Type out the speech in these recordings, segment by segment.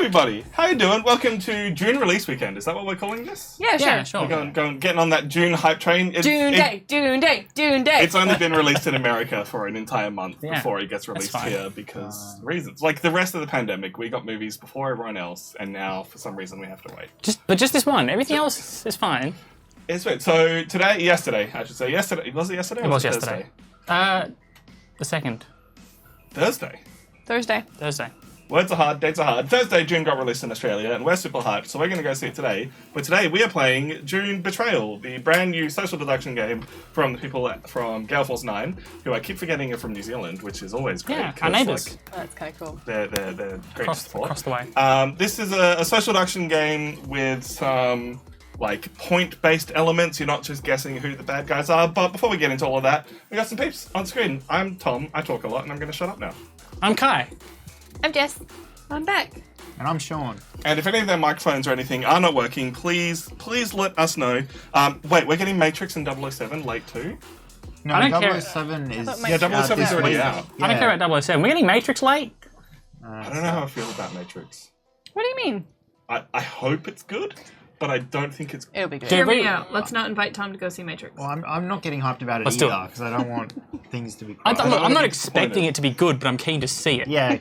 everybody. How you doing? Welcome to June release weekend. Is that what we're calling this? Yeah, sure. We're getting on that June hype train. Dune Day. It's only been released in America for an entire month before it gets released here because reasons. Like the rest of the pandemic, we got movies before everyone else, and now for some reason we have to wait. Just this one. Everything else is fine. It's weird. So yesterday. Was it yesterday? It was yesterday. The second. Thursday. Words are hard, dates are hard. Thursday, Dune got released in Australia, and we're super hyped, so we're going to go see it today. But today, we are playing Dune Betrayal, the brand new social deduction game from the people from Gale Force 9, who I keep forgetting are from New Zealand, which is always great. Yeah, our neighbours. Oh, that's kind of cool. They're great support. Across the way. This is a social deduction game with some point-based elements. You're not just guessing who the bad guys are. But before we get into all of that, we got some peeps on screen. I'm Tom. I talk a lot, and I'm going to shut up now. I'm Kai. I'm Jess. I'm back. And I'm Sean. And if any of their microphones or anything are not working, please let us know. Wait, we're getting Matrix and 007 late too? No, I don't care. 007 is... Yeah, 007 is already out. Yeah. I don't care about 007. We're getting Matrix late? I don't know how I feel about Matrix. What do you mean? I hope it's good, but I don't think it's... It'll be good. Hear me out. Let's not invite Tom to go see Matrix. Well, I'm not getting hyped about it Let's do either, it. because I don't want things to be... I'm not expecting it to be good, but I'm keen to see it. Yeah.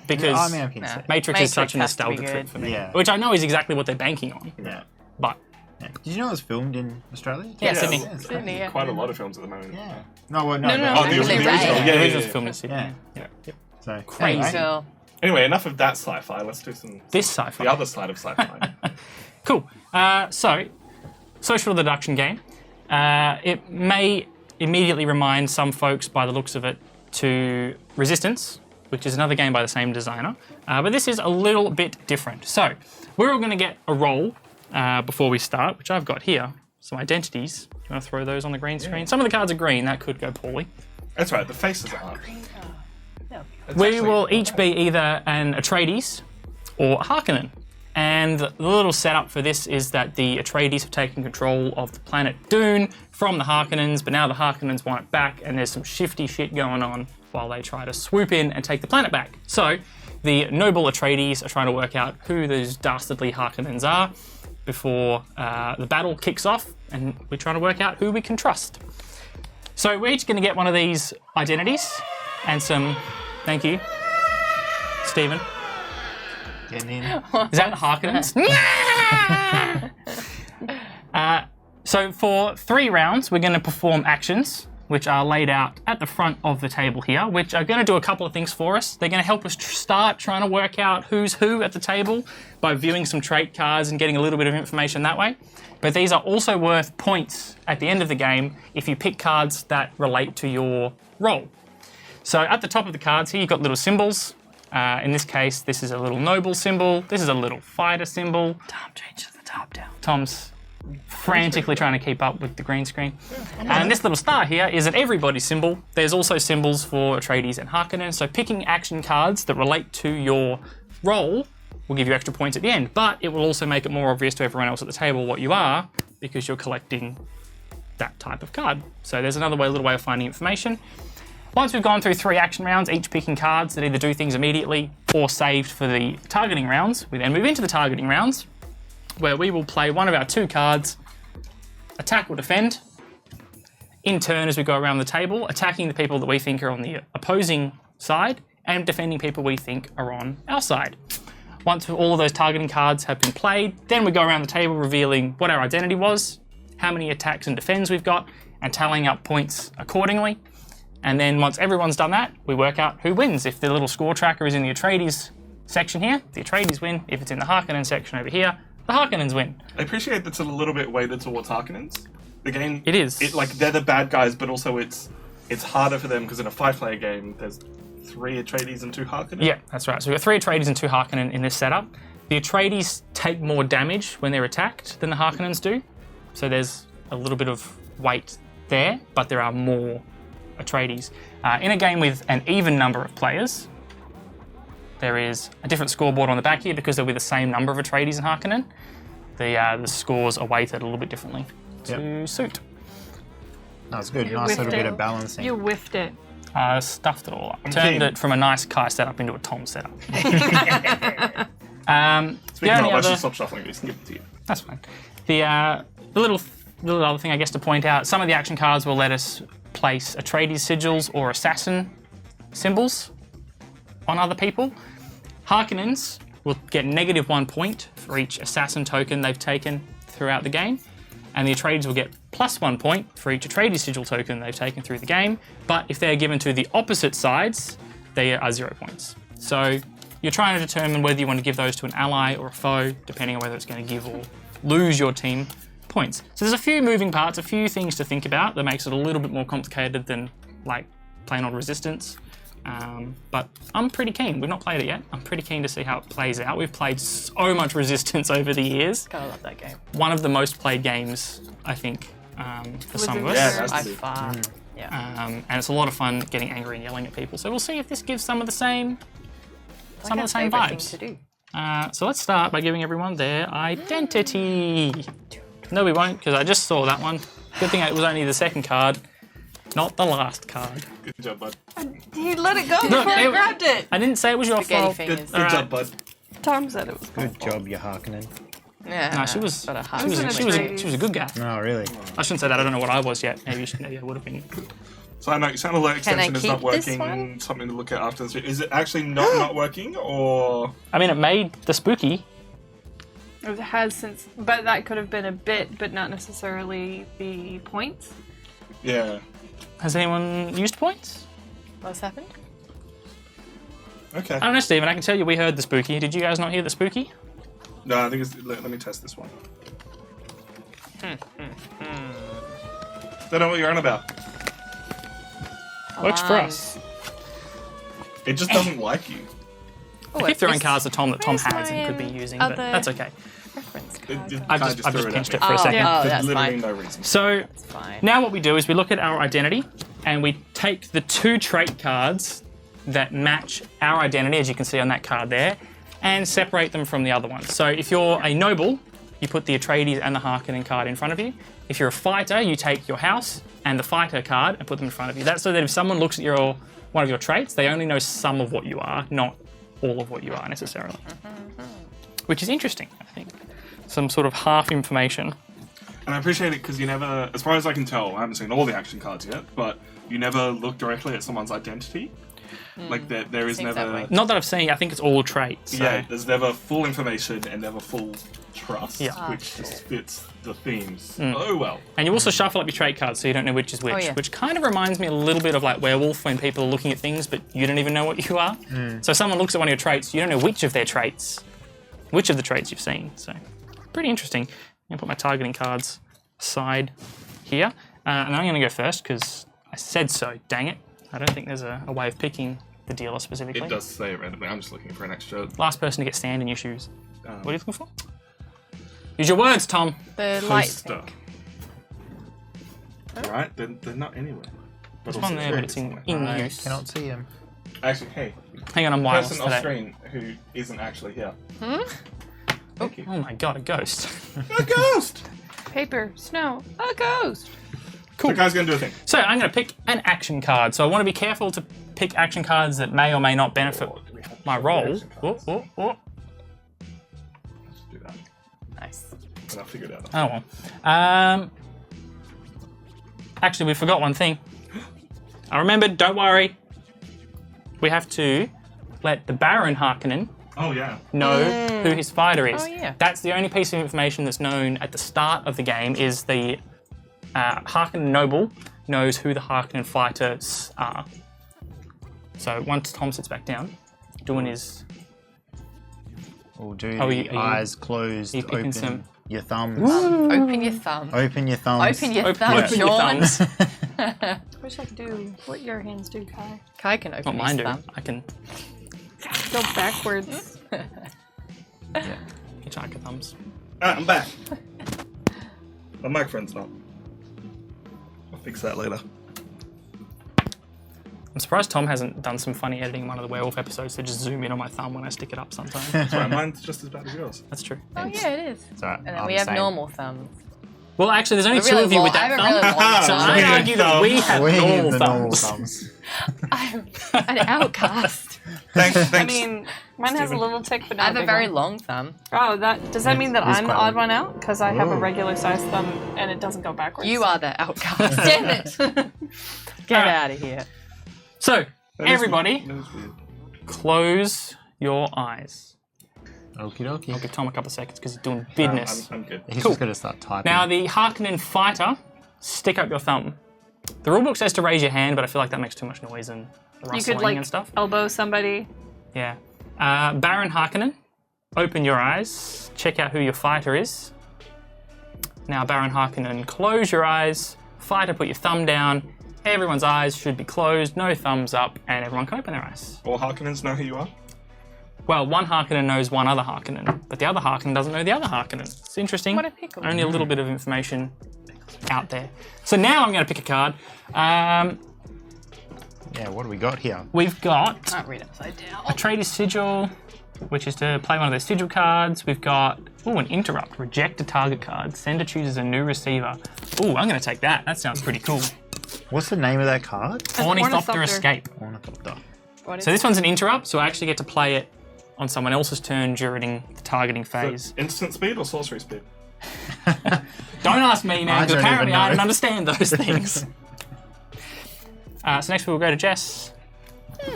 Because I'm keen to see it. Matrix is such a has to be nostalgia trip good. for me. Yeah. Which I know is exactly what they're banking on. Yeah. But, Yeah. Did you know it was filmed in Australia? yeah, Sydney. Sydney, yeah. Quite a lot of films at the moment. Yeah. No, Oh, the Actually, original. right. Yeah, The yeah, original's yeah. filmed in Sydney. Yeah. Yeah. So, Crazy. anyway. So, Anyway, enough of that sci-fi. Let's do some... This sci-fi. The other side of sci-fi. Cool. So, social deduction game. It may immediately remind some folks, by the looks of it, to Resistance, which is another game by the same designer. But this is a little bit different. So, we're all going to get a roll before we start, which I've got here. Some identities. Do you want to throw those on the green screen? Some of the cards are green. That could go poorly. That's right, the faces aren't. We will each be either an Atreides or a Harkonnen. And the little setup for this is that the Atreides have taken control of the planet Dune from the Harkonnens, but now the Harkonnens want it back, and there's some shifty shit going on while they try to swoop in and take the planet back. So the noble Atreides are trying to work out who those dastardly Harkonnens are before the battle kicks off, and we're trying to work out who we can trust. So we're each going to get one of these identities and some... Thank you, Stephen. Getting in. Is that the Harkonnens? So for 3 rounds, we're going to perform actions, which are laid out at the front of the table here, which are going to do a couple of things for us. They're going to help us start trying to work out who's who at the table by viewing some trait cards and getting a little bit of information that way. But these are also worth points at the end of the game if you pick cards that relate to your role. So at the top of the cards here, you've got little symbols. In this case, this is a little noble symbol. This is a little fighter symbol. Tom, change the top down. Tom's frantically trying to keep up with the green screen. And this little star here is an everybody symbol. There's also symbols for Atreides and Harkonnen. So picking action cards that relate to your role will give you extra points at the end. But it will also make it more obvious to everyone else at the table what you are, because you're collecting that type of card. So there's another little way of finding information. Once we've gone through 3 action rounds, each picking cards that either do things immediately or saved for the targeting rounds, we then move into the targeting rounds, where we will play one of our 2 cards, attack or defend, in turn as we go around the table, attacking the people that we think are on the opposing side, and defending people we think are on our side. Once all of those targeting cards have been played, then we go around the table revealing what our identity was, how many attacks and defends we've got, and tallying up points accordingly. And then once everyone's done that, we work out who wins. If the little score tracker is in the Atreides section here, the Atreides win. If it's in the Harkonnen section over here, the Harkonnens win. I appreciate that's a little bit weighted towards Harkonnens. The game... It is. They're the bad guys, but also it's harder for them because in a 5-player game, there's 3 Atreides and 2 Harkonnen. Yeah, that's right. So we've got 3 Atreides and 2 Harkonnen in this setup. The Atreides take more damage when they're attacked than the Harkonnens do. So there's a little bit of weight there, but there are more Atreides. In a game with an even number of players, there is a different scoreboard on the back here because there'll be the same number of Atreides and Harkonnen. The scores are weighted a little bit differently to suit. That's good. Nice little bit of balancing. You whiffed it. Stuffed it all up. Turned it from a nice Kai setup into a Tom setup. Speaking of, I other... should stop shuffling these and give it to you. That's fine. The little other thing, I guess, to point out, some of the action cards will let us place Atreides sigils or assassin symbols on other people. Harkonnens will get -1 point for each assassin token they've taken throughout the game, and the Atreides will get +1 point for each Atreides sigil token they've taken through the game, but if they're given to the opposite sides, they are 0 points. So you're trying to determine whether you want to give those to an ally or a foe, depending on whether it's going to give or lose your team points. So there's a few moving parts, a few things to think about that makes it a little bit more complicated than like plain old Resistance. But I'm pretty keen. We've not played it yet. I'm pretty keen to see how it plays out. We've played so much Resistance over the years. Gotta love that game. One of the most played games, I think, for some of us. Yeah, that's By the- far. Yeah. And it's a lot of fun getting angry and yelling at people. So we'll see if this gives some of the same vibes. Thing to do. So let's start by giving everyone their identity. No, we won't, because I just saw that one. Good thing it was only the second card, not the last card. Good job, bud. He let it go before I grabbed it. I didn't say it was your Spaghetti fault. fingers. Good job, bud. Tom said it was Good job, you Harkonnen. Yeah. No, she was Got a heart. she was a good guy. Oh, really? I shouldn't say that. I don't know what I was yet. Maybe I would have been. So I know Sound Alert Can I extension is not keep this working. one? Something to look at after this. Is it actually not working, or I mean, it made the spooky. It has since, but that could have been a bit, but not necessarily the points. yeah? Has anyone used points? What's happened? Okay. I don't know, Stephen. I can tell you we heard the spooky. Did you guys not hear the spooky? No, I think it's. Let me test this one. Don't know what you're on about. Works for us. It just doesn't like you. I keep throwing cards at Tom that Tom Where's has my, and could be using, but other- that's okay. Reference It card. kinda I've just threw pinched at it me. for a second. Yeah. Oh, For that's literally fine. no reason. So It's fine. now what we do is we look at our identity and we take the 2 trait cards that match our identity, as you can see on that card there, and separate them from the other ones. So if you're a noble, you put the Atreides and the Harkonnen card in front of you. If you're a fighter, you take your house and the fighter card and put them in front of you. That's so that if someone looks at one of your traits, they only know some of what you are, not all of what you are necessarily. Which is interesting, I think. Some sort of half information. And I appreciate it because you never, as far as I can tell, I haven't seen all the action cards yet, but you never look directly at someone's identity. Like there is Seems that never. way. Not that I've seen, I think it's all traits. So. Yeah, there's never full information and never full trust, Yeah. which just fits the themes. Oh well. And you also shuffle up your trait cards so you don't know which is which, yeah. which kind of reminds me a little bit of like Werewolf when people are looking at things but you don't even know what you are. So if someone looks at one of your traits, you don't know which of the traits you've seen. So pretty interesting. I'm going to put my targeting cards aside here. And I'm going to go first because I said so, dang it. I don't think there's a way of picking the dealer specifically. It does say it randomly. I'm just looking for an extra. Last person to get sand in your shoes. What are you looking for? Use your words, Tom. The light Poster. thing. Right? They're not anywhere. But There's one there, but it's in somewhere. use. Cannot see him. Actually, hey, Hang on, I'm wireless person off today. screen who isn't actually here. Thank you. Oh my god, a ghost. A ghost. Paper, snow, a ghost. Cool. The guy's gonna do a thing. So I'm going to pick an action card. So I want to be careful to pick action cards that may or may not benefit my role. Let's Oh, oh, oh. do that. Nice. And I'll figure it out. Oh well. Actually, we forgot one thing. I remembered. Don't worry. We have to let the Baron Harkonnen Oh yeah. know who his fighter is. Oh, yeah. That's the only piece of information that's known at the start of the game. Is the Harkonnen noble knows who the Harkonnen fighters are. So once Tom sits back down, doing his We'll do Oh, are you- eyes closed, are you picking open some- your thumbs. Open your thumb. Open your thumbs. Open your open, thumb, open your Sean. thumbs. Wish I could do what your hands do, Kai. Kai can open Not mine, his do. thumb. I can Go backwards. hitchhiker thumbs. Ah, I'm back. My microphone's not. I'll fix that later. I'm surprised Tom hasn't done some funny editing in one of the werewolf episodes to just zoom in on my thumb when I stick it up sometimes. Sorry, mine's just as bad as yours. That's true. Oh yeah, it is. It's alright, And then I'm we the have same. normal thumbs. Well, actually, there's only We're two really of you with long- I that have a thumb. really long So thumb. I Weird argue that we have We normal the normal thumbs. thumbs. I'm an outcast. Thanks. I mean, Mine has a little tick, but not I have a big very one. long thumb. Oh, does that mean that It's I'm the quite odd long. one out? Because I have a Ooh. regular sized thumb and it doesn't go backwards. You are the outcast. Damn it! Get out of here. So, That is everybody, weird. That is weird. close your eyes. Okie dokie. I'll give Tom a couple of seconds because he's doing No, business. I'm good. He's Cool. just going to start typing. Now, the Harkonnen fighter, stick up your thumb. The rulebook says to raise your hand, but I feel like that makes too much noise and You rustling could and stuff. elbow somebody. Yeah. Baron Harkonnen, open your eyes. Check out who your fighter is. Now, Baron Harkonnen, close your eyes. Fighter, put your thumb down. Everyone's eyes should be closed, no thumbs up, and everyone can open their eyes. All Harkonnens know who you are? Well, one Harkonnen knows one other Harkonnen, but the other Harkonnen doesn't know the other Harkonnen. It's interesting. What a pickle. Only a little bit of information out there. So now I'm going to pick a card. Yeah, what do we got here? We've got Can't read upside down. Atreides Sigil, which is to play one of those sigil cards. We've got, an interrupt, reject a target card. Sender chooses a new receiver. Ooh, I'm going to take that. That sounds pretty cool. What's the name of that card? Ornithopter Ornithopter. Escape. Ornithopter. What is So this one's an interrupt, so I actually get to play it on someone else's turn during the targeting phase. Instant speed or sorcery speed? Don't ask me, man, I because don't apparently even I know. don't understand those things. So next we'll go to Jess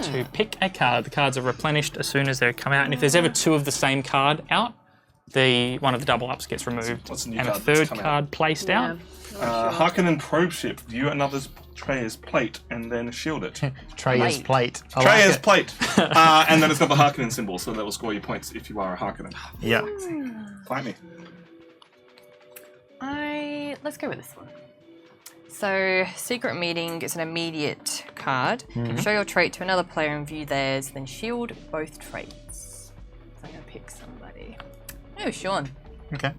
to pick a card. The cards are replenished as soon as they come out, and if there's ever two of the same card out, one of the double ups gets removed, What's the new and a card that's third come out? card placed out. Harkonnen probe ship. View another Trey's plate and then shield it. Trey's plate. I Trey's like it. plate. And then it's got the Harkonnen symbol, so that will score you points if you are a Harkonnen. Yeah. Fight me. Let's go with this one. So, Secret Meeting is an immediate card. Show your trait to another player and view theirs, then shield both traits. So I'm going to pick somebody. Oh, Sean. Okay.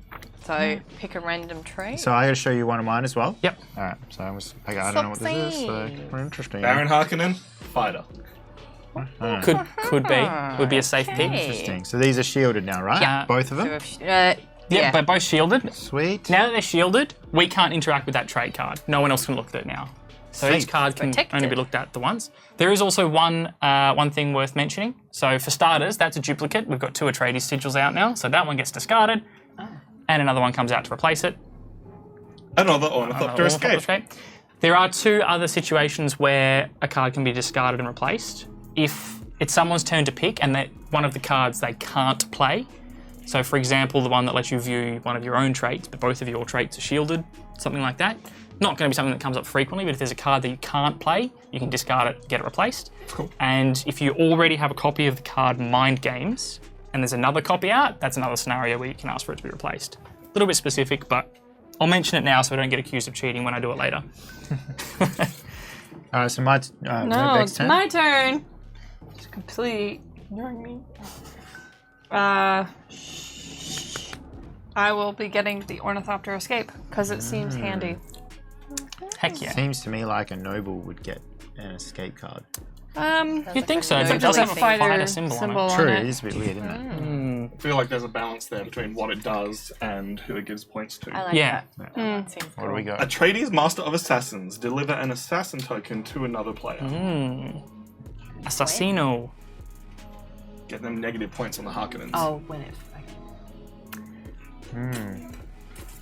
So, pick a random trait. So I got to show you one of mine as well. Yep. All right. So I was. I don't know what this is. So quite interesting. Baron Harkonnen, fighter. Could be. Would be a safe pick. Okay. Interesting. So these are shielded now, right? Yeah. Both of them. Yeah, but both shielded. Sweet. Now that they're shielded, we can't interact with that trait card. No one else can look at it now. So each Sweet. card can Protected. only be looked at the once. There is also one thing worth mentioning. So for starters, that's a duplicate. We've got two Atreides sigils out now, so that one gets discarded, and another one comes out to replace it. Another Ornithopter escape. There are two other situations where a card can be discarded and replaced. If it's someone's turn to pick and that one of the cards they can't play. So for example, the one that lets you view one of your own traits, but both of your traits are shielded, something like that. Not going to be something that comes up frequently, but if there's a card that you can't play, you can discard it, get it replaced. Cool. And if you already have a copy of the card Mind Games, and there's another copy out, that's another scenario where you can ask for it to be replaced. A little bit specific, but I'll mention it now so I don't get accused of cheating when I do it later. All right. So my No, Rebecca's it's turn. my turn. Just complete ignoring me. I will be getting the Ornithopter Escape because it seems handy. Heck yeah. Seems to me like a noble would get an escape card. You'd think so, It but it does does have have a a fighter fighter symbol on it. True. on It it. is a bit weird, isn't it? I feel like there's a balance there between what it does and who it gives points to. I like Yeah. that. That seems What do we got? Atreides, Master of Assassins. Deliver an assassin token to another player. Assassino. Get them negative points on the Harkonnens. Oh, when it.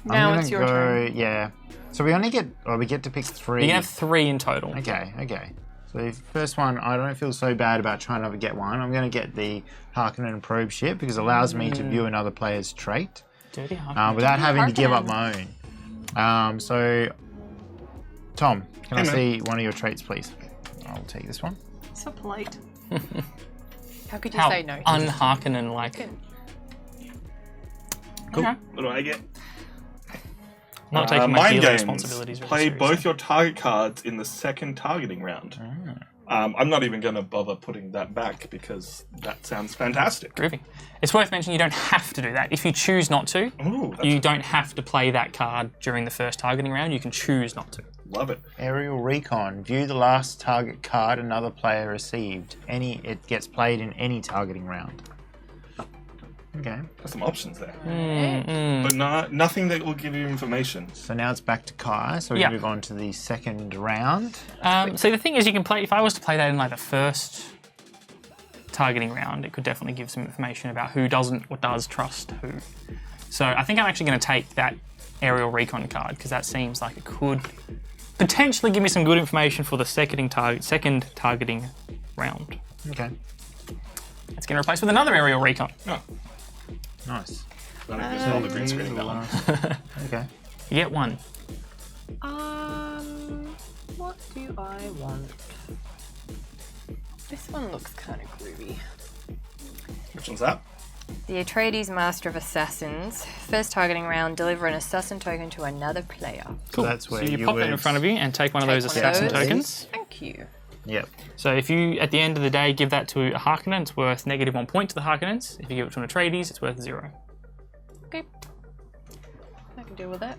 Now I'm it's gonna your go, turn. Yeah. So we get to pick 3. You can have 3 in total. Okay. So the first one, I don't feel so bad about trying to get one. I'm going to get the Harkonnen probe ship because it allows me to view another player's trait Dirty Harkonnen. without having to give up my own. So, Tom, can I Hey, man. see one of your traits, please? I'll take this one. So polite. How could you How say no? un-Harkonnen like. Cool. Okay. What do I get? Not taking my Mind dealer Games. responsibilities very Play seriously. both your target cards in the second targeting round. I'm not even going to bother putting that back because that sounds fantastic. Groovy. It's worth mentioning you don't have to do that. If you choose not to, Ooh, that's you don't have to play that card during the first targeting round. You can choose not to. love it. Aerial Recon. View the last target card another player received. It gets played in any targeting round. Okay. There's some options there. But nothing that will give you information. So now it's back to Kai. So we Yeah. move on to the second round. So the thing is, you can play. If I was to play that in like the first targeting round, it could definitely give some information about who doesn't or does trust who. So I think I'm actually going to take that aerial recon card because that seems like it could potentially give me some good information for the second targeting round. Okay. It's going to replace with another aerial recon. Oh, Nice. that gives all the green screening that one. Okay. You get one. What do I want? This one looks kind of groovy. Which one's that? The Atreides, Master of Assassins. First targeting round, deliver an assassin token to another player. Cool. that's where so you you pop it in would- front of you and take one of those Take one of assassin those. tokens. Thank you. Yep. So if you, at the end of the day, give that to a Harkonnen, it's worth -1 point to the Harkonnens. If you give it to an Atreides, it's worth 0. Okay. I can deal with that.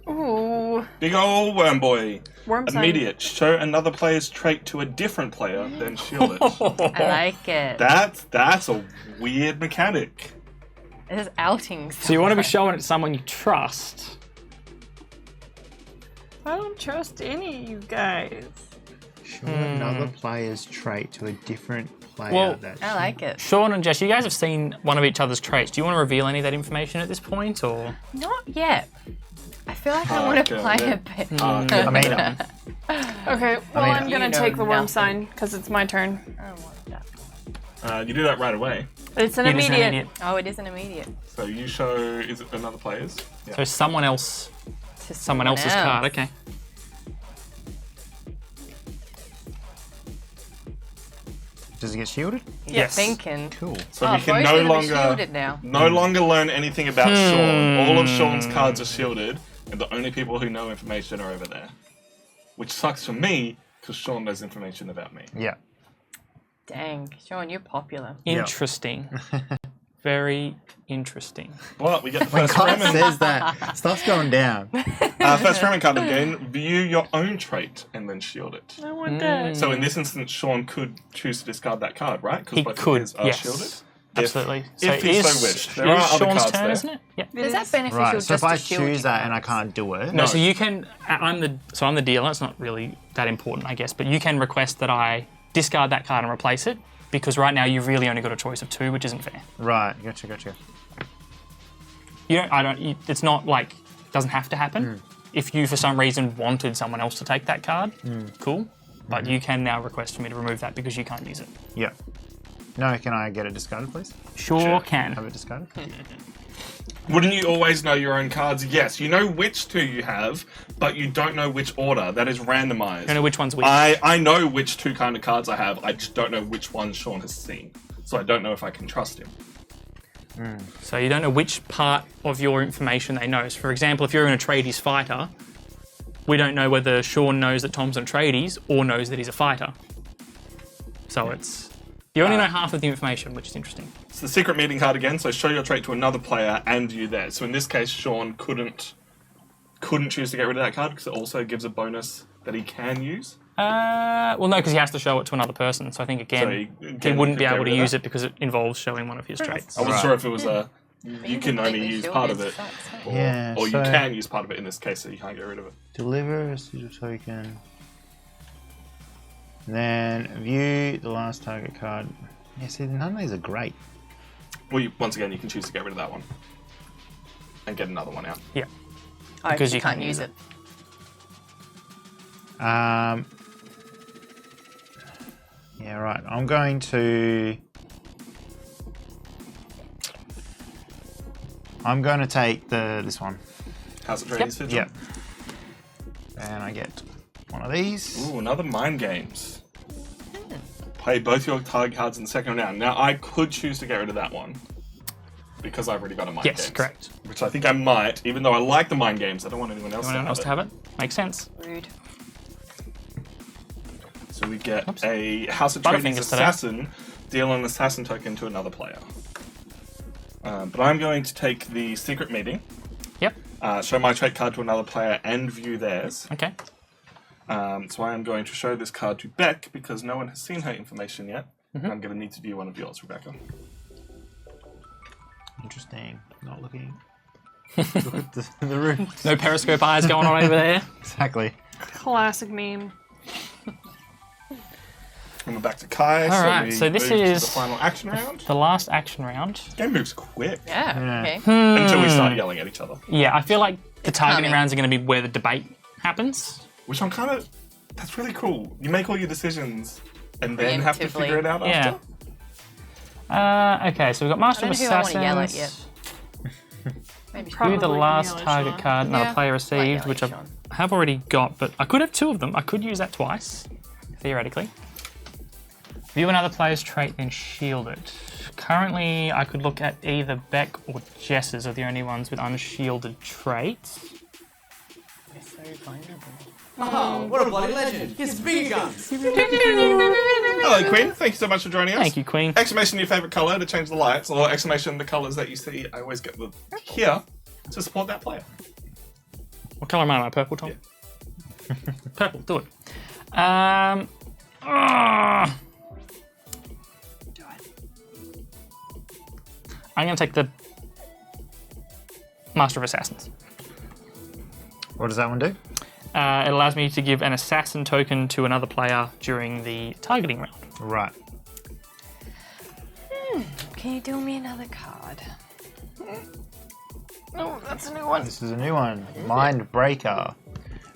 Ooh. Big ol' worm boy. Worm sign. Immediate. Show another player's trait to a different player, then shield it. I like it. That's a weird mechanic. It is outings. So you want to be showing it to someone you trust. I don't trust any of you guys. Show another player's trait to a different player. Well, I like it. Sean and Jess, you guys have seen one of each other's traits. Do you want to reveal any of that information at this point, or? Not yet. I feel like I want to play a bit. I mean, Okay, well, I'm you gonna know take the worm nothing. sign because it's my turn. I don't want that. You do that right away. It's an It is an immediate. Oh, it is an immediate. So you show, is it another player's? Yeah. So someone else, To someone else's else. card. Okay. does it get shielded? Yes. Thinking. Cool. So Oh, we can both no of them are longer shielded now. learn anything about Sean. All of Sean's cards are shielded, and the only people who know information are over there. Which sucks for me, because Sean knows information about me. Yeah. Dang, Sean, you're popular. Interesting. Very interesting. Well, we get the When first Kyle Fremen. says that, stuff's going down. First Fremen card again. View your own trait and then shield it. I want that. So in this instance, Sean could choose to discard that card, right? Because He both could, of his are yes. shielded. Absolutely. If he it so wished. There are is other Sean's cards turn, there. isn't it? Yeah. Is that beneficial Right. just So if I to shield choose your that and I cards? can't do it, No, so you can. I'm the dealer. It's not really that important, I guess. But you can request that I discard that card and replace it, because right now you've really only got a choice of 2, which isn't fair. Right. Gotcha. You don't. It's not like doesn't have to happen. If you for some reason wanted someone else to take that card, cool. But you can now request for me to remove that because you can't use it. Yeah. No, can I get it discarded, please? Sure can. Have it discarded? Wouldn't you always know your own cards? Yes, you know which 2 you have, but you don't know which order. That is randomized. You don't know which one's which. I know which 2 kind of cards I have. I just don't know which one Sean has seen. So I don't know if I can trust him. So you don't know which part of your information they know. So for example, if you're an Atreides fighter, we don't know whether Sean knows that Tom's an Atreides or knows that he's a fighter. So it's you only know half of the information, which is interesting. It's the secret meeting card again, so show your trait to another player and view theirs. So in this case, Sean couldn't choose to get rid of that card because it also gives a bonus that he can use. Well, no, because he has to show it to another person. So I think again, he wouldn't be could able to get rid of use that. it because it involves showing one of his traits. I wasn't sure if it was a you can only Completely use shielded, part of it, sucks, huh? or, Yeah, or you so- can use part of it in this case, so you can't get rid of it. Deliver a sigil token. Then view the last target card. Yeah, see, none of these are great. Well, once again, you can choose to get rid of that one and get another one out. Yeah. Oh, Because you you can't can't use use it. Yeah, right. I'm going to take this one. How's it Atreides Sigil? Yep. And I get one of these. Ooh, another mind games. Play both your target cards in the second round. Now, I could choose to get rid of that one because I've already got a mind Yes, games. correct. Which I think I might, even though I like the mind games. I don't want anyone else Anyone else to have it? Makes sense. Rude. So we get a House of Butterfingers Atreides today. assassin, deal an assassin token to another player. But I'm going to take the secret meeting, Yep. show my trait card to another player, and view theirs. Okay. So I am going to show this card to Beck because no one has seen her information yet. I'm going to need to view one of yours, Rebecca. Interesting. Not looking. Look at the room. No periscope eyes going on over there. Exactly. Classic meme. And we're back to Kai. Alright, so this move to is the final action round. the last action round. Game moves quick. Yeah. Okay. Until we start yelling at each other. Yeah, I feel like the targeting coming. rounds are going to be where the debate happens. Which I'm kind of... That's really cool. You make all your decisions and then have to figure it out Yeah. after. Okay, so we've got Master I of don't know who I Assassins. wanna yell at yet. Maybe Do Probably the last yellow, target Sean. card another Yeah, player might received, yell which at I Sean. have already got, but I could have 2 of them. I could use that twice, theoretically. View another player's trait, then shield it. Currently, I could look at either Beck or Jess's are the only ones with unshielded traits. They're so vulnerable. Oh, what a bloody legend! His bigger guns! Hello, Queen. Thank you so much for joining us. Thank you, Queen. Exclamation your favourite colour to change the lights, or exclamation the colours that you see. I always get the here to support that player. What colour am I? Purple, Tom? Yeah. Purple, do it. I'm going to take the Master of Assassins. What does that one do? It allows me to give an assassin token to another player during the targeting round. Right. Can you deal me another card? Oh, that's a new one. This is a new one. Mind Breaker.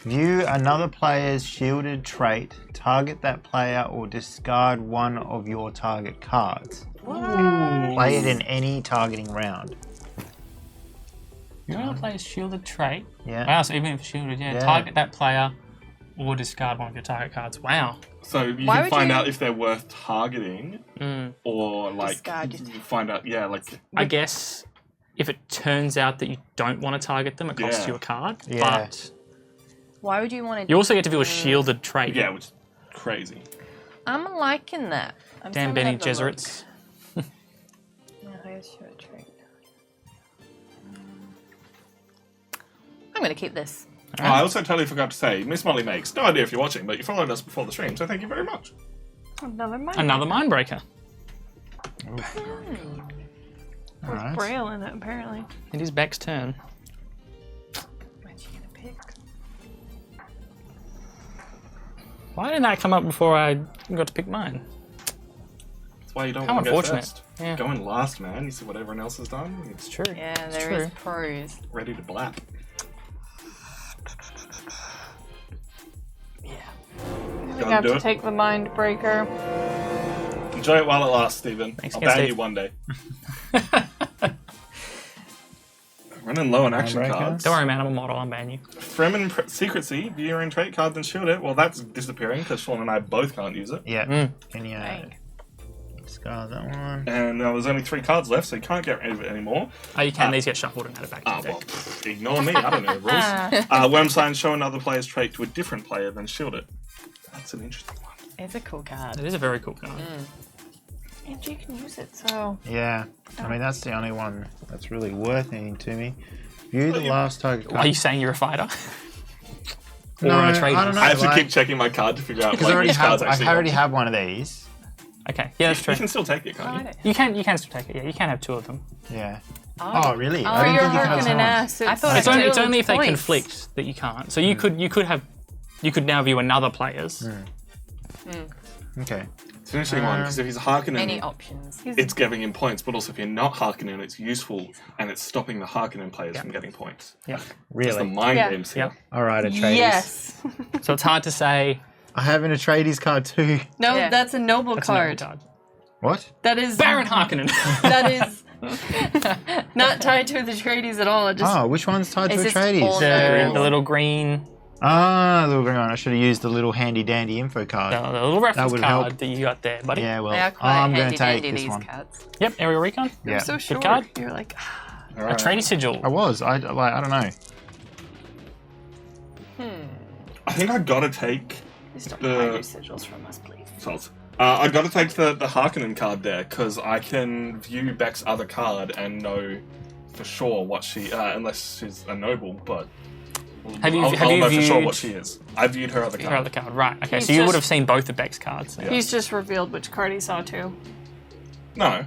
View another player's shielded trait, target that player, or discard one of your target cards. Play it in any targeting round. You want to play a shielded trait? Yeah. Wow, so even if it's shielded, Yeah. target that player or discard one of your target cards. Wow. So you Why can would find you- out if they're worth targeting, or like Discard your- you find out. Yeah, like I guess if it turns out that you don't want to target them, it costs Yeah. you a card. Yeah. But Why would you want to? you also get to view a shielded trait. yeah, which is crazy. I'm liking that. I'm Dan still Benny gonna have a look. Jesuits. Yeah, here's your trait. I'm going to keep this. Oh, I also totally forgot to say, Miss Molly makes no idea if you're watching, but you followed us before the stream, so thank you very much. Another mind. Another Mindbreaker. Alright. Braille in it, apparently. It is Beck's turn. What you going to pick? Why didn't that come up before I got to pick mine? That's why you don't How want to go unfortunate. first. Yeah. Going last, man. You see what everyone else has done? It's It's true. Yeah, It's there true. is pros. ready to blap. I think I have do to it. take the mind breaker. Enjoy it while it lasts, Stephen. Thanks I'll again, ban Steve. you one day. Running low on action Mindbreaker? cards. Don't worry, man. I'm a model. I'm banning you. Fremen Secrecy, view your own trait card, then shield it. Well, that's disappearing because Sean and I both can't use it. Yeah. Can you Dang. discard that one? And there's only 3 cards left, so you can't get rid of it anymore. Oh, you can. These get shuffled and added back to Ah, the well, deck. ignore me. I don't know the rules. Worm signs show another player's trait to a different player, then shield it. That's an interesting one. It's a cool card. It is a very cool card. And you can use it, so. Yeah. I mean, that's the only one that's really worth anything to me. View the last target card. Are you saying you're a fighter? Or No, an I Atreides? don't know. I have to like- keep checking my card to figure out Because I already which cards have. I actually already help. have one of these. Okay, yeah, that's You true. can still take it, can't you? You can still take it. Yeah, you can have 2 of them. Yeah. Oh, really? Oh, I didn't you're think you could have Harkonnen someone. ass. I thought It's I only, did it's only if they points. conflict that you can't. So you could now view another player's. Okay. It's an interesting one because if he's Harkonnen, Any options? it's giving him points, but also if you're not Harkonnen, it's useful and it's stopping the Harkonnen players from getting points. Yeah. It's the Really? mind Yeah. games here. Yep. All right, Atreides. Yes. So it's hard to say. I have an Atreides card too. No, Yeah. that's a noble That's a noble card. card. What? That is Baron Harkonnen. That is not tied to the Atreides at all. It just Oh, which one's tied to Is this Atreides? all- the little green, Ah, little green one. I should have used the little handy dandy info card. the little reference would card help. that you got there, buddy. Yeah, well, They are quite I'm going handy to take dandy, this these one. cards. Yep, Aerial Recon. Yeah, you're so short. card. You're like, All right. Atreides sigil. I was. I don't know. I think I gotta take please don't The- hide your sigils from us, please. Salt. I gotta take the Harkonnen card there because I can view Beck's other card and know for sure what she, unless she's a noble, but Have you I'll know for sure viewed what she is. I viewed her other her card. other card? Right. Okay, He's so you just- would have seen both of Beck's cards. Yeah. He's just revealed which card he saw too. No,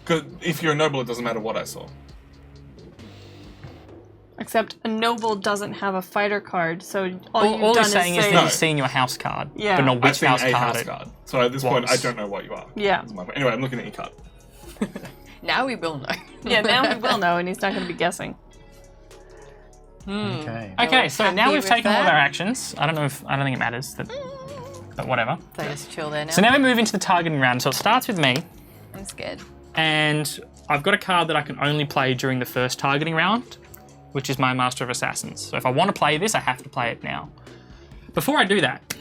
because if you're a noble, it doesn't matter what I saw. Except a noble doesn't have a fighter card, so all you've All done he's saying is say... that you've seen your house card, Yeah. but not I've which seen house a card house it card. So at this point, I was. don't know what you are. Yeah. That's my point. Anyway, I'm looking at your card. Now we will know. Yeah, now we will know, and he's not going to be guessing. Okay. Okay, so now happy we've with taken all that? our actions. I don't think it matters, but whatever. So just chill there now. So now we move into the targeting round. So it starts with me, I'm scared. and I've got a card that I can only play during the first targeting round, which is my Master of Assassins. So if I want to play this, I have to play it now. Before I do that,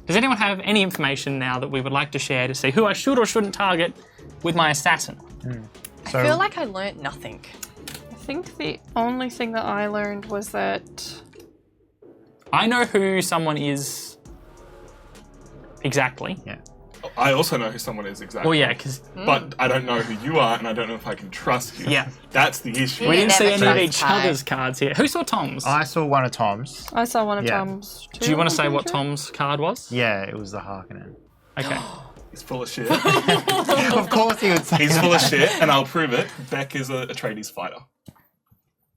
does anyone have any information now that we would like to share to see who I should or shouldn't target with my assassin? So, I feel like I learnt nothing. I think the only thing that I learned was that... I know who someone is exactly. yeah. I also know who someone is exactly. Well, yeah, because But I don't know who you are, and I don't know if I can trust you. Yeah. That's the issue. we didn't see never any of trust each Ty. other's cards here. Who saw Tom's? I saw one of Tom's. I saw one of Yeah. Tom's too. Do you want to I'm say pretty what sure. Tom's card was? Yeah, it was the Harkonnen. Okay. He's full of shit. Of course he would say He's full of that. shit, and I'll prove it. Beck is a Atreides fighter.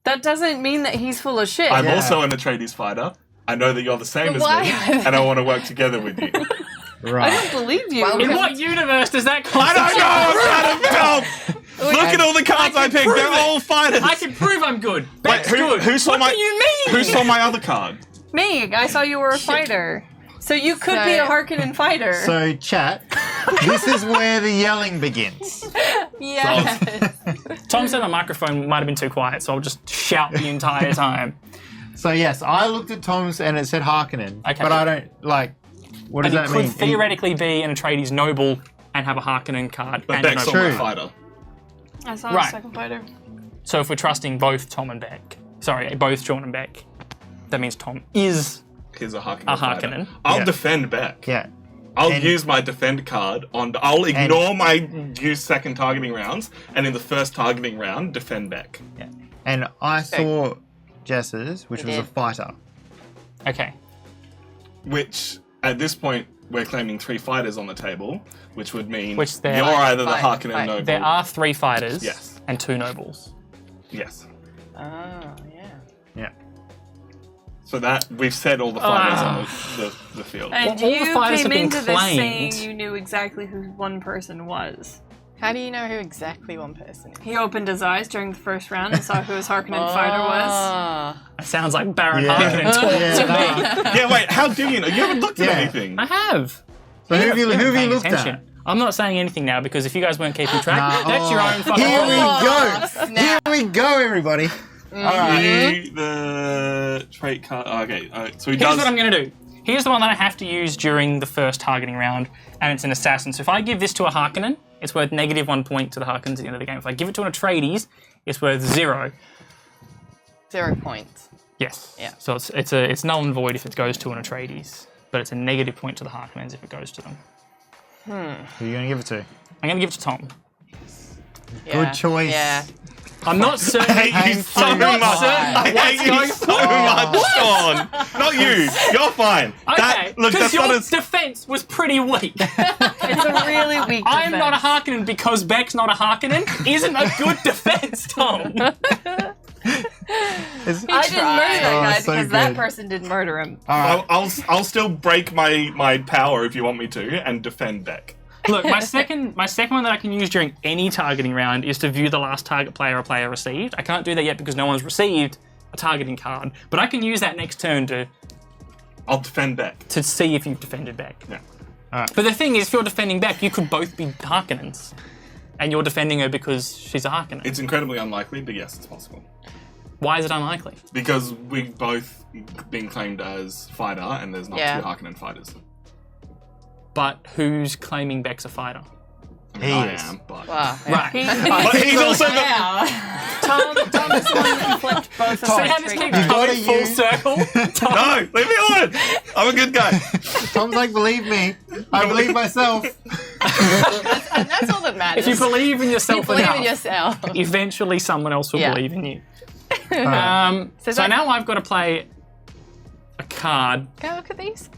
That doesn't mean that he's full of shit. I'm Yeah. also an Atreides fighter. I know that you're the same as Why? me, and I want to work together with you. I Right. don't believe you. Well, In what universe does that I don't know! I'm trying to help! Look at all the cards I picked. prove They're it. all fighters. I can prove I'm good. Wait, Beck's good. who saw what my? do you mean? Who saw my other card? Me, I saw you were a fighter. So you could be a Harkonnen fighter. So, chat, this is where the yelling begins. Yeah. Tom said my microphone might have been too quiet, so I'll just shout the entire time. So, yes, I looked at Tom's and it said Harkonnen. Okay. But I don't, like, what does And that he could mean? theoretically be an Atreides noble and have a Harkonnen card But and a Beck's noble. not my True. fighter. I saw Right. a second fighter. So if we're trusting both Tom and Beck, sorry, both Sean and Beck, that means Tom is He's a Harkonnen. a fighter. Harkonnen. I'll Yeah. defend Beck. Yeah. I'll And- use my defend card on. I'll ignore my use second targeting rounds, and in the first targeting round, defend Beck. And I saw Jess's, which You was a did. fighter. Okay. Which at this point we're claiming 3 fighters on the table, which would mean Which they're- you're either the Fight, Harkonnen fight. noble. There are 3 fighters Yes. and 2 nobles. Yes. Oh, yeah. Yeah. So that we've said all the fighters on the field. And Well, all the you fighters came have been into this claimed. saying you knew exactly who one person was. How do you know who exactly one person is? He opened his eyes during the first round and saw who his Harkonnen fighter was. Ah. That sounds like Baron Yeah. Harkonnen talk Yeah, to no. me. Yeah, wait. How do you know? You haven't looked at Yeah. anything. I have. So who have you Paying looked attention. at? I'm not saying anything now because if you guys weren't keeping track, Nah, that's your own fucking Here we problem. go. snap. Here we go, everybody. All right. You, the trait card. Okay, so he Here's does. what I'm going to do. Here's the one that I have to use during the first targeting round, and it's an assassin. So if I give this to a Harkonnen, it's worth -1 point to the Harkonnens at the end of the game. If I give it to an Atreides, it's worth 0. 0 points. Yes. Yeah. So it's null and void if it goes to an Atreides, but it's a -point to the Harkonnens if it goes to them. Who are you going to give it to? I'm going to give it to Tom. Yeah. Good choice. Yeah. I'm not certain. I hate you so I'm much. not certain I hate you going so much, Sean. Not you. You're fine. Okay, Look, because that's your not as. defense was pretty weak. It's a really weak I'm not a defense. Harkonnen because Beck's not a Harkonnen isn't a good defense, Tom. I didn't murder that Oh, guy so because that good. person didn't murder him. I'll still break my power if you want me to and defend Beck. Look, my second one that I can use during any targeting round is to view the last target player a player received. I can't do that yet because no one's received a targeting card, but I can use that next turn to I'll defend Beck. see if you've defended Beck. Yeah. But the thing is, if you're defending Beck, you could both be Harkonnens, and you're defending her because she's a Harkonnen. It's incredibly unlikely, but yes, it's possible. Why is it unlikely? Because we've both been claimed as fighter, and there's not Yeah. 2 Harkonnen fighters. But who's claiming Beck's a fighter? I mean, He I is. am, but. Wow. Right. But he's also the. Tom is the one that flipped both of See us. how this keeps gotta coming full use- circle? No, leave me alone. I'm a good guy. Tom's like, believe me. I believe myself. And that's all that matters. If you believe in You yourself believe enough, in yourself. eventually someone else will Yeah. believe in you. Alright. So that- now I've got to play a card. Can I look at these?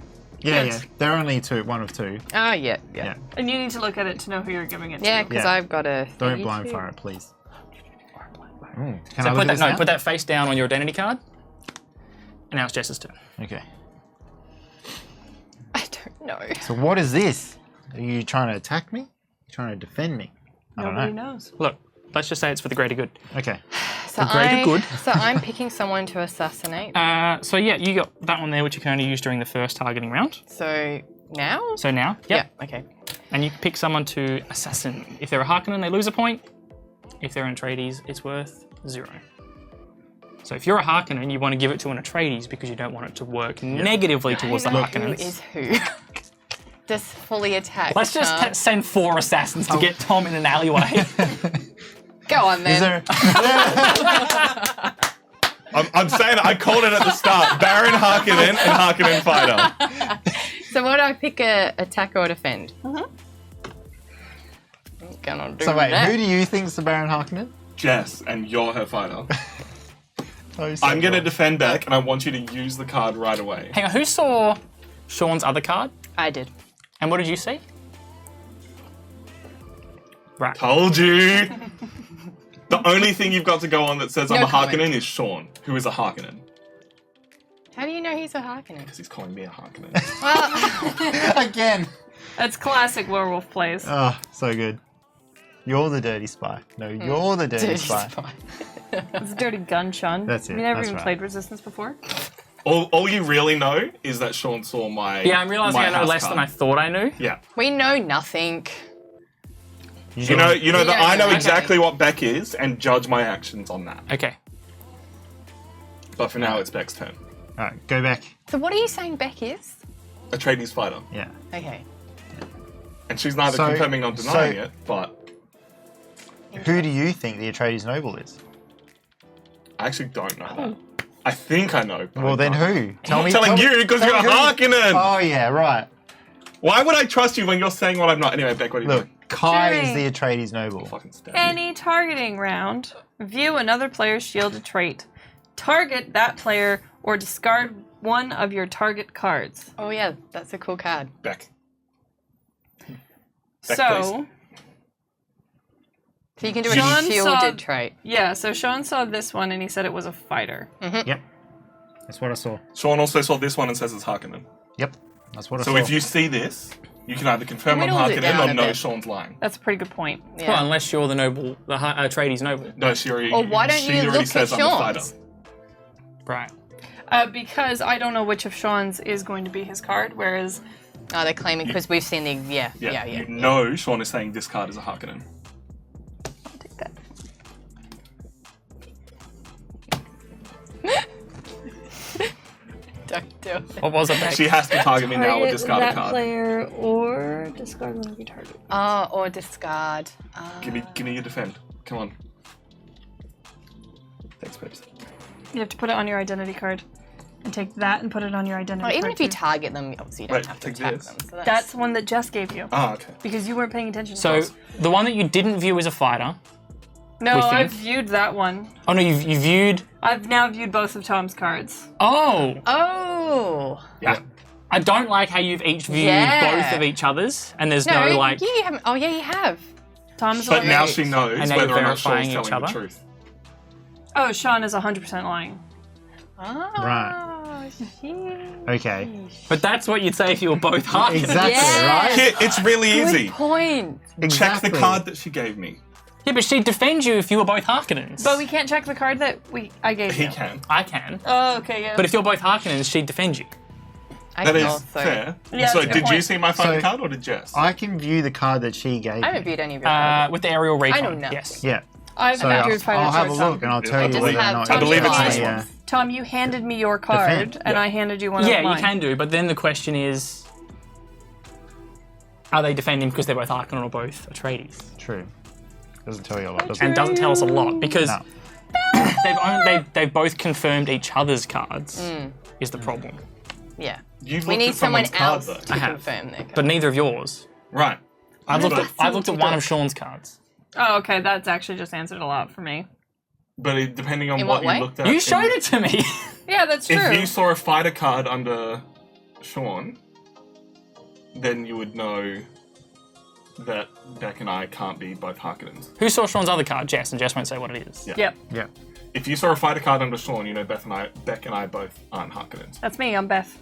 Yeah, yeah. They're only one of two. Oh, yeah. Yeah. And you need to look at it to know who you're giving it Yeah, to. because Yeah. I've got a. Don't 32. blind fire it, please. Can So I look at this now? put that face down on your identity card. And now it's Jess's turn. Okay. I don't know. So what is this? Are you trying to attack me? Trying to defend me? I don't Nobody know. knows. Look, let's just say it's for the greater good. Okay. So greater good. So I'm picking someone to assassinate. So yeah, you got that one there, which you can only use during the first targeting round. So now? So now, yep. Yeah. Okay. And you can pick someone to assassin. If they're a Harkonnen, they lose a point. If they're an Atreides, it's worth 0. So if you're a Harkonnen, you want to give it to an Atreides because you don't want it to work negatively towards the Who Harkonnens. is who? Just fully attack. Let's just send 4 assassins to get Tom in an alleyway. Go on then. Is there? I'm saying I called it at the start. Baron Harkonnen and Harkonnen fighter. So what do I pick? A attack or defend? I'm gonna do So wait, that. who do you think's the Baron Harkonnen? Jess, and you're her fighter. Oh, so I'm going to cool. defend back, and I want you to use the card right away. Hang on, who saw Sean's other card? I did. And what did you see? Right. Told you! The only thing you've got to go on that says I'm No a comment. Harkonnen is Sean, who is a Harkonnen. How do you know he's a Harkonnen? Because he's calling me a Harkonnen. Well, Again. That's classic werewolf plays. Oh, so good. You're the dirty spy. No, you're the dirty dirty spy. spy. It's a dirty gun, Sean. That's it, Have you never that's even right. played Resistance before? all you really know is that Sean saw my Yeah, I'm realizing my I know house less card. than I thought I knew. Yeah. We know nothing. You know that I know Okay. exactly what Beck is and judge my actions on that. Okay. But for now, it's Beck's turn. Alright, go back. So what are you saying Beck is? Atreides fighter. Yeah. Okay. And she's neither So- confirming nor denying so- it, but Who do you think the Atreides noble is? I actually don't know that. I think I know. but Well, I then don't. who? Tell I'm me. telling you because tell you're a me who- Harkonnen! Oh, yeah, right. Why would I trust you when you're saying what I'm not? Anyway, Beck, what are you Look, doing? Kai is Doing- the Atreides noble. Fucking stab you. Any targeting round, view another player's shielded trait. Target that player or discard one of your target cards. Oh yeah, that's a cool card. Beck. Beck, So, So you can do a Sean shielded saw- trait. yeah, so Sean saw this one and he said it was a fighter. Yep. That's what I saw. Sean also saw this one and says it's Harkonnen. Yep. That's what I So saw. if you see this, you can either confirm I'm Whittled it Harkonnen down or a no, bit. Sean's lying. That's a pretty good point. Yeah. Well, unless you're the noble, the Atreides noble. No, she already. Or why don't she you already look says at I'm a fighter. Sean's? Right. Because I don't know which of Sean's is going to be his card, whereas Oh, they're claiming because we've seen the yeah. You know Sean is saying this card is a Harkonnen. I'll take that. Don't do it. What was it, Beck? She has to target me now or Target discard a that card. player or discard one of your target. Or discard. Give me your defend. Come on. Thanks, Pips. You have to put it on your identity card. And take that and put it on your identity Well, card. even if you too. target them, obviously you don't Right, have to take attack this. them. So That's one that Jess gave you. Ah, okay. Because you weren't paying attention to So us. the one that you didn't view as a fighter. No, we think- I've viewed that one. Oh no, you viewed. I've now viewed both of Tom's cards. Oh, Oh. Yeah. I don't like how you've each viewed Yeah. both of each other's, and there's No, no like. you haven't. Oh yeah, you have. Tom's But like, now she knows And now whether you're or not Sean's verifying each telling the other? truth. oh, Sean is 100% lying. Oh, Right. sheesh. Okay. But that's what you'd say if you were both Harkonnen. Exactly, Yeah. right? Kit, it's really Good easy. point. Check Exactly. the card that she gave me. Yeah, but she'd defend you if you were both Harkonnens. But we can't check the card that I gave He you. can. I can. Oh, okay, yeah. But if you're both Harkonnens, she'd defend you. I That can is also. fair. Yeah, So that's a good did you point. see my final So- card or did Jess? I can view the card that she gave I haven't me. viewed any of your cards. With the aerial recon. know nothing. Yes. Yeah. I've So viewed I'll, fighter I'll have a cards, look Tom. and I'll tell you doesn't whether or have not. Tom I believe it's Tom. this I, one. Tom, you handed me your card, Defend. and Yeah. I handed you one Yeah, of mine. you can do, but then the question is, are they defending because they're both Harkonnen or both Atreides? True. Doesn't tell you a lot, does it? And doesn't tell us a lot because No. they've both confirmed each other's cards. Is the problem? Yeah. You've We looked need at someone someone's card else though. to I have. confirm their card. But neither of yours. Right. I've looked But- at one of Sean's cards. Oh, okay, that's actually just answered a lot for me. But depending on In what what way? you looked at. You showed it to me. Yeah, that's true. If you saw a fighter card under Sean, then you would know that Beck and I can't be both Harkonnens. Who saw Sean's other card? Jess, and Jess won't say what it is. Yeah. Yep. Yeah. If you saw a fighter card under Sean, you know Beck and I both aren't Harkonnens. That's me. I'm Beth.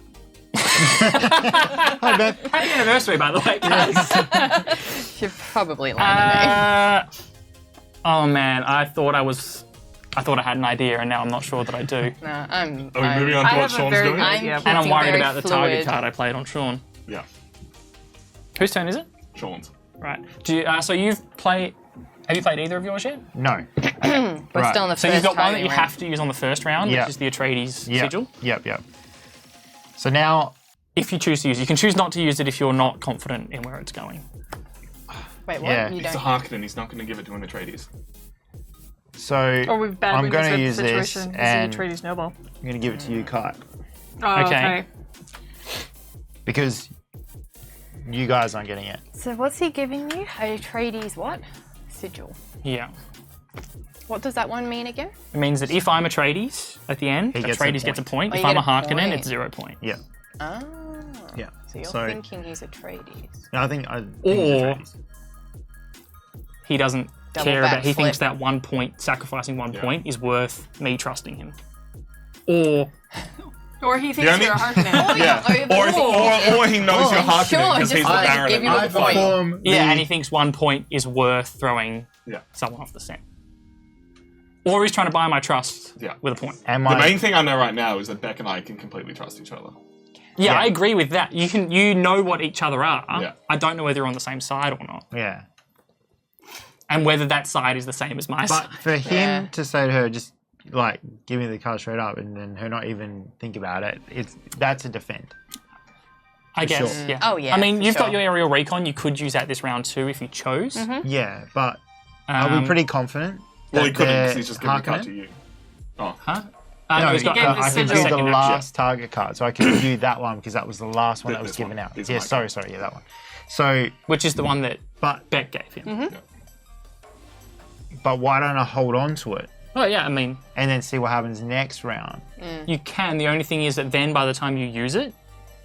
Hi, Beth. Happy anniversary, by the way, guys. You're probably lying to me. Oh man, I thought I had an idea, and now I'm not sure that I do. No, I'm. Are we moving on to I what have a Sean's very doing? good idea. I'm And I'm keeping worried very about the target fluid. card I played on Sean. Yeah, Whose turn is it? Sean's. Right. Do you, so you've played. Have you played either of yours yet? No. We're Right. still in the So first you've got one that targeting you round. have to use on the first round, Yeah. which is the Atreides Yep. sigil. Yep. So now, If you choose to use it, you can choose not to use it if you're not confident in where it's going. Wait, what? Yeah. You It's a don't. Harkonnen. He's not going to give it to an Atreides. Or we've badly I'm going to read the use this, situation. and This is Atreides Noble. I'm going to give it to you, Kai, Oh, Okay. because you guys aren't getting it. So what's he giving you? Atreides what? Sigil. Yeah. What does that one mean again? It means that if I'm Atreides at the end, He gets a Atreides gets a point. Oh, If you I'm a get a Harkonnen, point. it's 0 point. Yeah. Ah. Yeah. So you're So thinking he's Atreides. I think I. Or- He doesn't Double care about. He backflip. thinks that 1 point, sacrificing 1 Yeah. point, is worth me trusting him. Or Or he thinks only- you're a Harkonnen. Yeah. Or he knows you're Harkonnen sure, because just he's the like, Baron give you of a the point. fight. yeah, and he thinks 1 point is worth throwing Yeah. someone off the scent. Or he's trying to buy my trust Yeah. with a point. And The my main thing I know right now is that Beck and I can completely trust each other. Yeah, Yeah. I agree with that. You know what each other are. Yeah. I don't know whether you're on the same side or not, yeah. and whether that side is the same as my But side. for him Yeah. to say to her, just like give me the card straight up, and then her not even think about it, that's a defend. I guess. sure. Yeah. Oh, yeah, I mean, for you've got sure. your aerial recon. You could use that this round too if you chose. Yeah, but are we pretty confident? Well, he that couldn't they're because he's just giving the card Harkonnen? to you. Oh. Huh? No, he's got, gave the I can sigil. do the second last target card, so I can view that one because that was the last one that was This given one out. is Yeah, my sorry, yeah, that one. So, which is the one that but Beck gave him. why don't I hold on to it Oh yeah, I mean, and then see what happens next round? you can. The only thing is that then by the time you use it,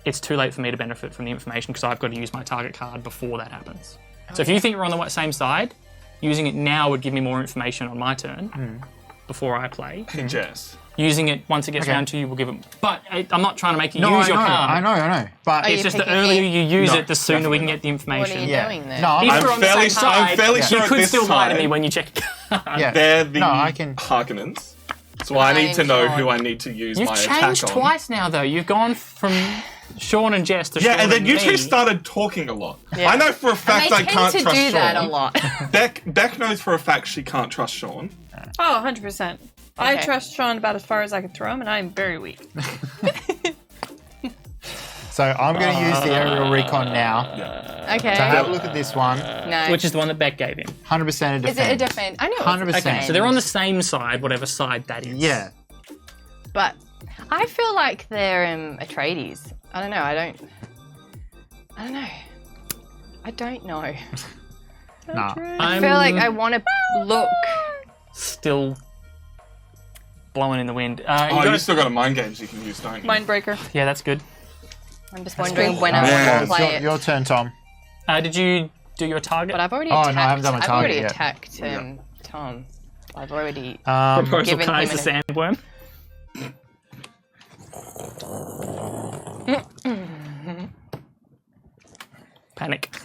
it's too late for me to benefit from the information because I've got to use my target card before that happens. So if you think we're on the same side, using it now would give me more information on my turn before I play. Jess. Using it once it gets Okay. round to you will give it. But I'm not trying to make you No, use I your know, card. I know. But Are It's you just the picking earlier it? you use No, it, the sooner we can definitely get the What are information. you yeah, doing there? no, If I'm we're on the fairly same sure- I'm side, fairly you sure at could this still lie to time- me when you check a card. yeah. They're the No, I can. Harkonnens. So I need to know Sean. who I need to use You've my changed attack on. twice now, though. You've gone from Sean and Jess to Sean Yeah, and then you me. two started talking a lot. Yeah. I know for a fact They I tend can't to trust do Sean. that a lot. Beck knows for a fact she can't trust Sean. Oh, 100%. I Okay. trust Sean about as far as I can throw him, and I am very weak. So I'm going to use the aerial recon now Okay. to have a look at this one. No. Which is the one that Beck gave him. 100% a defend. Is it a defend? I know. 100%. It's a defend. So they're on the same side, whatever side that is. Yeah. But I feel like they're Atreides. I don't know. I don't know. Nah. I feel like I want to look. Still blowing in the wind. You Oh, gotta- you still got a mind games you can use, don't you? Mindbreaker. Yeah, that's good. I'm just wondering when I Yeah. want to It's play it. your turn, Tom. Did you do your target? But I've already Oh, no, I attacked. haven't done my I've target already yet. attacked Tom. I've already. Proposal given Kai's him the sandworm. Panic.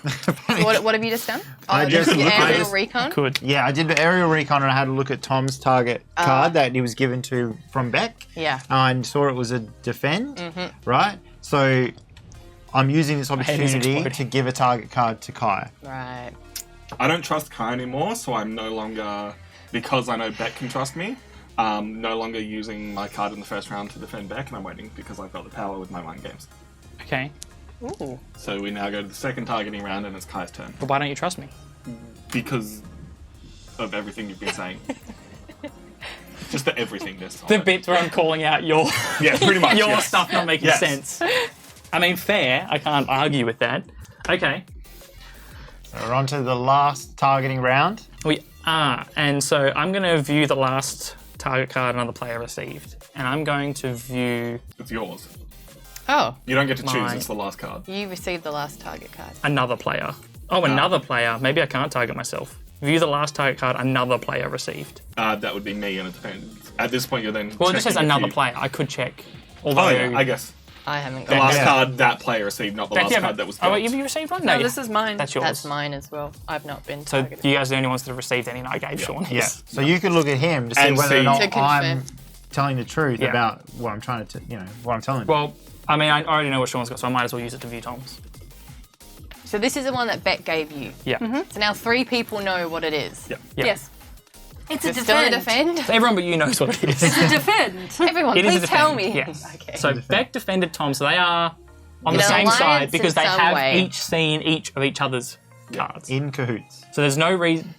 What have you just done? I Oh, just- the I aerial just- recon. Could. Yeah, I did the aerial recon and I had a look at Tom's target card that he was given to from Beck. Yeah. And saw it was a defend, right? So I'm using this head is opportunity exploding. to give a target card to Kai. Right. I don't trust Kai anymore, so I'm no longer, because I know Beck can trust me, no longer using my card in the first round to defend Beck, and I'm waiting because I've got the power with my mind games. Okay. Ooh. So we now go to the second targeting round, and it's Kai's turn. But why don't you trust me? Because of everything you've been saying. Just the everything this time. The bits where I'm calling out your Yeah, pretty much. your yes. stuff not making Yes. sense. I mean, fair. I can't argue with that. Okay. So we're on to the last targeting round. We are. And so I'm going to view the last target card another player received. And I'm going to view It's yours. Oh, You don't get to choose, Mine. it's the last card. you received the last target card. another player. Oh, another player. Maybe I can't target myself. View the last target card another player received. That would be me, and it depends. At this point, you're then. Well, it just says checking if another you- player. I could check. Although, Oh yeah, I guess I haven't the got last it. card that player received, not the Beck, last you haven't- card that was. Oh, wait, dealt. have you received one? No, you- this is mine. That's yours. That's mine as well. I've not been So targeted. you guys are the only ones that have received any, and I gave Sean his. Yeah. So you could look at him to see And whether or see- not To confirm. I'm telling the truth Yeah. about what I'm trying to, what I'm telling. Well, I mean, I already know what Sean's got, so I might as well use it to view Tom's. So this is the one that Beck gave you. Yeah. So now 3 people know what it is. Yeah. Yeah. Yes. It's a Is it still a defend. defend? So everyone but you knows what it is. It's a defend. Everyone, It is a please tell defend, me. Yes. Okay. So Beck defended Tom, so they are on In the same alliance side in because they some have way. each seen each of each other's cards. In cahoots. So there's no reason.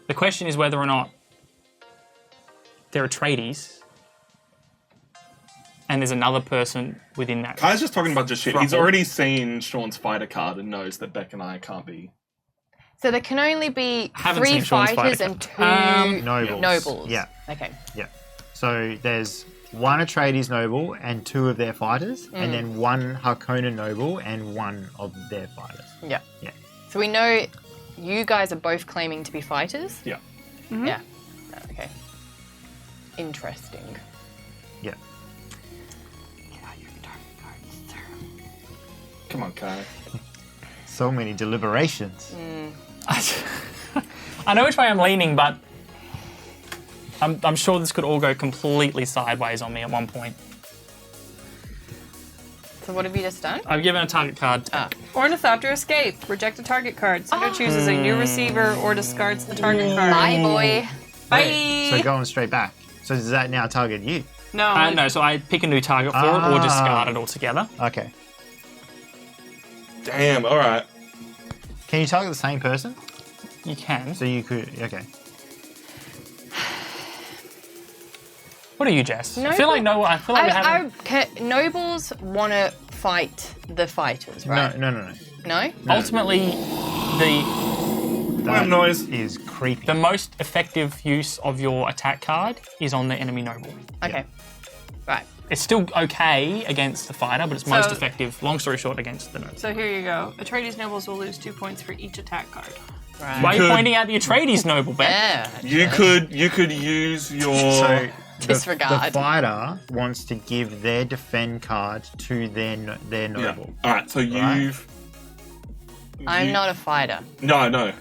The question is whether or not they're Atreides, and there's another person within that. Kai's just talking a bunch of shit. He's Ruffle. already seen Sean's fighter card and knows that Beck and I can't be. So there can only be Haven't 3 seen Sean's fighters fighter and 2 Nobles. nobles. Yeah. Okay. Yeah. So there's one Atreides noble and 2 of their fighters, and then 1 Harkonnen noble and 1 of their fighters. Yeah. Yeah. So we know you guys are both claiming to be fighters. Yeah. Yeah. Okay. Interesting. Yeah. Come on, Kai. So many deliberations. I know which way I'm leaning, but I'm sure this could all go completely sideways on me at one point. So what have you just done? I've given a target card. Ornithopter escape. Reject a target card. Sender chooses a new receiver or discards the target card. Bye, boy. Bye. So going straight back. So does that now target you? No. No, so I pick a new target for it or discard it altogether. Okay. Damn. All right. Can you target the same person? You can. So you could. Okay. What are you, Jess? I Noble- feel like we haven't. Nobles want to fight the fighters, right? No. No? Ultimately, the What noise? Is creepy. the most effective use of your attack card is on the enemy noble. Okay. Right. It's still okay against the fighter, but it's most So- effective, long story short, against the noble. So here you go. Atreides nobles will lose 2 points for each attack card. Right. Why are you could- pointing out the Atreides noble, Beck? Yeah. You could use your. So Disregard. The fighter wants to give their defend card to their Yeah. noble. All right. So you've. I'm not a fighter. No.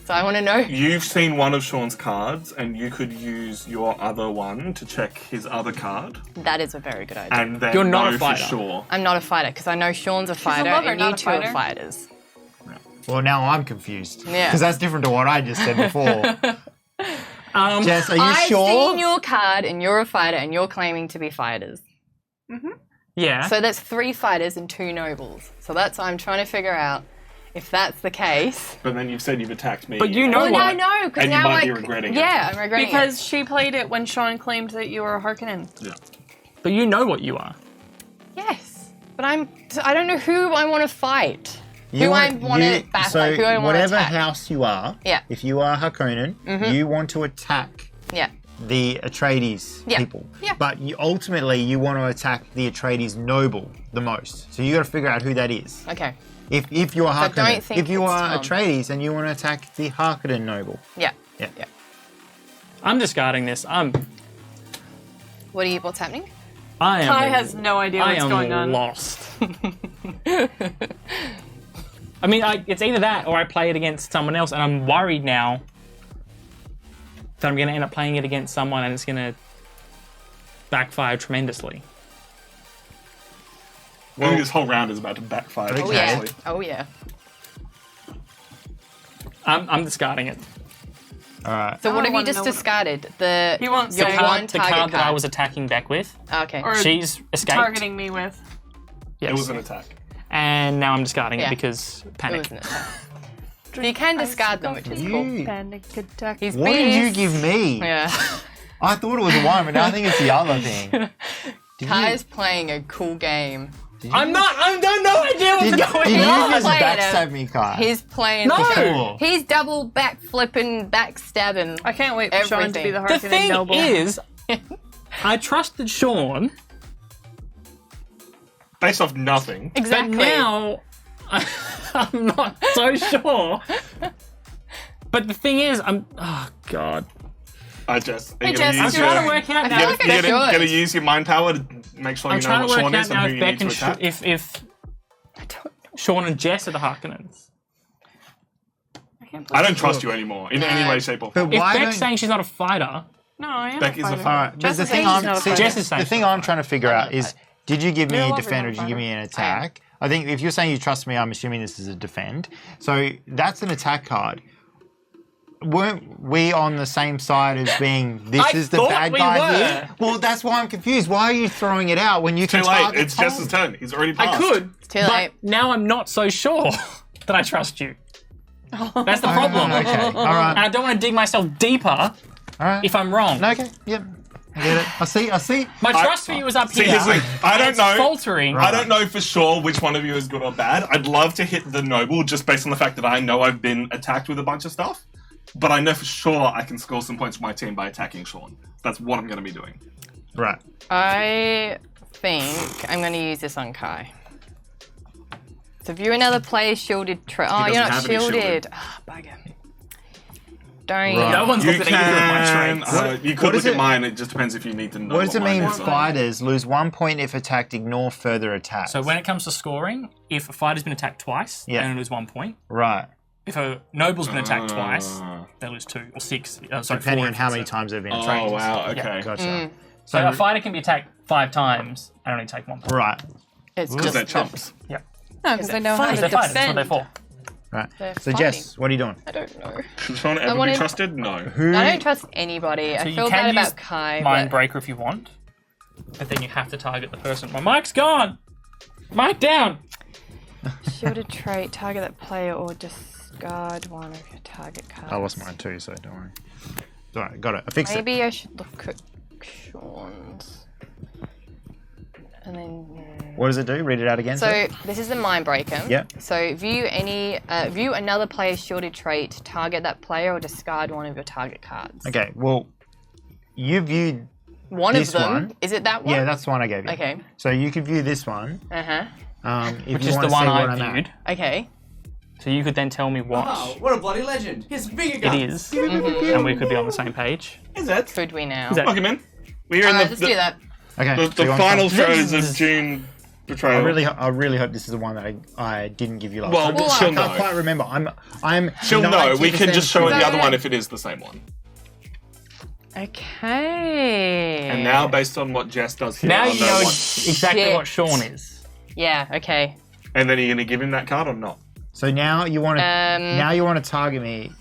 So I want to know. You've seen one of Sean's cards, and you could use your other one to check his other card, That is a very good idea. and then You're not know a fighter. for sure. I'm not a fighter because I know Sean's a fighter lover, and you not a 2 are fighter. fighters. Well, now I'm confused. Yeah. Because that's different to what I just said before. Jess, are you I've sure? seen your card and you're a fighter and you're claiming to be fighters. Yeah. So that's 3 fighters and 2 nobles. So that's I'm trying to figure out if that's the case. But then you've said you've attacked me. But you know Well, what? no, because And you now might I be regretting it. Yeah, I'm regretting Because she played it when Sean claimed that you were a Harkonnen. Yeah. But you know what you are. it. Yes, but I don't know who I want to fight. You Who I want to back, So like, who I want to whatever attack. house you are, Yeah. if you are Harkonnen, you want to attack Yeah. the Atreides Yeah. people. Yeah. But ultimately, you want to attack the Atreides noble the most. So you got to figure out who that is. Okay. If you are But don't Harkonnen, think if you it's are Tom. Atreides and you want to attack the Harkonnen noble. Yeah. Yeah. Yeah. I'm discarding this. What's happening? I am. Kai has no idea I what's am going on. lost. I mean, it's either that or I play it against someone else, and I'm worried now that I'm going to end up playing it against someone and it's going to backfire tremendously. I think this whole round is about to backfire. Oh, Oh yeah. exactly. Oh yeah. I'm discarding it. All right. So I what have you wanna just know what- discarded? The He won't your say. one The target card that I card. was attacking Beck with, Okay. Or she's escaped. targeting me with. Yes. It was an attack. And now I'm discarding Yeah. it because It panic. was an attack. So you can discard them, which is cool. You- Panic attack. He's What did you pissed. give me? Yeah. I thought it was one, but now I think it's the other thing. Did Kai's playing a cool game. I'm not. I have no idea what's Did going you on. just Play it backstab me, Kai? He's playing. No. He's double back flipping, backstabbing. I can't wait for Sean to be the Everything. The Harkonnen thing noble. is, I trusted Sean, Based off nothing. Exactly. but now I'm not so sure. But the thing is, oh god. I'm trying to work out now. You're gonna use your mind power to make sure you know what Sean is and who you need to attack. If Sean and Jess are the Harkonnens. I don't trust you anymore in any way, shape, or form. If Beck's saying she's not a fighter, No, I am Beck is a fighter. fighter. But the thing I'm trying to figure out is, did you give me a defend or did you give me an attack? I think if you're saying you trust me, I'm assuming this is a defend. So that's an attack card. Weren't we on the same side as being this is the bad guy here? Well, that's why I'm confused. Why are you throwing it out when you can target It's just his turn. He's already passed. I could. It's too late. Now I'm not so sure that I trust you. That's the problem. Okay, all right. And I don't want to dig myself deeper if I'm wrong. No, okay, yep. I get it. I see. My trust for you is up here. I don't know. Faltering. I don't know for sure which one of you is good or bad. I'd love to hit the noble just based on the fact that I know I've been attacked with a bunch of stuff. But I know for sure I can score some points for my team by attacking Sean. That's what I'm going to be doing. Right. I think I'm going to use this on Kai. So view another player's shielded trait. Oh, you're not shielded. Ah, bugger. Don't. Right. No one's looked at either of my traits. You could look at mine. It just depends if you need to know. What does it mean? mine is. Fighters lose 1 point if attacked. Ignore further attacks. So when it comes to scoring, if a fighter's been attacked twice, they only lose 1 point. Right. If a noble's been attacked twice, they lose 2 or 6. Depending on how many times they've been attacked. Oh wow. Okay. Gotcha. So a fighter can be attacked 5 times and only take 1 point. Right. It's Because just they're chumps. Yep. No, because they know how to They're fighters. That's what defend. they're for. Right. They're So fighting. Jess, what are you doing? I don't know. Should Sean ever be trusted? No. I don't trust anybody. So I you feel can bad use about Kai. Mind but Breaker if you want, but then you have to target the person. My mic's gone! Mic down! shielded trait, target that player or discard one of your target cards. I lost mine too, so don't worry. Alright, got it. I fixed it. Maybe I should look at Sean's. And then. What does it do? Read it out again. So this is the Mind Breaker. Yep. So view another player's shielded trait, target that player or discard one of your target cards. Okay, well, you viewed One this of them. one. Is it that one? Yeah, that's the one I gave you. Okay. So you could view this one. Uh-huh. If Which you is want the to see one what I I'm at. viewed. Okay. So you could then tell me what Oh, what a bloody legend. His bigger it guns. is, and we could be on the same page. Is it? Could we now? Is that- Welcome in. We're in Alright, let's do that. Okay. the so you want final some? throes of Dune Betrayal. I really hope this is the one that I didn't give you last Well, time. she'll I can't know. quite remember. I'm. She'll know. We can just show her the 90% other one if it is the same one. Okay. And now, based on what Jess does here, Now I'll you know know what. exactly Shit. what Sean is. Yeah, okay. And then are you going to give him that card or not? So now you want to target me.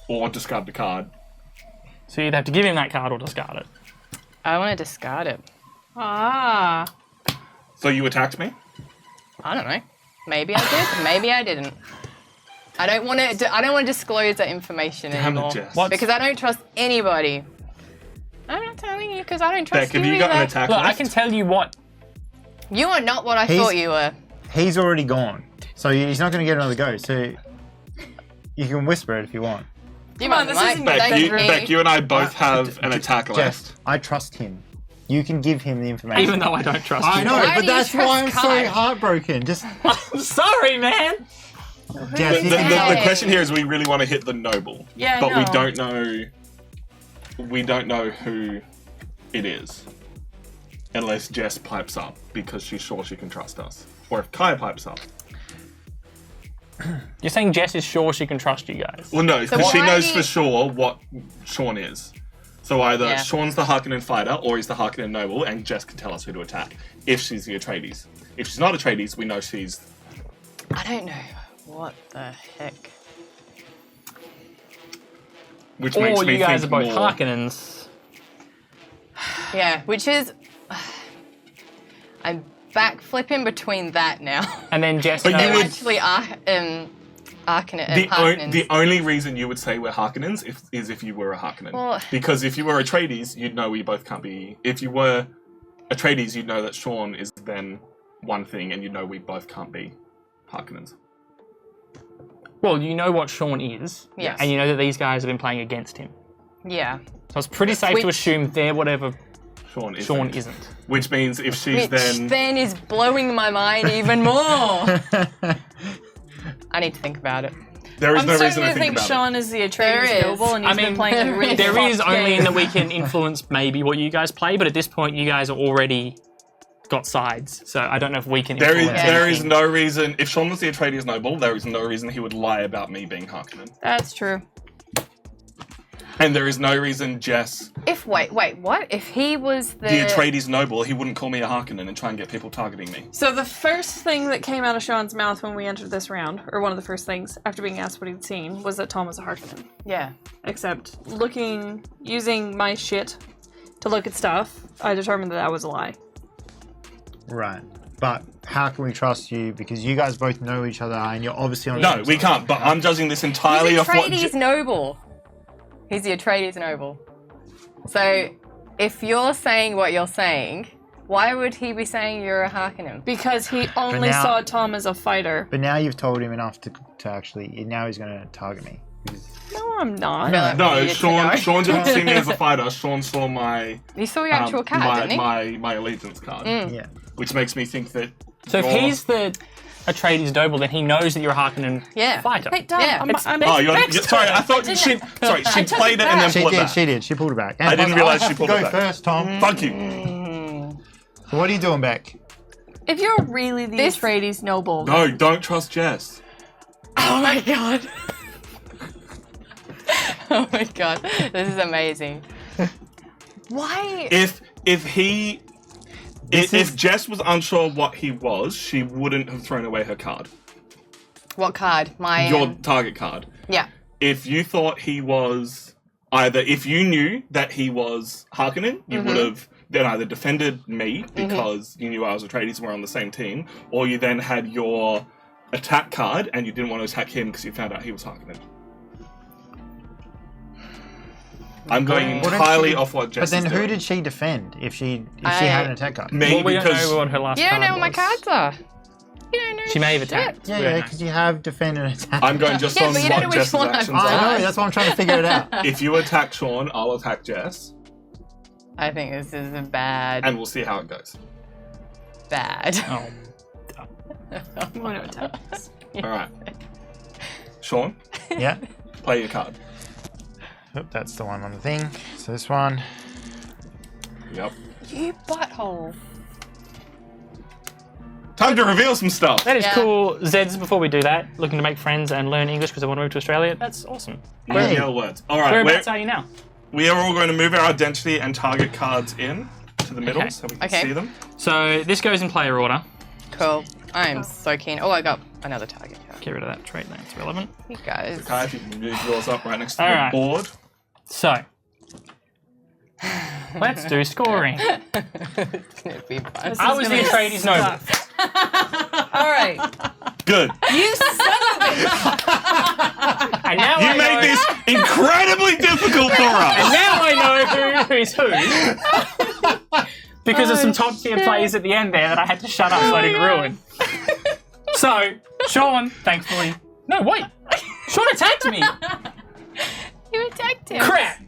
Or discard the card? So you'd have to give him that card or discard it. I want to discard it. Ah. So you attacked me? I don't know. Maybe I did. Maybe I didn't. I don't want to. I don't want to disclose that information Damn it, anymore Jess. What? because I don't trust anybody. I'm not telling you because I don't trust Beck, have you got an either. attack Look, I left? can tell you what. You are not what I thought you were. He's already gone, so he's not going to get another go. So you can whisper it if you want. Come on, this isn't Beck, you and I both have an attack left. Jess, I trust him. You can give him the information. Even though I don't trust you. I know, Why but do you that's why I'm trust so Kai? heartbroken. Just I'm sorry, man. Jess, you The can question here is we really want to hit the noble. Yeah, I But we know. don't know. We don't know who it is. Unless Jess pipes up because she's sure she can trust us. Or if Kai pipes up. You're saying Jess is sure she can trust you guys. Well, no, because she why knows do for you- sure what Sean is. So either Yeah. Sean's the Harkonnen fighter or he's the Harkonnen noble, and Jess can tell us who to attack if she's the Atreides. If she's not Atreides, we know she's. I don't know. What the heck? Which makes Or me you guys are think both more. Harkonnens. Yeah, which is. I'm backflipping between that now. And then Jess But you knows. would- Actually, Harkonnen. The only reason you would say we're Harkonnens is if you were a Harkonnen. Well- Because if you were Atreides, you'd know we both can't be. If you were Atreides, you'd know that Sean is then one thing, and you'd know we both can't be Harkonnens. Well, you know what Sean is. Yes. And you know that these guys have been playing against him. Yeah. So it's pretty safe to Which- assume they're whatever Sean isn't. Sean isn't. Which means if she's then is blowing my mind even more. I need to think about it. There is I'm no reason starting to to think think about Sean is the There Atreides is. noble, and he's been playing a really There is fucked only game. in that we can influence maybe what you guys play, but at this point you guys are already got sides, so I don't know if we can it. influence There is anything. no reason. If Sean was the Atreides noble, there is no reason he would lie about me being Harkonnen. That's true. And there is no reason Jess, Wait, what? If he was the the Atreides noble, he wouldn't call me a Harkonnen and try and get people targeting me. So the first thing that came out of Sean's mouth when we entered this round, or one of the first things after being asked what he'd seen, was that Tom was a Harkonnen. Yeah. Except using my shit to look at stuff, I determined that was a lie. Right. But how can we trust you? Because you guys both know each other and you're obviously on the No, same we side. can't. But I'm judging this entirely He's off what. Atreides noble. He's the Atreides noble. So, if you're saying what you're saying, why would he be saying you're a Harkonnen? Because he only now- saw Tom as a fighter. But now you've told him enough to actually. Now he's going to target me. No, I'm not. No, Needed to know. Sean didn't see me as a fighter. Sean saw my You saw your actual card, didn't he? my allegiance card, Yeah. which makes me think that. So if you're- he's the Atreides noble, then he knows that you're a Harkonnen Yeah. fighter. Hey, Tom, Yeah. I'm Oh, you're next sorry. to I it. thought she played it and then She pulled it did. back. She did. She pulled it back. I didn't realise she pulled it Go back. first, Tom. Fuck you. So what are you doing, Beck? If you're really the Atreides noble, No, don't trust Jess. Oh my god. Oh my god. This is amazing. Why? If Jess was unsure what he was, she wouldn't have thrown away her card. What card? My. Your target card. Yeah. If you thought he was if you knew that he was Harkonnen, you would have then either defended me because you knew I was Atreides and we're on the same team, or you then had your attack card and you didn't want to attack him because you found out he was Harkonnen. I'm going What did entirely she- off what Jess But then is who doing. did she defend if she had an attack card? Me, Well, we don't because know what her last You don't card know what my was. cards are. You don't know. She may have shit. attacked. Yeah, We don't know. because you have defend and attack. I'm going just Yeah, on but you don't know what which Jess's one I've actions got. are. I know, that's why I'm trying to figure it out. If you attack Sean, I'll attack Jess, I think this is a bad. and we'll see how it goes. Bad. Oh. you want to attack us. All right. Sean, Yeah. play your card. Oop, that's the one on the thing. So this one. Yep. You butthole. Time to reveal some stuff. That is Yeah. cool. Zeds, before we do that, looking to make friends and learn English because I want to move to Australia. That's awesome. Hey. Yell words. All right. Whereabouts are you now? We are all going to move our identity and target cards in to the middle Okay. so we can Okay. see them. So this goes in player order. Cool. I am so keen. Oh, I got another target card. Get rid of that trait, that's relevant. You guys. Kai, if you can move yours up right next to All the right. board. So, let's do scoring. It's gonna be fun. I was the Atreides noble. All right. Good. You son of a And now You I made know, this incredibly difficult for And us. now I know who is who. Because of some top tier plays at the end there that I had to shut up so I didn't ruin. So, Sean, thankfully. No, wait. Sean attacked me. You attacked him. Crap.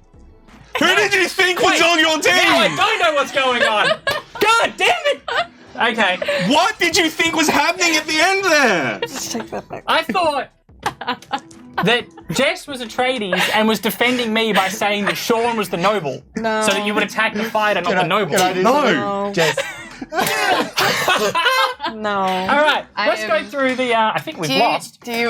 Who did you think was on your Now I team? don't know what's going on. God damn it. Okay. What did you think was happening at the end there? Take that back. I thought that Jess was Atreides and was defending me by saying that Sean was the noble. No. So that you would attack the fighter, not the noble. No. Jess. No. All right, let's I go am- through the. I think we've lost. Do you?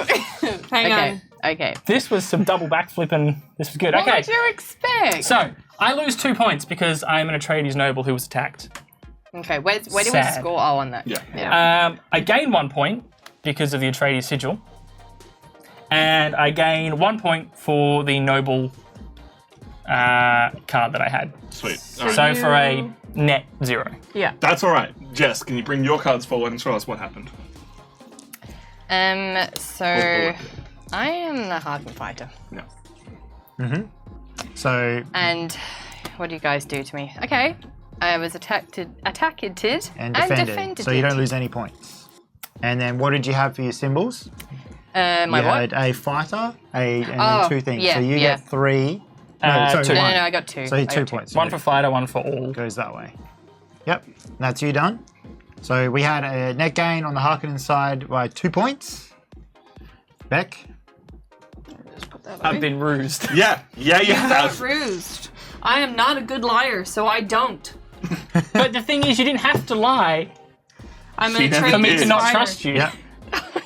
Hang okay. on. Okay. This was some double backflip and this was good. What Okay, would you expect? so I lose 2 points because I'm an Atreides noble who was attacked. Okay. Where do we Sad. score? Oh, on that. Yeah. I gain 1 point because of the Atreides sigil, and I gain 1 point for the noble card that I had. Sweet. All right. So for a net 0. Yeah. That's all right. Jess, can you bring your cards forward and show us what happened? So I am the Harkonnen fighter. No. So, And what do you guys do to me? Okay. I was attacked and defended. and defended. So you don't lose any points. And then what did you have for your symbols? My You what? had a fighter, and Oh, then 2 things. yeah, so you yeah. get 3, No, two. No, one. I got 2. So I you got 2 points. One for fighter, one for all. Goes that way. Yep, that's you done. So we had a net gain on the Harkonnen side by 2 points. Beck. Just put that I've away. been rused. Yeah, you You got have. rused. I am not a good liar, so I don't. But the thing is, you didn't have to lie I'm She an never for me Atreides to not fighter. trust you. Yep.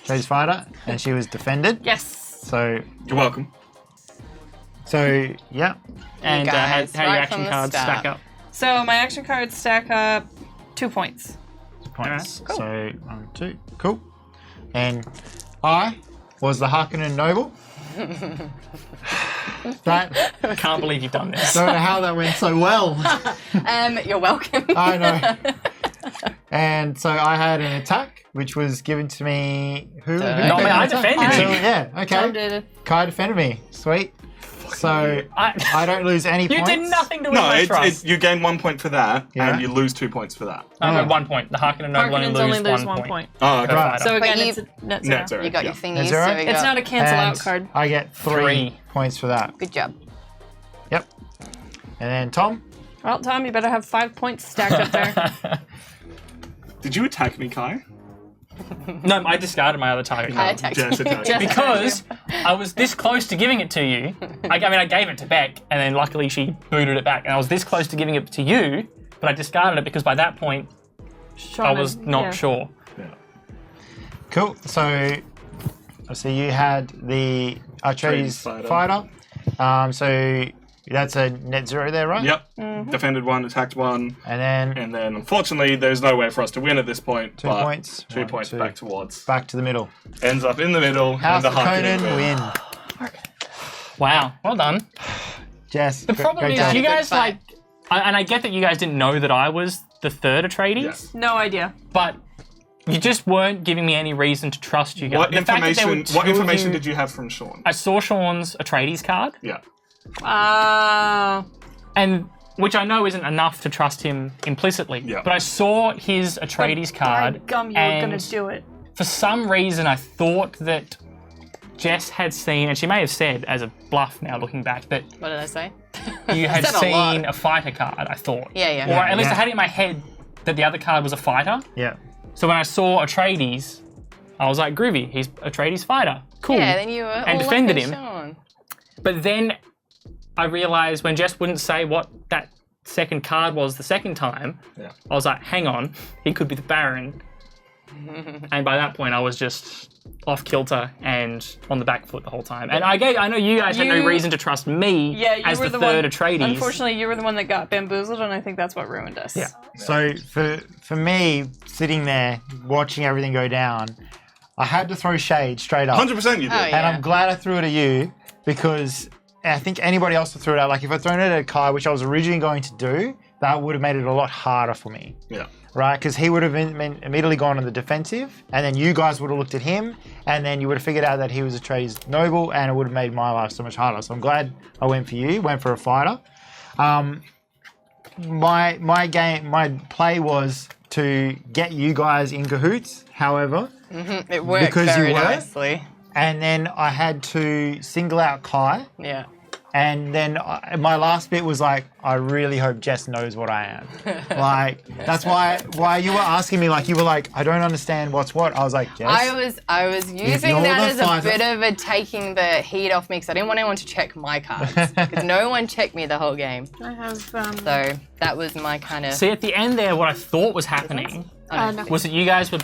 Trades fighter, and she was defended. Yes. So, You're welcome. yeah. And guys, how your right action from the cards start. stack up. So my action cards stack up 2 points. Points. Alright, cool. So 1, 2, cool. And I was the Harkonnen noble. That Can't believe you've done this. don't know how that went so well. You're welcome. I know. And so I had an attack, which was given to me. Who? Not me, I defended So, you. yeah. Tom Okay. did it. Kai defended me. Sweet. So I I don't lose any you points. did nothing to win No, my trust. you gain 1 point for that, Yeah. and you lose 2 points for that. No, 1 point. The Harkonnen noble Harkonnens only lose 1 1 point. Oh, okay. Right. So again, you- it's a net zero. Net zero. You got yeah. your thingies, That's all right. so we It's got- not a cancel And out card. I get 3 3 points for that. Good job. Yep. And then Tom. Well, Tom, you better have 5 points stacked up there. Did you attack me, Kai? No, I discarded my other target I card. attacked Jess you. attacked me. Because I was this close to giving it to you. I mean, I gave it to Beck, and then luckily she booted it back. And I was this close to giving it to you, but I discarded it because by that point I was not sure. Yeah. Cool. So you had the Atreides Atreides fighter. So that's a net 0 there, right? Yep. Defended 1, attacked 1, And and then unfortunately there's no way for us to win at this point. 2 but points. 2 1, points 2. back towards. Back to the middle. Ends up in the middle, House and the of Harkonnen Conan win. Wow, well done. Jess. The problem is, you guys like, and I get that you guys didn't know that I was the third Atreides, Yes. No idea. but you just weren't giving me any reason to trust you guys. What The fact that there were information? What two of information you- did you have from Sean? I saw Sean's Atreides card, Yeah. and which I know isn't enough to trust him implicitly. Yeah. But I saw his Atreides By card, gum, you were and gonna do it. for some reason I thought that Jess had seen, and she may have said as a bluff now looking back, that What did I say? you had Said a lot. seen a fighter card, I thought. Yeah, yeah. Or at least I Yeah. had it in my head that the other card was a fighter. Yeah. So when I saw Atreides, I was like, groovy, he's Atreides fighter. Cool. Yeah, then you were And all defended like him. Sean. But then I realised when Jess wouldn't say what that second card was the second time, Yeah. I was like, hang on, he could be the Baron. And by that point, I was just off kilter and on the back foot the whole time. And I know you guys had no You- reason to trust me Yeah, you as were the the third one. Atreides. Unfortunately, you were the one that got bamboozled, and I think that's what ruined us. Yeah. So for me, sitting there watching everything go down, I had to throw shade straight up. 100% you did. Oh, yeah. And I'm glad I threw it at you because I think anybody else would throw it out. Like if I'd thrown it at Kai, which I was originally going to do, that would have made it a lot harder for me. Yeah. Right? Because he would have immediately gone on the defensive, and then you guys would have looked at him, and then you would have figured out that he was a Atreides noble, and it would have made my life so much harder. So I'm glad I went for you, went for a fighter. My play was to get you guys in cahoots. However, It worked Because very you were? nicely. and then I had to single out Kai. Yeah. And then my last bit was like, I really hope Jess knows what I am. Like, that's why you were asking me, like, you were like, I don't understand what's what. I was like, Jess. I was using you're that the as a fighter- bit of a taking the heat off me because I didn't want anyone to check my cards because no one checked me the whole game. I have. So that was my kind of. See, at the end there, what I thought was happening No. was that you guys were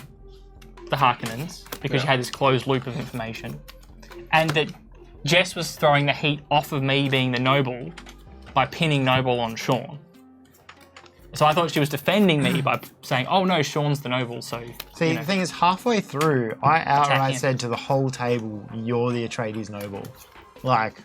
the Harkonnens because you had this closed loop of information, and that Jess was throwing the heat off of me being the noble by pinning noble on Sean. So I thought she was defending me by saying, "Oh no, Sean's the noble." So See, you know. the thing is, halfway through, I outright him. said to the whole table, you're the Atreides noble. Like,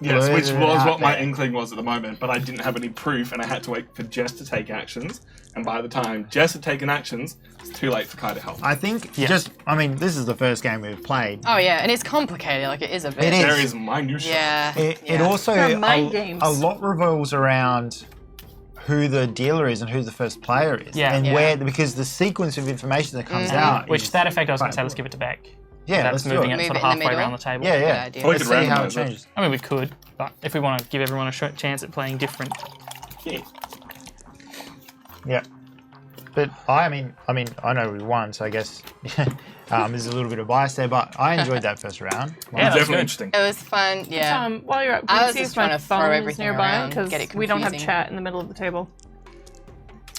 Yes, which blurted it was out what my there. inkling was at the moment, but I didn't have any proof, and I had to wait for Jess to take actions. And by the time Jess had taken actions, it's too late for Kai to help. I think this is the first game we've played. Oh yeah, and it's complicated. Like it is a bit. It is. There is minutia. Yeah. It yeah. also, They're mind games. a lot revolves around who the dealer is and who the first player is. Yeah. And Yeah. where, because the sequence of information that comes out which is, to that effect, I was going to say, let's give it to Beck. Yeah, That's let's do moving it. it Move sort of it in the halfway middle? around the table. Yeah, Good yeah. idea. Or we Let's could see how it randomize it. changes. I mean, we could, but if we want to give everyone a chance at playing different. Yeah. Yeah. But I mean, I know we won, so I guess there's a little bit of bias there. But I enjoyed that first round. Yeah, It's that's definitely good. interesting. It was fun. Yeah. While you're up, I can you was see just if my trying to throw phone is everything nearby? around, Because get it we don't have confusing. chat in the middle of the table.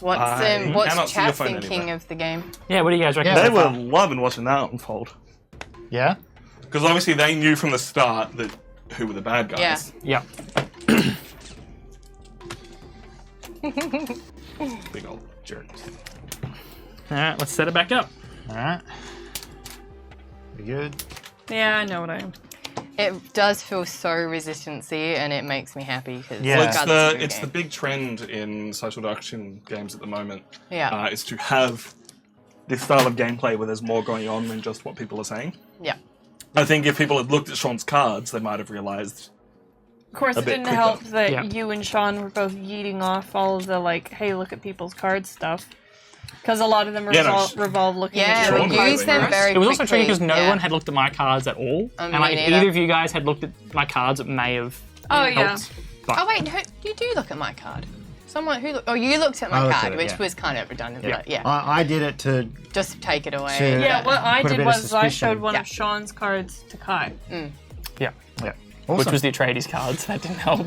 What's cannot see your chat phone thinking anywhere. of the game? Yeah, what do you guys reckon? Yeah. They so were far? loving watching that unfold. Yeah. Because obviously they knew from the start that who were the bad guys. Yeah. Yeah. Big old jerks. All right, let's set it back up. All right. We good? Yeah, I know what I am. It does feel so resistancy, and it makes me happy because Yeah. Well, it's the big trend in social deduction games at the moment. Yeah. Is to have this style of gameplay where there's more going on than just what people are saying. Yeah. I think if people had looked at Sean's cards, they might have realised. Of course, A it bit didn't quicker. help that Yeah. you and Sean were both yeeting off all of the, like, hey, look at people's cards stuff. Because a lot of them Yeah, no, revolve looking at Yeah, your Sean we might used be them right. very It was also tricky quickly. because no Yeah. one had looked at my cards at all. Me And like, if neither. either of you guys had looked at my cards, it may have Oh, yeah. helped. But Oh wait, no, you do look at my card. Someone who oh you looked at I my looked card, at it, which yeah. was kind of redundant. But yeah, I did it to. just take it away. To- Yeah, what I Put a did bit of was I suspicion. showed one Yeah. of Sean's cards to Kai. yeah, Yeah. which Awesome. was the Atreides cards. That didn't help.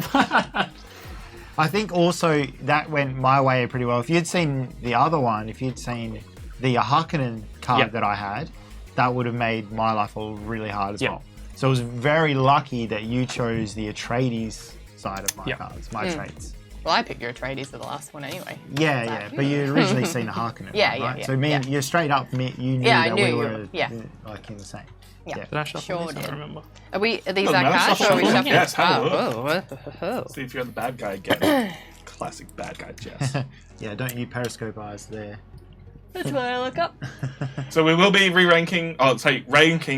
I think also that went my way pretty well. If you'd seen the other one, if you'd seen the Harkonnen card Yep. that I had, that would have made my life all really hard as Yep. well. So it was very lucky that you chose the Atreides side of my Yep. cards, my traits. Well, I picked your Atreides for the last one anyway. Yeah, but you originally seen the Harkonnen Yeah, one, yeah, right? yeah, So you're straight up, you knew Yeah, I that knew we you were were- yeah. like in the same. Yeah. Did I shuffle Sure these? I did. don't remember. Are these Doesn't our matter, cards shuffle or are we them. shuffling? Yes, have a Oh. See if you're the bad guy again. Classic bad guy Jess. Yeah, don't you periscope eyes there. That's why I look up. So we will be ranking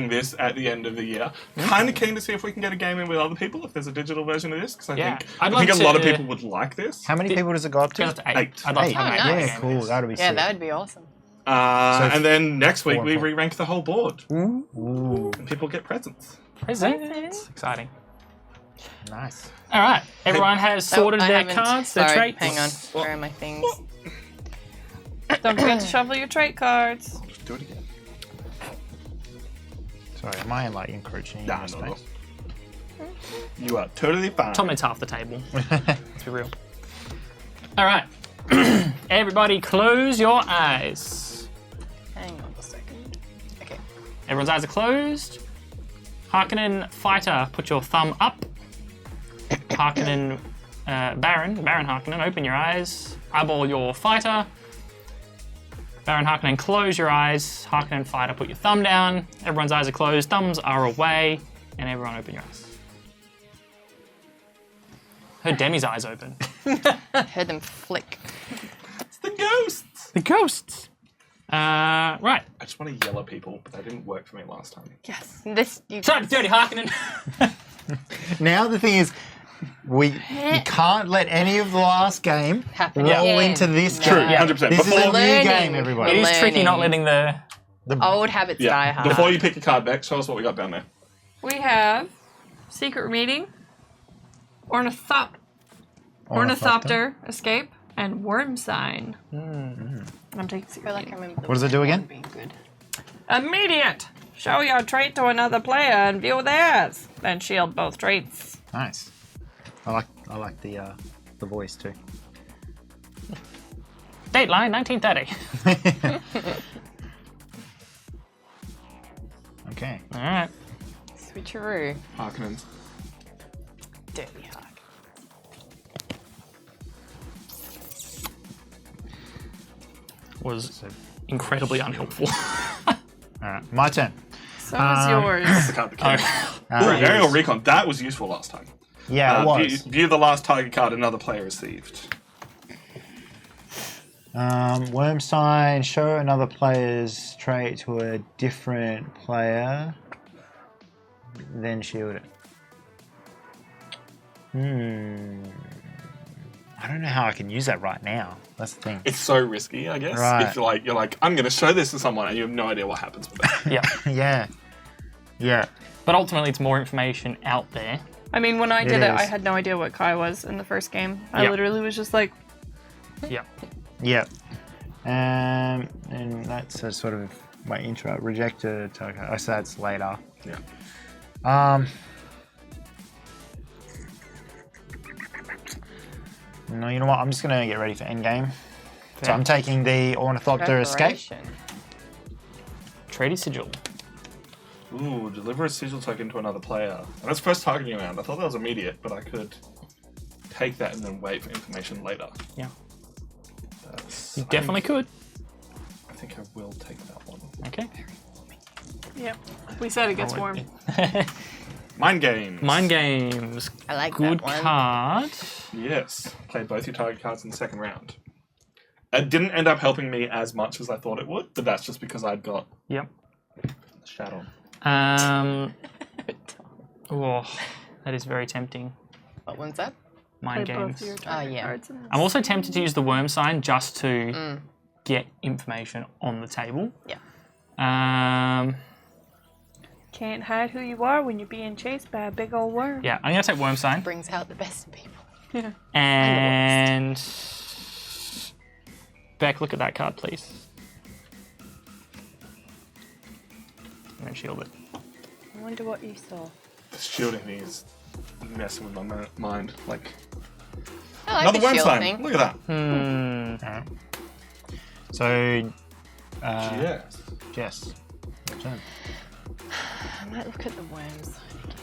this at the end of the year. Kind of keen to see if we can get a game in with other people, if there's a digital version of this, because I Yeah. think I'd I think love a lot of to- people would like this. How many people does it go up to? Goes up to 8. Eight. I'd love to Eight. have an Oh, 8 nice. Yeah, cool. That'll be Yeah, sick. that would be awesome. And then next week Four we and four. re-rank the whole board. Ooh, And people get presents. Presents. Exciting. nice. All right. Everyone has sorted I their haven't- cards, their sorry, traits. hang on. Where are my things? Don't forget to shuffle your trait cards. Just do it again. Sorry, am I like encroaching in Nah, your no. space? You are totally fine. Tom needs half the table. Let's be real. All right. Everybody close your eyes. Hang on a second. Okay. Everyone's eyes are closed. Harkonnen Fighter, put your thumb up. Harkonnen Baron Harkonnen, open your eyes. Eyeball your fighter. Baron Harkonnen, close your eyes. Harkonnen Fighter, put your thumb down. Everyone's eyes are closed, thumbs are away, and everyone open your eyes. Heard Demi's eyes open. Heard them flick. It's the ghosts! The ghosts. Right. I just want to yell at people, but that didn't work for me last time. Yes. This you. Shut up, dirty Harkonnen. Now the thing is, we can't let any of the last game Happen roll again. into this No. game. Yeah, 100%. This is a Before- new Learning. game, It everybody. We're is tricky not learning. letting the... Old habits die hard. Before you pick your card back, show us what we got down there. We have Secret Meeting, Ornithopter Escape, and Worm Sign. And I'm taking I Secret feel like I Meeting. remember. What does it do again? Being good. Immediate! Show your trait to another player and view theirs. Then shield both traits. Nice. I like the voice too. Dateline 1930. Okay. All right. Switcheroo. Harkonnen. Dirty Hark. Was incredibly unhelpful. All right. My turn. So is yours. That's the card that came. Ooh, Uh, Aerial Recon. That was useful last time. yeah, it was. View the last target card another player received. Worm sign. Show another player's trait to a different player. Then shield it. I don't know how I can use that right now. That's the thing. It's so risky, I guess. Right. If you're like, I'm going to show this to someone and you have no idea what happens with it. Yeah. Yeah. Yeah. But ultimately, it's more information out there. I mean, when I did it, I is. had no idea what Kai was in the first game. I Yeah. literally was just like, Yeah. Yeah. And that's a sort of my intro. Rejected token. I said that's later. Yeah. No, you know what? I'm just gonna get ready for endgame. So I'm taking the Ornithopter Escape. Preparation. Atreides Sigil. Ooh, deliver a sigil token to another player. And that's first targeting round. I thought that was immediate, but I could take that and then wait for information later. Yeah. That's, You definitely could. I think I will take that one. Okay. yep. We said it gets warm. Mind games. Mind games. I like Good that one. card. Yes. Play both your target cards in the second round. It didn't end up helping me as much as I thought it would, but that's just because I'd got Yep. the shadow. Oh, that is very tempting. What one's that? Mind Play both games. of your Oh, target yeah. cards in I'm also tempted to use the worm sign just to get information on the table. Yeah. Can't hide who you are when you're being chased by a big old worm. Yeah, I'm gonna take worm sign. Brings out the best in people. And Beck, look at that card, please. And then shield it. I wonder what you saw. The shielding thing is messing with my mind. Like, I like another the worm shield sign. thing. Look at that. Alright. So, Yes. Jess, your turn. I might look at the worm sign again.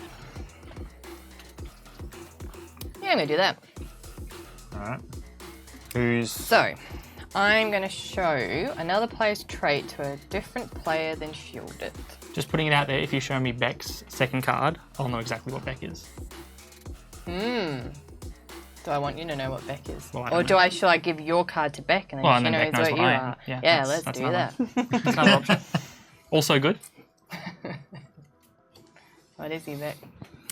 Yeah, I'm gonna do that. Alright. Who's... So, I'm gonna show another player's trait to a different player than shield it. Just putting it out there, if you show me Beck's second card, I'll know exactly what Beck is. Do I want you to know what Beck is? Well, I Or don't know. shall I give your card to Beck and then Well, she and then knows Beck knows what what you I am. are? Yeah, Yeah, that's- let's that's do another- that. That's another option. Also good. What is he, Beck?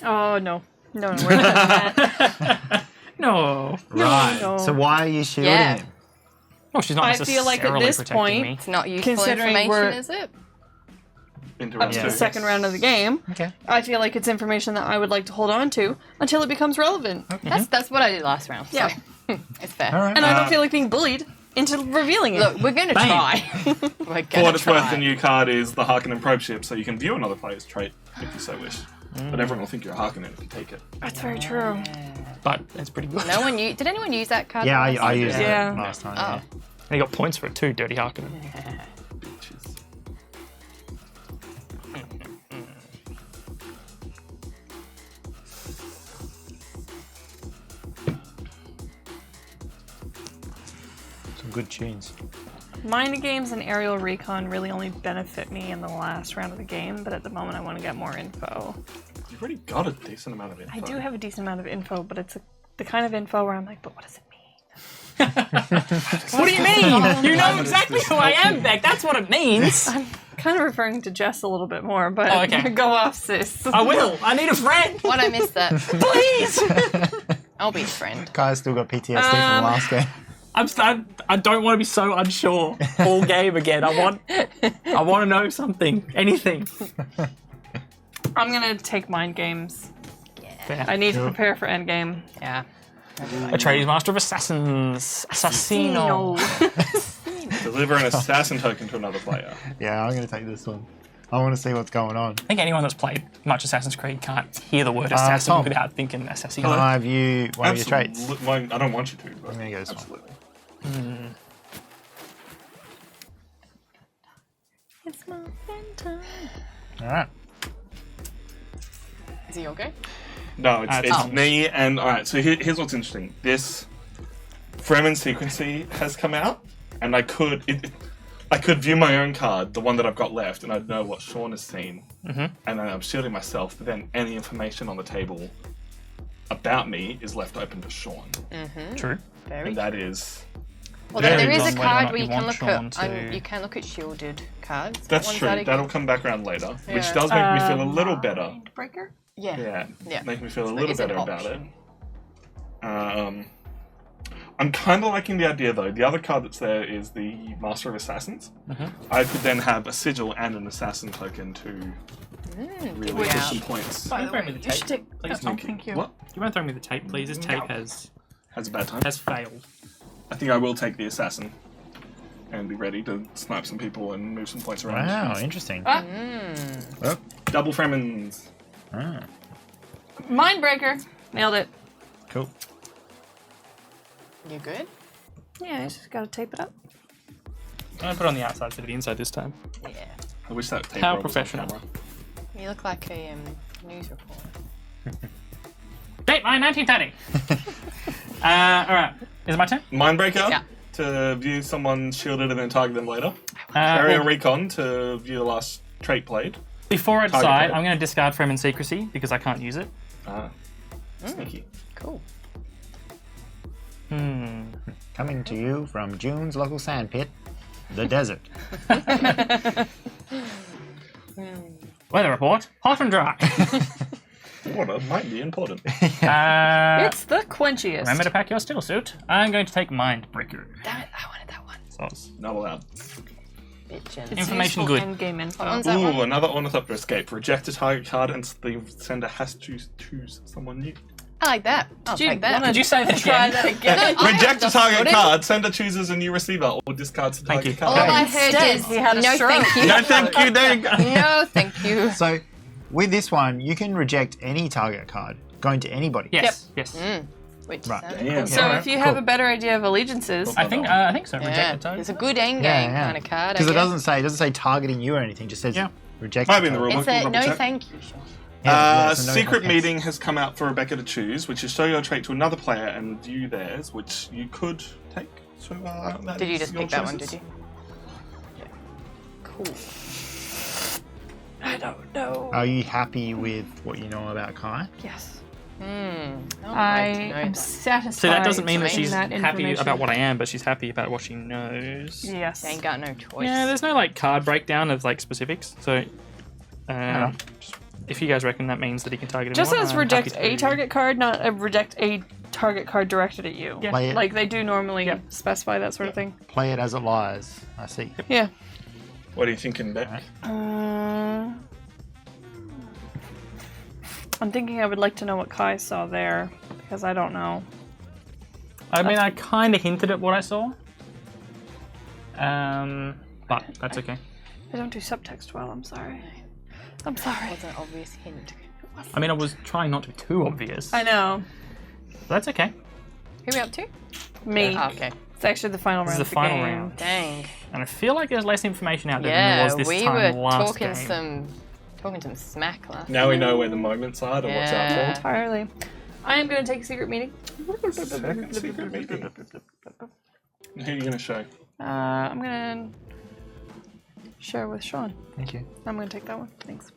Oh, no. No, we're not doing that. No. Right. no. So why are you shielding Yeah. him? Well, she's not I necessarily feel like at this protecting point- me. It's not useful Considering information, we're- is it? Into Up round to two. the second round of the game, Okay. I feel like it's information that I would like to hold on to until it becomes relevant. That's what I did last round. So. Yeah. It's fair. Alright. And I don't feel like being bullied into revealing it. Look, we're gonna Bam. try. We're For what gonna it's worth, the try. new card is the Harkonnen probe ship, so you can view another player's trait if you so wish. But everyone will think you're a Harkonnen if you take it. That's very true. But it's pretty good. No one did anyone use that card? Yeah, last I time? used Yeah. it last time. Oh. Yeah. And you got points for it too, Dirty Harkonnen. Bitches. Some good tunes. Mind games and aerial recon really only benefit me in the last round of the game, but at the moment I want to get more info. You've already got a decent amount of info. I do have a decent amount of info, but it's the kind of info where I'm like, but what does it mean? What do you mean? You know exactly who I am, Beck. That's what it means. I'm kind of referring to Jess a little bit more, but Oh, okay. go off, sis. I will. I need a friend. What I missed that. Please. I'll be a friend. Kai's still got PTSD from the last game. I don't want to be so unsure all game again. I want to know something. Anything. I'm gonna take mind games. Fair. I need to prepare for endgame. Yeah. Atreides, Master of Assassins. Assassino. Deliver an assassin token to another player. Yeah, I'm going to take this one. I want to see what's going on. I think anyone that's played much Assassin's Creed can't hear the word assassin Tom. without thinking Assassino. Can I view one of your traits? Absolutely. Well, I don't want you to, but I'm gonna go this one. absolutely. It's muffin time. Alright. Is he okay? No, it's it's Tom's. me and alright, so here's what's interesting. This Fremen Sequency has come out, and I could view my own card, the one that I've got left, and I'd know what Sean has seen. And then I'm shielding myself, but then any information on the table about me is left open to Sean. True. Very. And that is Well, then very there is a wrong whether or card not where you you can want look Sean at. to- You can look at shielded cards. that's What one's true. that again? That'll come back around later, which Yeah. does make me feel a little better. Breaker? Yeah. Yeah, make me feel a So little it's an better about it. option. I'm kind of liking the idea though. The other card that's there is the Master of Assassins. I could then have a sigil and an assassin token to Really Which- get some points. By the way, you should take. please. Thank you. What? You want to throw me the tape, please? This tape has Has a bad time. failed. I think I will take the assassin and be ready to snipe some people and move some points around. Wow, interesting. Oh. Double Fremens. Ah, Mindbreaker. Nailed it. cool. You good? Yeah, I just gotta tape it up. I'm going to put it on the outside instead of the inside this time. Yeah. I wish that tape How roll was on professional. camera. You look like a news reporter. Dateline 1930! Alright, is it my turn? Mindbreaker Yeah. to view someone shielded and then target them later. Well, Aerial Recon to view the last trait played. before I Target decide, card. I'm going to discard Fremen Secrecy because I can't use it. Sneaky. Cool. Coming to you from June's local sandpit, the desert. Weather report, hot and dry. Water might be important. It's the quenchiest. Remember to pack your still suit. I'm going to take Mindbreaker. Damn it, I wanted that one. So it's Not allowed. Bitchin'. It's information useful good. Endgame info. What one's that Ooh, one? another Ornithopter escape. Reject a target card and the sender has to choose someone new. I like that. I'll you take that. wanna Could you say that Try again? that again. I Reject a target understood it. card, sender chooses a new receiver or discards a Thank target you. All card. I heard Instead, is he had a no stroke. thank you. No, thank you, there you go. No thank you. So, with this one, you can reject any target card going to anybody. Yes, yes. Which Right. sounds Damn. So Yeah. if you have Cool. a better idea of allegiances, I think so. Yeah, Reject the target. it's a good end game kind of card. Because it doesn't say targeting you or anything. It just says Yeah. reject. Might the be in the target. rule. It's a Double no check. thank you, Sean. Yeah, it's a no Secret thanks. meeting has come out for Rebecca to choose, which is show your trait to another player and view theirs, which you could take. So, that Did you is just your pick that one, choices. did you? Yeah. Cool. I don't know. Are you happy with what you know about Kai? Yes. I I would like to know am that. satisfied. So that doesn't mean that in she's that happy information. about what I am, but she's happy about what she knows. Yes. Ain't got no choice. Yeah, there's no like card breakdown of like specifics. So, if you guys reckon that means that he can target Just anyone, says I'm reject happy a to- target card, not a reject a target card directed at you. Yeah. Play it. Like they do normally specify that sort of thing. Play it as it lies. I see. Yeah. What are you thinking, Beck? I'm thinking I would like to know what Kai saw there because I don't know. I mean, I kind of hinted at what I saw. But that's okay. I don't do subtext well. I'm sorry. I'm sorry. That's an obvious hint. I mean, I was trying not to be too obvious. I know. But that's okay. Who are we up to? Me. Oh, okay. It's actually the final This round. is of the final game. round. Dang. And I feel like there's less information out there than Yeah, there was this we time were last talking game. some smack last. Now we know where the moments are to watch out Yeah. for. Entirely. I am going to take a secret meeting. Second secret meeting. Who are you going to show? I'm going to share with Sean. Thank you. I'm going to take that one. Thanks.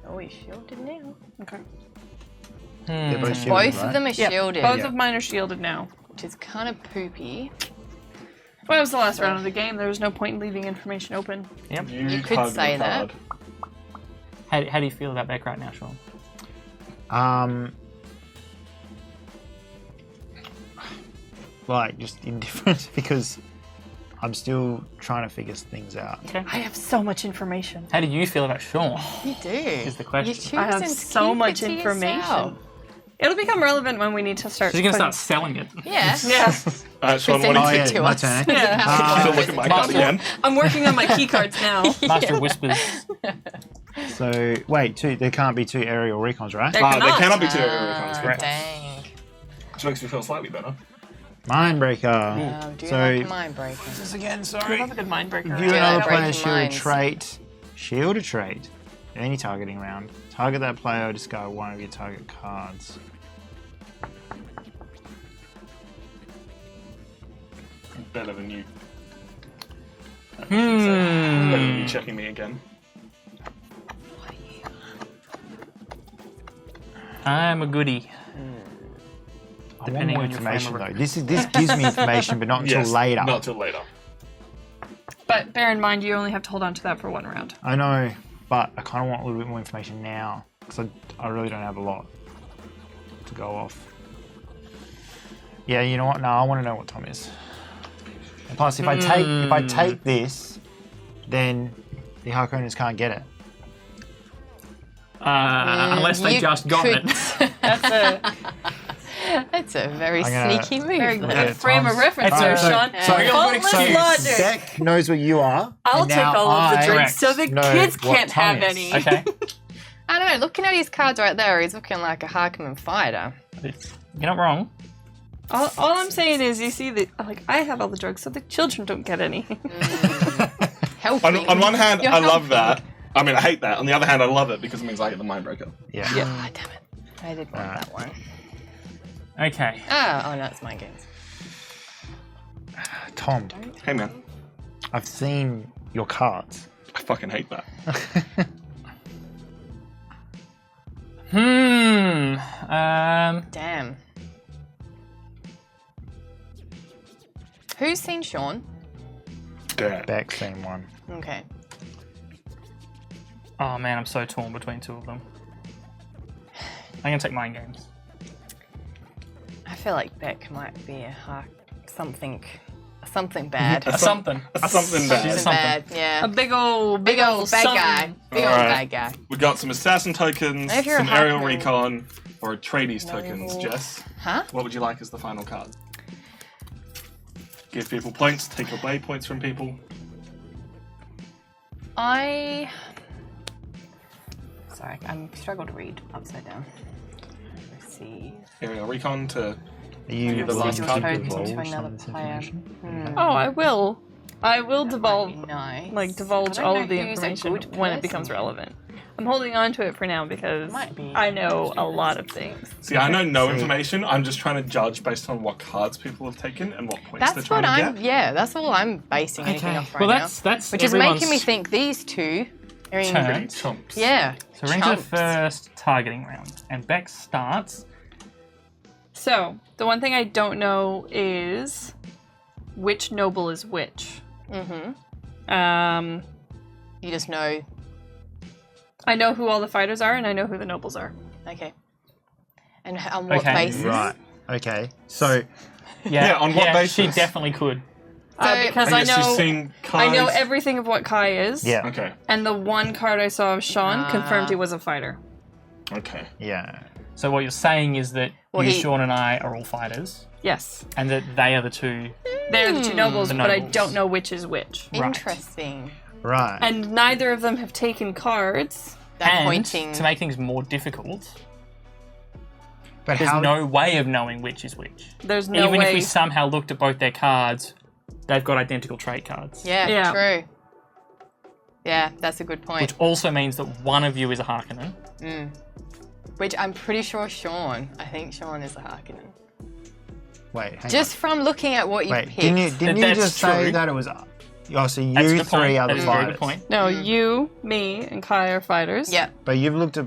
Oh, he's shielded now. Okay. They're both shielded, Both right? of them are Yep. shielded, Both of mine are shielded now. which is kind of poopy. Well, it was the last round of the game. There was no point in leaving information open. Yep. You could target say a that. card. How do you feel about Beck right now, Sean? Like just indifferent because I'm still trying to figure things out. I have so much information. How do you feel about Sean? You do. Is the question. You choose I have and so keep much it to information. yourself. It'll become relevant when we need to start. She's gonna putting- start selling it. Yeah. Yeah. Sean, what do you Present Oh it think? to my us. turn. Yeah. Still look at my card again. I'm working on my key cards now. Master Whispers. So wait, there can't be two aerial recons, right? There There cannot. cannot be two aerial recons. Correct. Dang. Which makes me feel slightly better. Mindbreaker. Do you So like mind breaking? this again, I sorry. love a good mind breaker. View Do you another like player's breaking shielded minds? trait. Shield a trait. Any targeting round. Target that player or discard one of your target cards. Better than you. Hmm. Better than you checking me again. I'm a goodie. I want Depending more on your frame information of though. This gives me information, but not until Yes, later. Not till later. But bear in mind, you only have to hold on to that for one round. I know, but I kind of want a little bit more information now because I really don't have a lot to go off. Yeah, you know what? No, I want to know what Tom is. And plus, if I take this, then The Harkonnens can't get it. Unless they You just got could- it. That's a very I'm gonna- sneaky move. Very though. good Yeah, frame of Tom's- reference It's there, a- Sean. so- Faultless logic. Beck knows what you are. I'll and take now all of the I drinks so the know kids what can't Tom have is. any. Okay. I don't know. Looking at his cards right there, he's looking like a Harkonnen fighter. You're not wrong. All I'm saying is, you see that I have all the drugs, so the children don't get any. Helping. On one hand, You're I love helping. that. I mean, I hate that. On the other hand, I love it because it means I get the Mindbreaker. Yeah. Ah, damn it. I did want that one. Okay. Oh, no, it's my games. Tom, Hey, man. I've seen your cards. I fucking hate that. Damn. Who's seen Sean? Damn. Beck's seen one. Okay. Oh man, I'm so torn between two of them. I'm gonna take Mind Games. I feel like Beck might be a something bad. Something. Something bad. Something bad, yeah. A big old Big old bad something. guy. Big old Alright. bad guy. We got some assassin tokens, If you're a some aerial Harkonnen- recon, or Atreides tokens, No. Jess. Huh? What would you like as the final card? Give people points, take away points from people. Sorry, I'm struggle to read upside down. Let's see. Aerial recon to Are you the last willing card to to divulge another some of this player. information? Oh, I will. I will divulge, Nice. divulge I don't all know of the who's a information good when it person becomes here. relevant. I'm holding on to it for now because Might be. I know a lot of things. see. I know no See. information. I'm just trying to judge based on what cards people have taken and what points they're That's trying what to I'm. get. Yeah, that's all I'm basing anything off right Well, now. that's Which is everyone's making me think these two are in turn. Pretty chumps. Yeah. So we're into the chumps. first targeting round, and Beck starts. So, the one thing I don't know is which noble is which. You just know. I know who all the fighters are, and I know who the nobles are. Okay. And on what Okay. basis? Right. Okay. So Yeah, on what basis? She definitely could. Because I I guess you've know, seen I cards. know everything of what Kai is. yeah. Okay. And the one card I saw of Sean Ah. confirmed he was a fighter. Okay. Yeah. So what you're saying is that Well, you, he- Sean, and I are all fighters, Yes. and that they are the two. They're the two nobles, The but I nobles. don't know which is which. Right. Interesting. Right. And neither of them have taken cards. That And pointing. to make things more difficult, but there's how? no way of knowing which is which. There's no Even way. if we somehow looked at both their cards, they've got identical trait cards. Yeah, Yeah. true. Yeah, that's a good point. Which also means that one of you is a Harkonnen. Which I'm pretty sure Sean. I think Sean is a Harkonnen. Wait. Hang Just from looking at what you on. Wait. picked. Didn't you That's just say true. that it was? Oh, so That's you the three point. are That the is a very fighters. good point. No, you, me, and Kai are fighters. Yeah. But you've looked at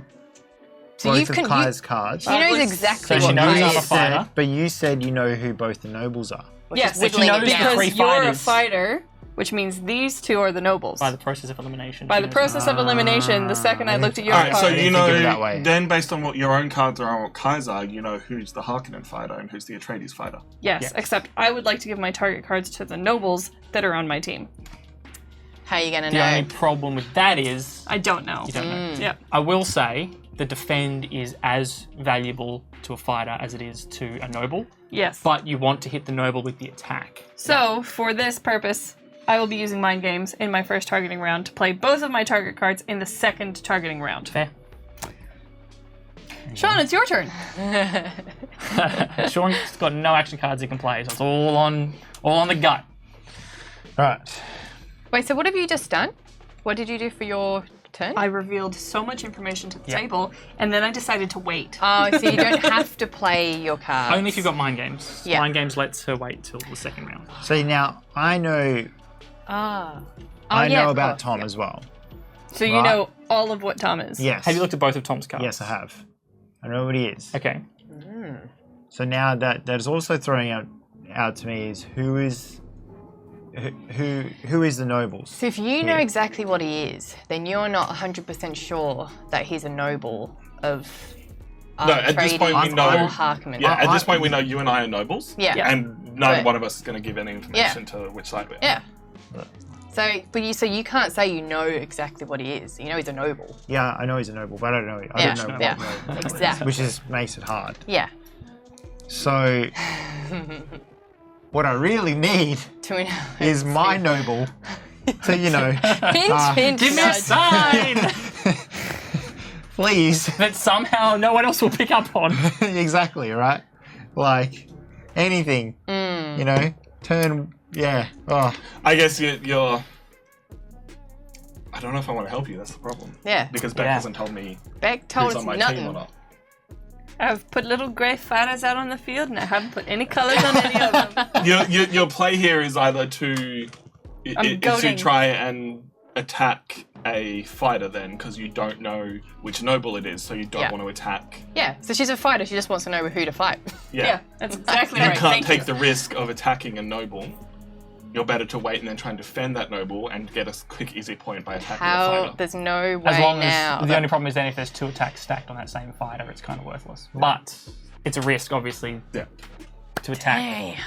So both you of can. Kai's cards. He knows Probably. exactly So she what knows Kai I'm a is. fighter. But you said you know who both the nobles are. Which Yes, is but she whittling it knows the down. three Because you're a fighters. fighter, which means these two are the nobles. By the process of elimination. By she the knows process of elimination, the second I looked at your Alright, so card. you think of it that know, way. then based on what your own cards are and what Kai's are, you know who's the Harkonnen fighter and who's the Atreides fighter. Yes, Yes. except I would like to give my target cards to the nobles that are on my team. How are you gonna The know? only problem with that is I don't know. you don't know. Yep. I will say the defend is as valuable to a fighter as it is to a noble, Yes. but you want to hit the noble with the attack. So, for this purpose, I will be using Mind Games in my first targeting round to play both of my target cards in the second targeting round. Fair. Sean, it's your turn. Sean's got no action cards he can play, so it's all on the gut. Right. Wait, so what have you just done? What did you do for your turn? I revealed so much information to the Yeah. table, and then I decided to wait. Oh, so you don't have to play your cards. Only if you've got mind games. Yeah. Mind games lets her wait till the second round. So now I know Ah. I yeah, know of about course, Tom yeah. as well. So you Right. know all of what Tom is. Yes. Have you looked at both of Tom's cards? Yes, I have. I know what he is. Okay. So now that is also throwing out to me is who is the nobles? So if you know exactly what he is, then you're not 100% sure that he's a noble of No, at this Atreides point we know. or Harkonnen. Yeah, at this point we know you and I are nobles. Yeah. Yeah. And neither But- one of us is going to give any information to which side we're. Yeah. So you can't say you know exactly what he is. You know he's a noble. Yeah, I know he's a noble, but I don't know. I don't know what noble. Exactly. Which makes it hard. Yeah. So, what I really need is my noble to, Hint, Give me a sign please. that somehow no one else will pick up on. Exactly, right? Like, anything, turn, oh. I guess you're... I don't know if I want to help you, that's the problem. Yeah. Because Beck hasn't told me Beck told who's us on my nothing. team or not. I've put little grey fighters out on the field, and I haven't put any colours on any of them. Your play here is either to try and attack a fighter then, because you don't know which noble it is, so you don't want to attack. Yeah, so she's a fighter, she just wants to know who to fight. Yeah, that's exactly You right. can't take the risk of attacking a noble. You're better to wait and then try and defend that noble and get a quick, easy point by attacking a fighter. There's no way As long now. as the only problem is then if there's 2 attacks stacked on that same fighter, it's kind of worthless. But it's a risk, obviously, to attack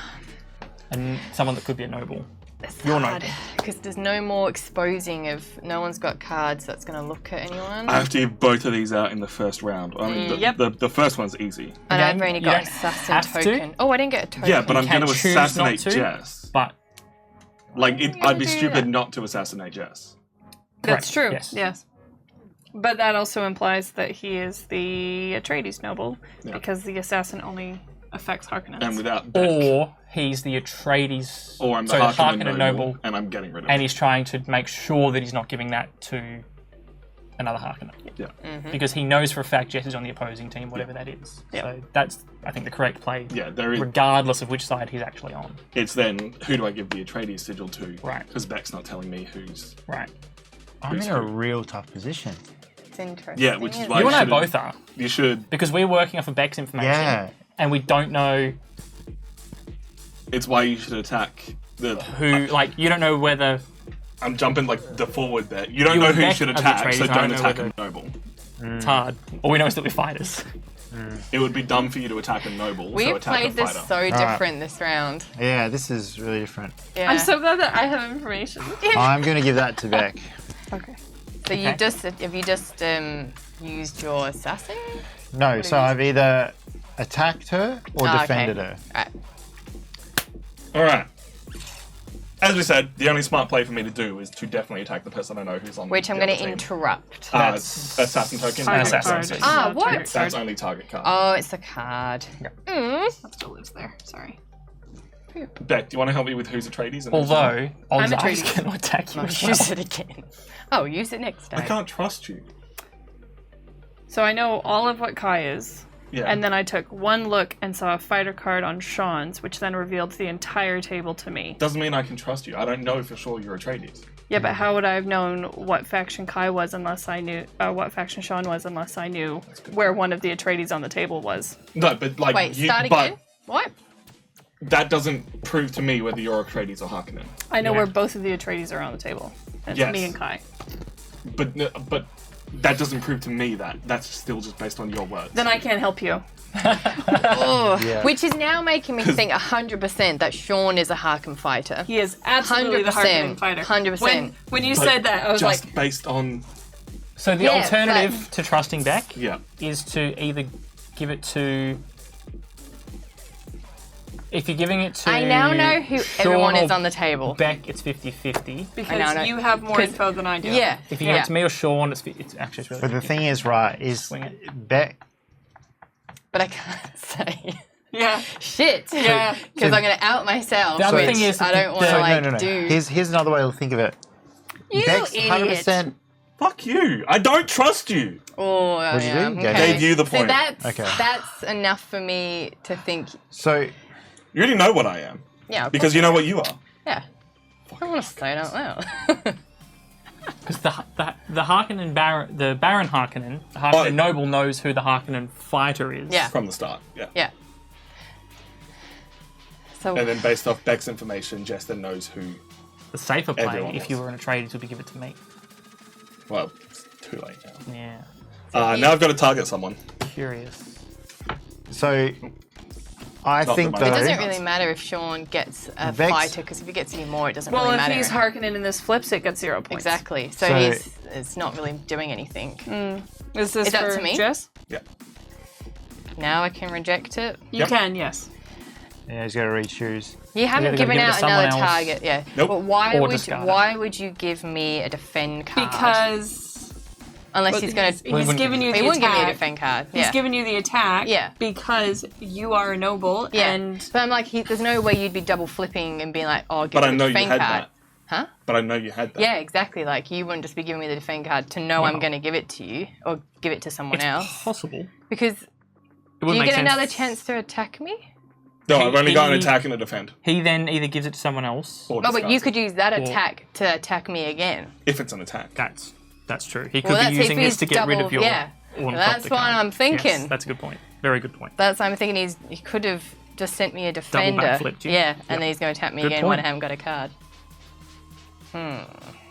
and someone that could be a noble. You're noble. Because there's no more exposing of no one's got cards that's going to look at anyone. I have to give both of these out in the first round. I mean, the first one's easy. And I've only got don't assassin have to. token. Oh, I didn't get a token. Yeah, but I'm can going to choose assassinate not to. Jess. But I'd be stupid not to assassinate Jess. That's true. Yes. But that also implies that he is the Atreides noble, Yeah. because the assassin only affects Harkonnen. And without Beck. or he's the Atreides, Or I'm the sorry, Harkonnen noble, and I'm getting rid of and it. he's trying to make sure that he's not giving that to another Harkonnen. Yeah. Because he knows for a fact Jess is on the opposing team, whatever that is. Yeah. So that's, I think, the correct play, Yeah, there is. regardless of which side he's actually on. It's then, who do I give the Atreides sigil to? Right. Because Beck's not telling me who's... Right. I'm in a real tough position. It's interesting. Yeah, which is isn't why You and I should've- both are. You should... Because we're working off of Beck's information. Yeah. And we don't know It's why you should attack the... who, like, you don't know whether... I'm jumping, the forward there. You don't You know and who you Beck should are the attack, Atreides, so I don't don't know attack whether- a noble. It's hard. All we know is that we're fighters. It would be dumb for you to attack a noble, so We've attack played a this fighter. so different this round. Yeah, this is really different. Yeah. I'm so glad that I have information. I'm going to give that to Beck. Okay. So you just have you just used your assassin? No, so I've either attacked her or defended her. Right. Alright. As we said, the only smart play for me to do is to definitely attack the person I know who's on Which I'm the going other to team. interrupt. Assassin token. Target assassin. card. Assassin. Ah, Not what? target That's card. only target card. Oh, it's the card. That still lives there. Sorry. Beck, do you want to help me with who's Atreides? And Although, odds I'm are he's Atreides. going to attack you I'll as well. use it again. Oh, use it next I time. can't trust you. So I know all of what Kai is. Yeah. And then I took one look and saw a fighter card on Sean's, which then revealed the entire table to me. Doesn't mean I can trust you. I don't know for sure you're Atreides. Yeah, but how would I have known what faction Kai was unless I knew what faction Sean was unless I knew where one of the Atreides on the table was? No, but Wait, start again? What? That doesn't prove to me whether you're Atreides or Harkonnen. I know Yeah. where both of the Atreides are on the table. And Yes. it's me and Kai. But that doesn't prove to me that. That's still just based on your words. Then I can't help you. Oh, Yeah. which is now making me think 100% that Sean is a Harkonnen fighter. He is absolutely the 100%, Harkonnen fighter. 100%. When you But said that, I was just like, based on So the Yeah, alternative to trusting Beck yeah. is to either give it to... If you're giving it to I now know who Sean everyone is or on the table. Beck, it's 50-50. because know. you have more 'Cause- info than I do. Yeah. If you give it to me or Sean, it's actually it's really But the thing is, right, is Swing it. Beck. But I can't say. Yeah. Shit. Yeah. Because I'm going to out myself. The other which thing is I that don't want to the- like no. do. Here's another way to think of it. You Beck's idiot. 100%. Fuck you. I don't trust you. Oh, What'd you do? okay. Gave you the So point. that's enough for me to think. So, You already know what I am. Yeah. of Because course. you know what you are. Yeah. I don't want to say it out loud. Because the Harkonnen Baron, the Baron Harkonnen, the Harkonnen noble knows who the Harkonnen fighter is. Yeah. From the start. Yeah. Yeah. So And then based off Beck's information, Jess then knows who. The safer play, Everyone if else. you were an Atreides, would be give it to me. Well, it's too late now. Yeah. Now I've got to target someone. Curious. so I Not think the though. It money. doesn't really matter if Sean gets a Vex- fighter, because if he gets any more, it doesn't Well, really if matter. he's Harkonnen and this flips, it gets 0 points. Exactly. So, So- it's not really doing anything. Is this Is that for to me? Jess? Yeah. Now I can reject it. You Yep. can, yes. Yeah, he's got to re-choose. You haven't either gotta given give it to out someone another else. target, yeah. Nope. But Or why would you give me a defend card? Because unless he's going to, he's wouldn't given you the he wouldn't give me a attack. defend card. He's Yeah. given you the attack Yeah. because you are a noble Yeah. and But I'm like, there's no way you'd be double flipping and being like, oh, give But me I the know you defend had card. that. Huh? But I know you had that. Yeah, exactly. Like, you wouldn't just be giving me the defend card to know I'm going to give it to you or give it to someone It's else. possible. Because It do wouldn't you make get sense. another chance to attack me? No, I've only got an He- attack and a defend. He then either gives it to someone else. Or No, but you discards could use that Or- attack to attack me again. it, if it's an attack. That's true. He could Well, be that's using if this he's to get rid of double- your yeah. ornithopter That's what card. I'm thinking. Yes, that's a good point. Very good point. That's I'm thinking he could have just sent me a defender. backflipped you. Yeah, and then he's going to attack me Good again point. when I haven't got a card.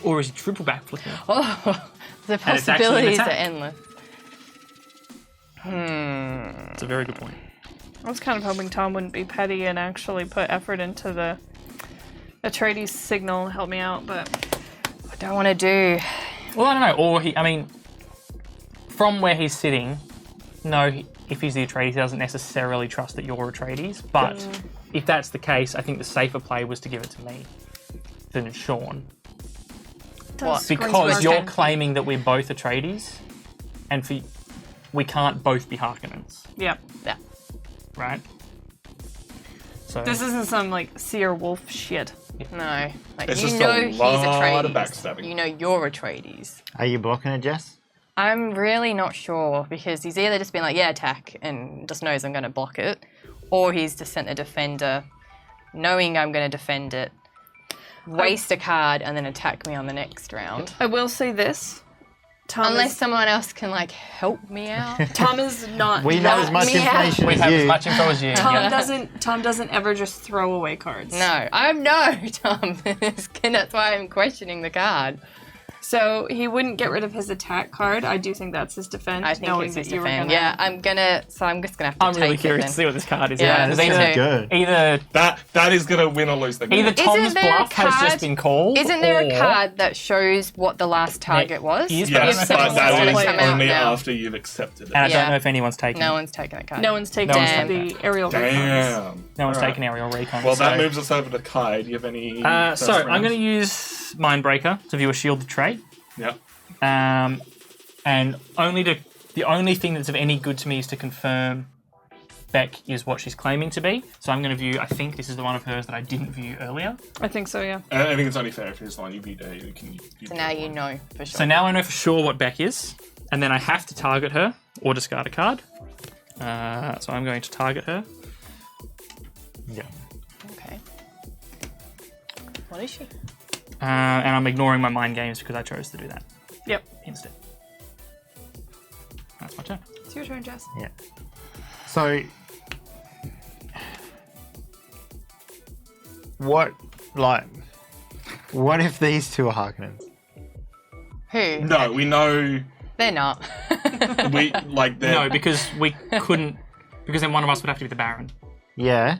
Or is he triple backflipping? Oh, the And it's actually an possibilities are attack. endless. It's a very good point. I was kind of hoping Tom wouldn't be petty and actually put effort into the Atreides signal and help me out, but I don't want to do. Well, I don't know. Or I mean, from where he's sitting, no, if he's the Atreides, he doesn't necessarily trust that you're Atreides. But if that's the case, I think the safer play was to give it to me than Sean. What? Because you're Okay. claiming that we're both Atreides, and we can't both be Harkonnens, yeah. Yeah. right? So This isn't some like seer wolf shit. No. Like, It's you just know a he's lot of Atreides. backstabbing. You know you're Atreides. Are you blocking it, Jess? I'm really not sure because he's either just been like, yeah, attack, and just knows I'm going to block it, or he's just sent a defender knowing I'm going to defend it, waste a card, and then attack me on the next round. I will say this. Tom Unless is, someone else can, like, help me out. Tom is not We know as much me out. information we as have you. as much info as you. Tom doesn't ever just throw away cards. No, Tom. That's why I'm questioning the card. So he wouldn't get rid of his attack card. I do think that's his defense. I think knowing it's his that you were defend. gonna- Yeah, I'm just gonna have to I'm take really it curious then. to see what this card is. Yeah, There's me either, too. Good. either That is going to win or lose the game. either Tom's there a bluff has card- just been called. Isn't there or a card that shows what the last target was? is, Yes, If but someone's that gonna is come out only now. after you've accepted it. And I Yeah. don't know if anyone's taken. No one's taken that card. No one's taken No one's the aerial recons. Damn. No one's Alright. taken aerial recon. Well, that so- moves us over to Kai. Do you have any? So I'm going to use Mindbreaker to view a shielded trait. Yep. And the only thing that's of any good to me is to confirm Beck is what she's claiming to be. So I'm going to view, I think this is the one of hers that I didn't view earlier. I think so, yeah. I think it's only fair if it's the one you beat her. You can. So now you know for sure. So now I know for sure what Beck is, and then I have to target her or discard a card. So I'm going to target her. Yeah. Okay. What is she? And I'm ignoring my mind games because I chose to do that Yep. instead. That's my turn. It's your turn, Jess. Yeah. So, what if these two are Harkonnens? Who? No, we know. They're not. We like they're. No, because we couldn't, because then one of us would have to be the Baron. Yeah.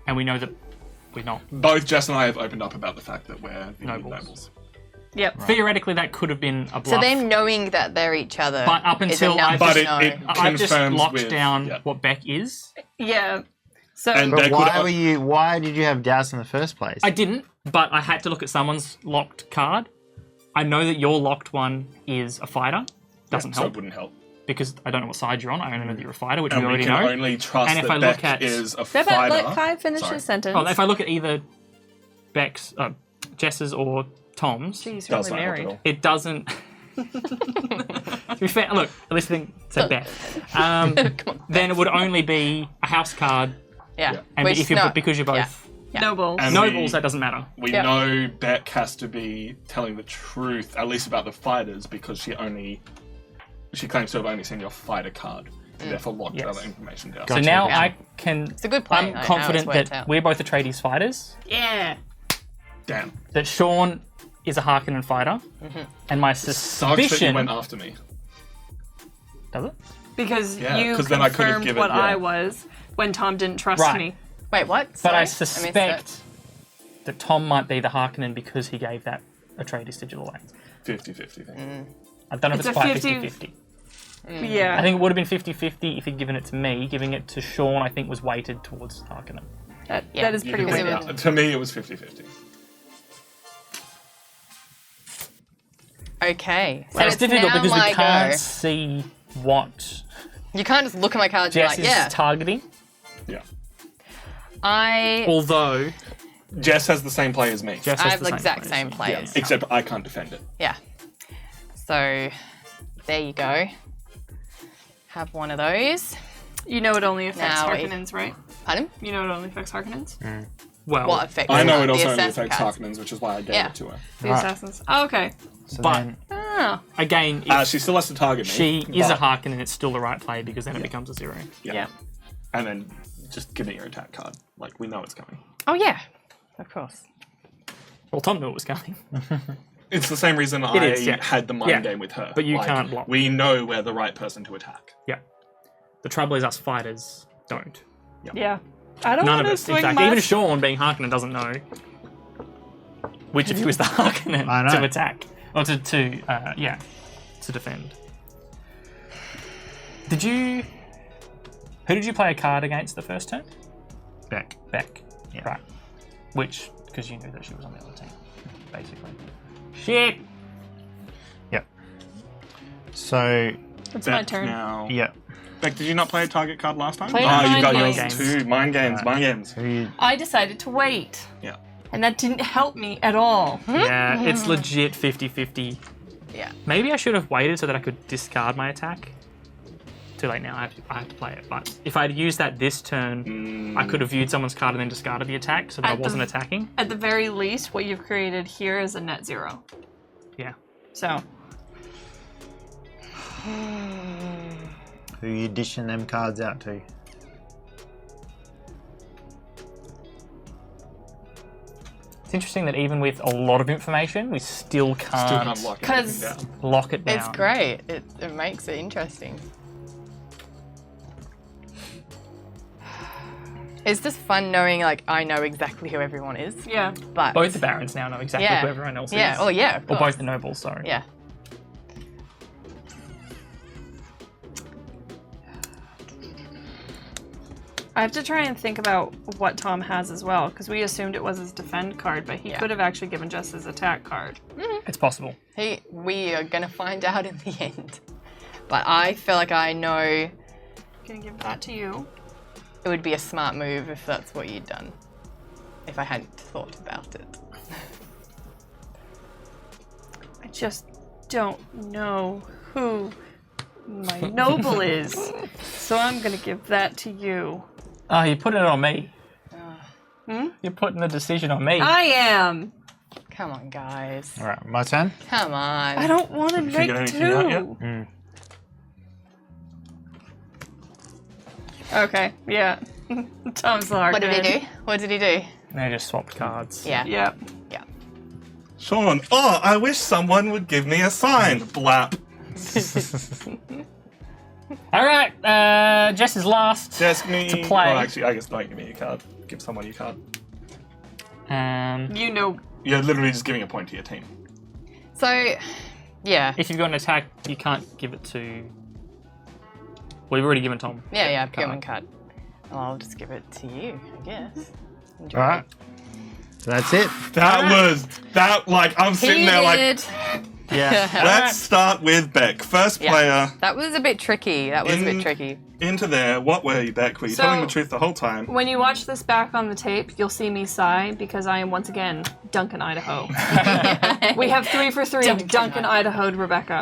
And we know that we're not. Both Jess and I have opened up about the fact that we're the Nobles. nobles. Yep. Theoretically, that could have been a bluff. So them knowing that they're each other. But up is until enough I- to But know. I've just confirms locked with- down yeah. what Beck is. Yeah. So And But Beck why would- why did you have doubts in the first place? I didn't, but I had to look at someone's locked card. I know that your locked one is a fighter. Doesn't So it help wouldn't help. because I don't know what side you're on. I only know that you're a fighter, which And we we already can know. only trust And if that I look Beck at- is a Let fighter. Kai finish Sorry. his sentence. Well, if I look at either Beck's, Jess's or Tom's, She's Does really not help at married. all. it doesn't. To be fair, look, at least I think said Beth. Then it would only be a house card, yeah. and Which, if you're no. because you're both Noble. And nobles, we- that doesn't matter. We Yep. know Beck has to be telling the truth, at least about the fighters, because she claims to have only seen your fighter card, and therefore locked Yes. other information down. So Gotcha, now gotcha. I can. It's a good point. I'm confident that we're both Atreides fighters. Yeah. Damn. That Sean is a Harkonnen fighter, and my Sucks that you suspicion went after me. does it? Because Yeah, you 'cause then I could've confirmed given- what yeah. I was. when Tom didn't trust Right. me. Wait, what? But Sorry, I missed suspect that Tom might be the Harkonnen because he gave that Atreides digital lens. 50-50 thing. I don't know if It's it's a quite 50. 50-50. Yeah. I think it would have been 50-50 if he'd given it to me. Giving it to Sean, I think, was weighted towards Harkonnen. that is You pretty can weird. say that. To me, it was 50-50. Okay. So And it's difficult now because we my can't go. see what You can't just look at my cards and be Jess like, is yeah. targeting. Yeah. Although Jess has the same play as me. Jess I has have the the same exact players. same Yeah, players. except I can't defend it. Yeah. So there you go. Have one of those. You know it only affects Now, Harkonnens, right? Pardon? You know it only affects Harkonnens? Well, What affects I know it the also only assassin affects cards? Harkonnens, which is why I gave Yeah. it to her. The assassins. Oh, okay. So But- then, Oh. again, if She still has to target me. she is a but- Harkonnen, it's still the right play because then it becomes a 0. Yeah. And then just give me your attack card. Like, we know it's coming. Oh yeah, of course. Well, Tom knew it was coming. It's the same reason I is, yeah. had the mind Yeah. game with her. But you can't block. We know we're the right person to attack. Yeah. The trouble is us fighters don't. Yeah. I don't None want of to us. In swing fact, much. even Sean, being Harkonnen, doesn't know which of you is the Harkonnen I know. to attack. Or to defend. Who did you play a card against the first turn? Beck. Beck. Yeah. Right. Which, because you knew that she was on the other team, basically. Shit! Yep. So, It's my Beck turn. Now. yep. Beck, did you not play a target card last time? Played Oh, you Mind got yours Games. too. Mind games, Right. mind games. Who you, I decided to wait. Yeah. And that didn't help me at all. Yeah, it's legit 50-50. Yeah. Maybe I should have waited so that I could discard my attack. Too late now, I have to play it. But if I'd used that this turn, I could have viewed someone's card and then discarded the attack so that I At the- wasn't attacking. At the very least, what you've created here is a net 0. Yeah. So, who you dishing them cards out to? It's interesting that even with a lot of information, we still Still can't can't lock 'Cause- anything down. lock it down. It's great. It makes it interesting. It's just fun knowing, like, I know exactly who everyone is. yeah. But Both the barons now know exactly Yeah. who everyone else yeah, is. oh yeah, of Or course. both the nobles, sorry. Yeah. I have to try and think about what Tom has as well, because we assumed it was his defend card, but he Yeah. could have actually given just his attack card. It's possible. We are gonna find out in the end. But I feel like I know Gonna give that to you. it would be a smart move if that's what you'd done. If I hadn't thought about it. I just don't know who my noble is. So I'm gonna give that to you. Oh, you're putting it on me. You're putting the decision on me. I am! Come on, guys. All right, my turn. Come on. I don't want to you make get anything out yet? two. Okay, yeah. Tom's the What did he Harkonnen. do? What did he do? They just swapped cards. Yeah. Yeah. Yeah. Sean, oh, I wish someone would give me a sign. Blap. All right, Jess is last. Just me. To play. Oh, actually, I guess don't give me your card. Give someone your card. You know. You're literally just giving a point to your team. So, yeah. If you've got an attack, you can't give it to. Well, you've already given Tom. Yeah, Purman card. Well, I'll just give it to you, I guess. Enjoy. All right. So that's it. I'm sitting He there like, did. Yeah. let's start with Beck. First Yeah. player That was a bit tricky. That was a In- bit tricky. into there. What were you, Beck? Were you So- telling the truth the whole time? When you watch this back on the tape, you'll see me sigh because I am once again Duncan, Idaho. We have 3 for 3. Duncan, Idaho'd Rebecca.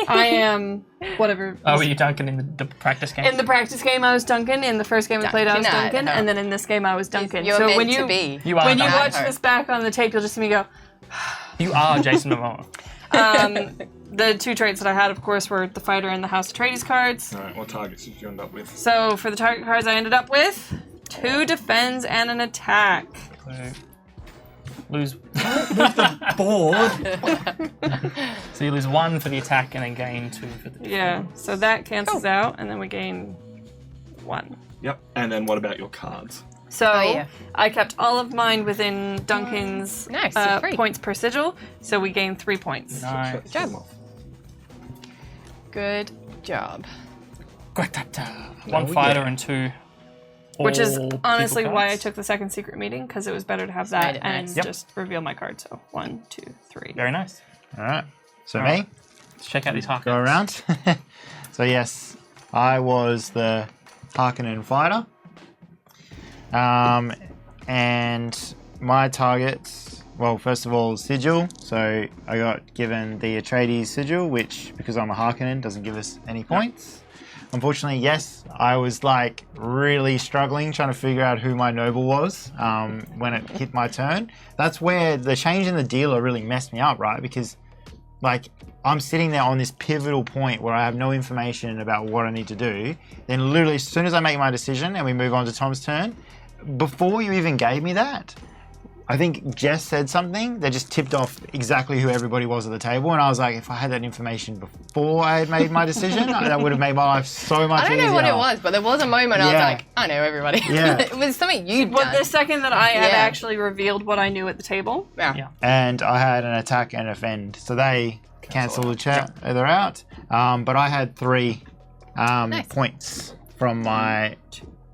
I am whatever. Oh, were you Duncan in the practice game? In the practice game, I was Duncan. In the first game we played, I was Duncan, Duncan. Idaho. And then in this game, I was Duncan. You're so meant when to you be. You are when you Duncan. watch this back on the tape, you'll just see me go. You are Jason Momoa. The 2 traits that I had, of course, were the fighter and the House Atreides cards. Alright, what targets did you end up with? So for the target cards, I ended up with 2 defends and an attack. Lose. Board. So you lose 1 for the attack and then gain 2 for the. Yeah, so that cancels out, and then we gain 1. Yep. And then what about your cards? So yeah. I kept all of mine within Duncan's Nice, so 3. points per sigil, so we gained 3 points. Nice. Good job. Good job. One fighter and 2. Which is all honestly people why I cards. took the second secret meeting, because it was better to have made that it and nice. Yep. just reveal my card. So 1, 2, 3. Very nice. All right. So All me, right. Let's check out these Harkonnens. go around. So yes, I was the Harkonnen fighter. And my targets, well, first of all, sigil. So I got given the Atreides sigil, which, because I'm a Harkonnen, doesn't give us any points. Unfortunately, yes, I was like really struggling trying to figure out who my noble was when it hit my turn. That's where the change in the dealer really messed me up, right? Because like I'm sitting there on this pivotal point where I have no information about what I need to do. Then literally as soon as I make my decision and we move on to Tom's turn, before you even gave me that, I think Jess said something that just tipped off exactly who everybody was at the table, and I was like, if I had that information before I had made my decision, that would have made my life so much easier. I don't know what it was, but there was a moment I was Yeah. like, I know everybody. Yeah. It was something you'd Well, done. the second that I had Yeah. actually revealed what I knew at the table, Yeah. And I had an attack and a fend, so they cancel the chat. They're out. But I had 3 points from my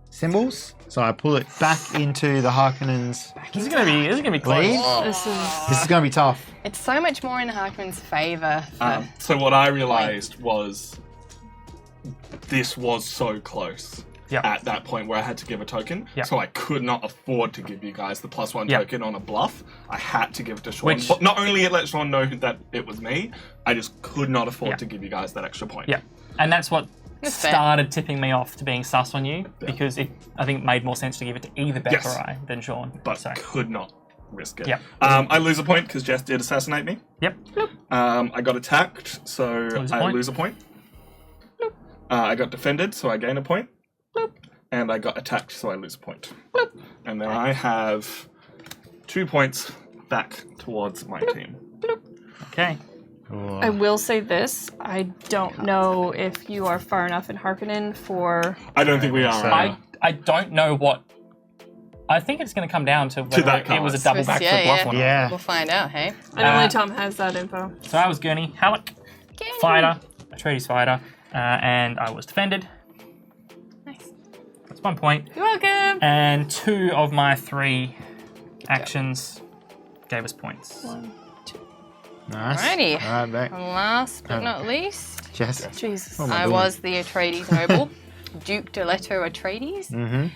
symbols, so I pull it back into the Harkonnens' This is gonna be close. lead. This is gonna be tough. It's so much more in Harkonnen's favour. So what I realized was this was so close Yep. at that point where I had to give a token. Yep. So I could not afford to give you guys the +1 Yep. token on a bluff. I had to give it to Sean. Which- But not only it let Sean know that it was me, I just could not afford Yep. to give you guys that extra point. Yeah. And that's what That's fair. started tipping me off to being sus on you, because I think it made more sense to give it to either Becca Yes. or I than Sean. But so. could not risk it. Yep. I lose a point because Jess did assassinate me. Yep. I got attacked, so Lose a I point. lose a point. I got defended, so I gain a point. And I got attacked, so I lose a point. And then I have 2 points back towards my team. Okay. I will say this: I don't know if you are far enough in Harkonnen for. I don't think we are. I don't know what. I think it's going to come down to whether that it was a card. double back Yeah, for bluff yeah. or not. Yeah. We'll find out, hey? And only Tom has that info. So I was Gurney, Halleck, fighter, Atreides fighter, and I was defended. Nice. That's 1 point. You're welcome. And 2 of my 3 actions gave us points. Nice. Alrighty. All right, back. And last but not least, Jess. Jesus. What am I doing? was the Atreides noble, Duke de Leto Atreides. Mm-hmm.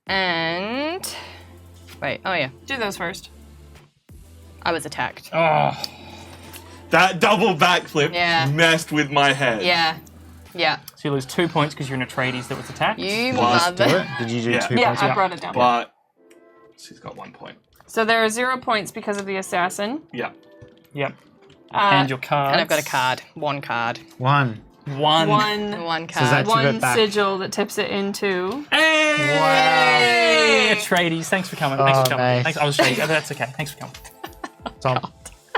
And wait, oh yeah, Do those first. I was attacked. Oh, That double backflip Yeah. messed with my head. Yeah, yeah. so you lose 2 points because you're an Atreides that was attacked. You Plus Do it. mother. Did you do Yeah. 2 Yeah, points? I brought it down. But she's got 1 point. So there are 0 points because of the assassin. Yeah. Yep. And your cards. And I've got a card. One card. 1. One. One So is card. that- Tip it One back. sigil that tips it into. Hey, Atreides, thanks for coming. Thanks Oh, for coming. nice. Thanks. I was Atreides. That's okay. Thanks for coming. Tom.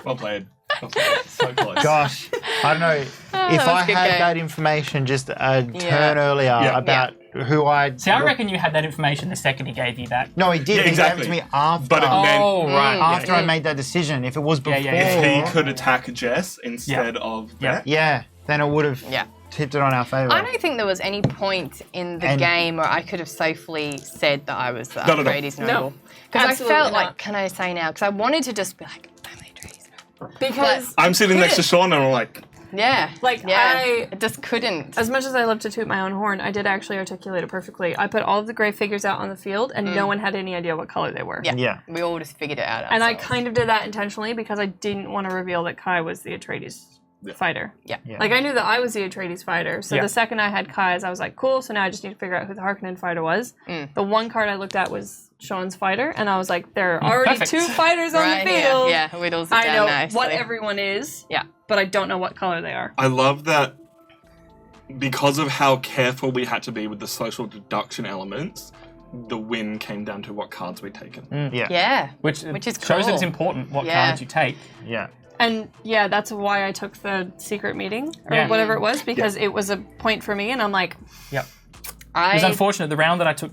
Well played. Well played. So close. Gosh, I don't know. If that was I a good had game. that information just a turn earlier Yeah. about who I. See, I reckon you had that information the second he gave you that. No, he did. Yeah, He exactly. gave it to me after. But it meant Oh, right. after I made that decision. If it was before. Yeah, yeah, if he could attack Jess instead of Yeah. Beck, Yeah, then it would have Yeah. tipped it on our favour. I don't think there was any point in the And- game where I could have safely said that I was the No, no, no. Atreides No, noble. Because I absolutely felt not. like, can I say now? Because I wanted to just be like, I'm the Atreides noble. Because, I'm sitting next to Sean and I'm like, Yeah. like, yeah. I. I just couldn't. As much as I love to toot my own horn, I did actually articulate it perfectly. I put all of the gray figures out on the field, and no one had any idea what color they were. Yeah. Yeah. We all just figured it out. And I ourselves. kind of did that intentionally because I didn't want to reveal that Kai was the Atreides fighter. Yeah. Yeah. Like, I knew that I was the Atreides fighter, so Yeah. the second I had Kai's, I was like, cool, so now I just need to figure out who the Harkonnen fighter was. The one card I looked at was Sean's fighter, and I was like, there are already perfect. 2 fighters on Right the here. field. Yeah, we'd all sit I down know nicely. what everyone is, Yeah. but I don't know what color they are. I love that because of how careful we had to be with the social deduction elements, the win came down to what cards we'd taken. Yeah. Yeah. Which is shows that it's cool. important what Yeah. cards you take. Yeah. And yeah, that's why I took the secret meeting or Yeah. whatever it was, because it was a point for me, and I'm like, Yep. It was unfortunate. The round that I took,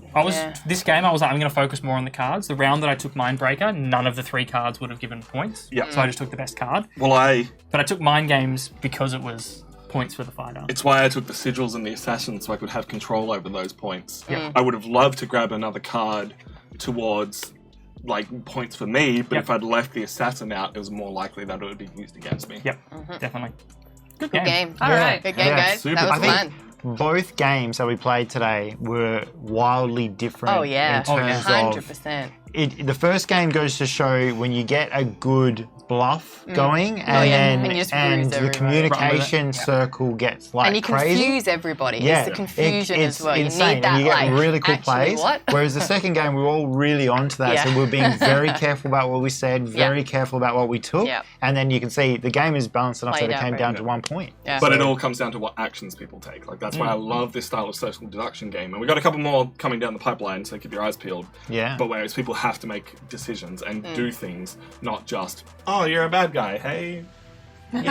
this game, I was like, I'm going to focus more on the cards. The round that I took Mindbreaker, none of the 3 cards would have given points. Yep. So I just took the best card. Well, But I took Mind Games because it was points for the fighter. it's why I took the Sigils and the Assassins so I could have control over those points. Yeah. I would have loved to grab another card towards like points for me, but if I'd left the Assassin out, it was more likely that it would be used against me. Yep, definitely. Good Good game. All right. Good game, guys. super That was cool. fun. Both games that we played today were wildly different. Oh yeah, in terms 100%. of the first game goes to show when you get a good bluff going, and And you just then ruse the everybody. communication circle gets like And you crazy. confuse everybody. Yeah, It's the confusion it's as well. insane. You need that, and you get like, really cool actually, plays. what? Whereas the second game, we were all really onto that, Yeah. so we were being very careful about what we said, very careful about what we took, Yeah. and then you can see the game is balanced enough Played that it out came very down good. to 1 point. Yeah. But it all comes down to what actions people take. Like that's why I love this style of social deduction game. And we got a couple more coming down the pipeline, so keep your eyes peeled. Yeah. But whereas people have to make decisions and do things, not just, oh, you're a bad guy, hey. Yay.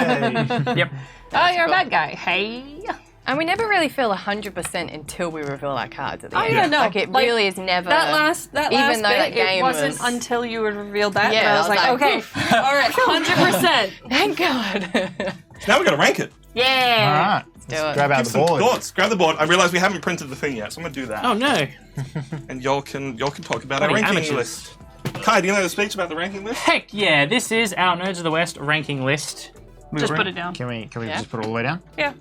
Yep. Oh, you're a bad guy. Hey. And we never really feel 100% until we reveal our cards at the Oh, end. yeah, no. Like, it Like, really is never... That last even bit, though that game it wasn't was... until you had revealed that. Yeah, that I was like, okay, oof. all right, 100%. Thank God. Now we got to rank it. Yeah. All right. do Let's it. grab out Give the some board. thoughts. Grab the board. I realize we haven't printed the thing yet, so I'm gonna do that. Oh no. And y'all can talk about our Bloody ranking amateurs. list. Kai, do you know the speech about the ranking list? Heck yeah, this is our Nerds of the West ranking list. Just put it down. Can we Yeah. just put it all the way down? Yeah.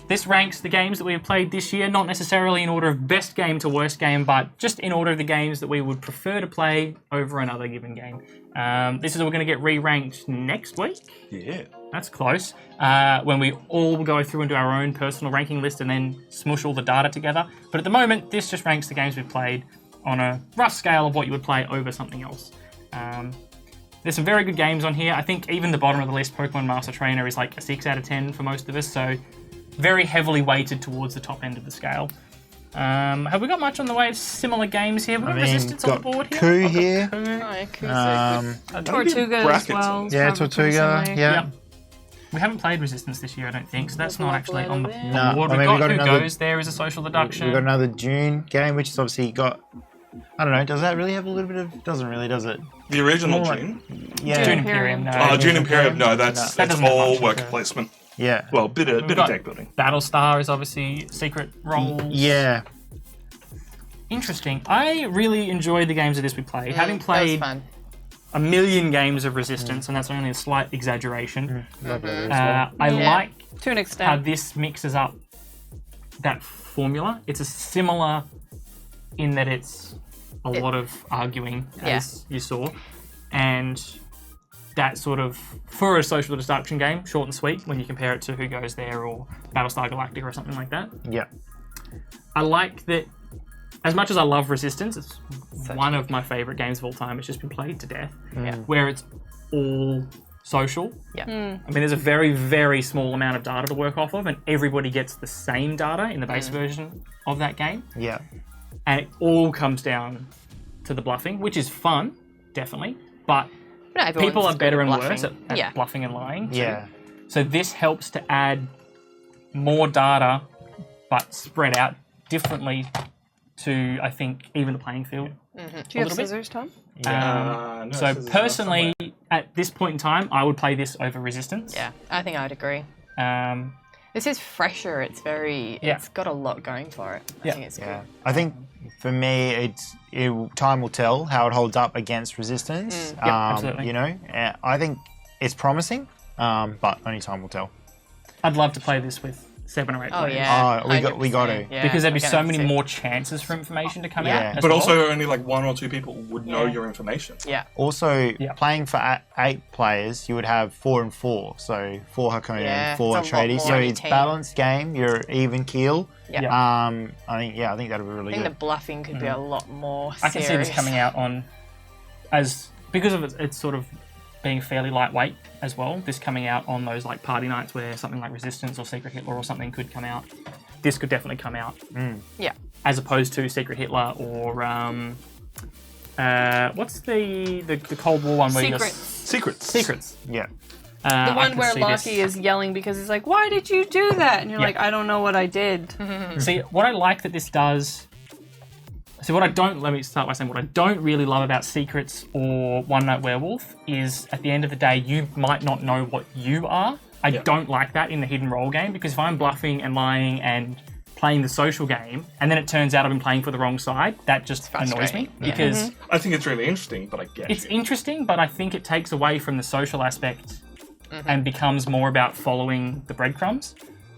This ranks the games that we have played this year, not necessarily in order of best game to worst game, but just in order of the games that we would prefer to play over another given game. This is all going to get re-ranked next week. Yeah. That's close. When we all go through and do our own personal ranking list and then smush all the data together. But at the moment, this just ranks the games we've played on a rough scale of what you would play over something else. There's some very good games on here. I think even the bottom of the list, Pokemon Master Trainer, is like a 6 out of 10 for most of us. So very heavily weighted towards the top end of the scale. Have we got much on the way of similar games here? We've got Resistance on the board here. Coup here. Oh, yeah, cool, so good. Tortuga as brackets well. on is Yeah, probably pretty Tortuga. similar. Yeah. We haven't played Resistance this year, I don't think, so that's not actually on the board. No, We've I mean, got we got Who another- Goes There is a social deduction. We've got another Dune game, which has obviously got. I don't know. Does that really have a little bit of? Doesn't really, does it? The original More like- Dune. Yeah. Dune Imperium, no. Oh, Dune Imperium. No, that's That doesn't have all much worker of a- placement. Yeah. Well, bit of got- deck building. Battlestar is obviously secret roles. Yeah. Interesting. I really enjoyed the games of this we played. Having That was played fun. a million games of Resistance, and that's only a slight exaggeration, Love that as well. I Yeah. like To an how extent. this mixes up that formula. It's a similar in that it's a lot of arguing, as you saw, and that sort of, for a social deduction game, short and sweet when you compare it to Who Goes There or Battlestar Galactica or something like that. Yeah. I like that, as much as I love Resistance, it's one of my favourite games of all time. It's just been played to death, where it's all social. Yeah. I mean, there's a very, very small amount of data to work off of, and everybody gets the same data in the base version of that game. Yeah. And it all comes down to the bluffing, which is fun, definitely, but Not everyone's people are good better at and bluffing. worse at Yeah. bluffing and lying. too. Yeah. So this helps to add more data, but spread out differently to, I think, even the playing field. Do you have little bit. scissors, Tom? No, So this is personally, at this point in time, I would play this over Resistance. Yeah, I think I'd agree. Um, This is fresher. It's very. Yeah. It's got a lot going for it. I Yeah. think it's Yeah. good. I think for me, time will tell how it holds up against Resistance. absolutely. You know, I think it's promising, but only time will tell. I'd love to play this with 7 or 8 Oh players. yeah. Oh, we got to. 100%, yeah, Because there'd be we're so gonna many have to. more chances for information to come Yeah. out. as But well. also, only like 1 or 2 people would know your information. Yeah. Also, Yeah. playing for 8 players, you would have 4 and 4. So 4 Harkonnen, Yeah, 4 it's a lot Atreides. more So on your it's team. balanced game. You're even keel. Yeah. I think that'll be really I think the good. bluffing could be a lot more I can serious. see this coming out on, because of it's sort of being fairly lightweight as well, this coming out on those like party nights where something like Resistance or Secret Hitler or something could come out. This could definitely come out. Yeah. As opposed to Secret Hitler or what's the Cold War one where you got Secrets. Secrets. Secrets. Yeah. The one where Lockie is yelling because he's like, "Why did you do that?" And you're like, "I don't know what I did." See, what I like that this does. So let me start by saying what I don't really love about Secrets or One Night Werewolf is at the end of the day, you might not know what you are. I don't like that in the hidden role game because if I'm bluffing and lying and playing the social game and then it turns out I've been playing for the wrong side, that just annoys me because I think it's really interesting, but I get it's interesting, but I think it takes away from the social aspect and becomes more about following the breadcrumbs.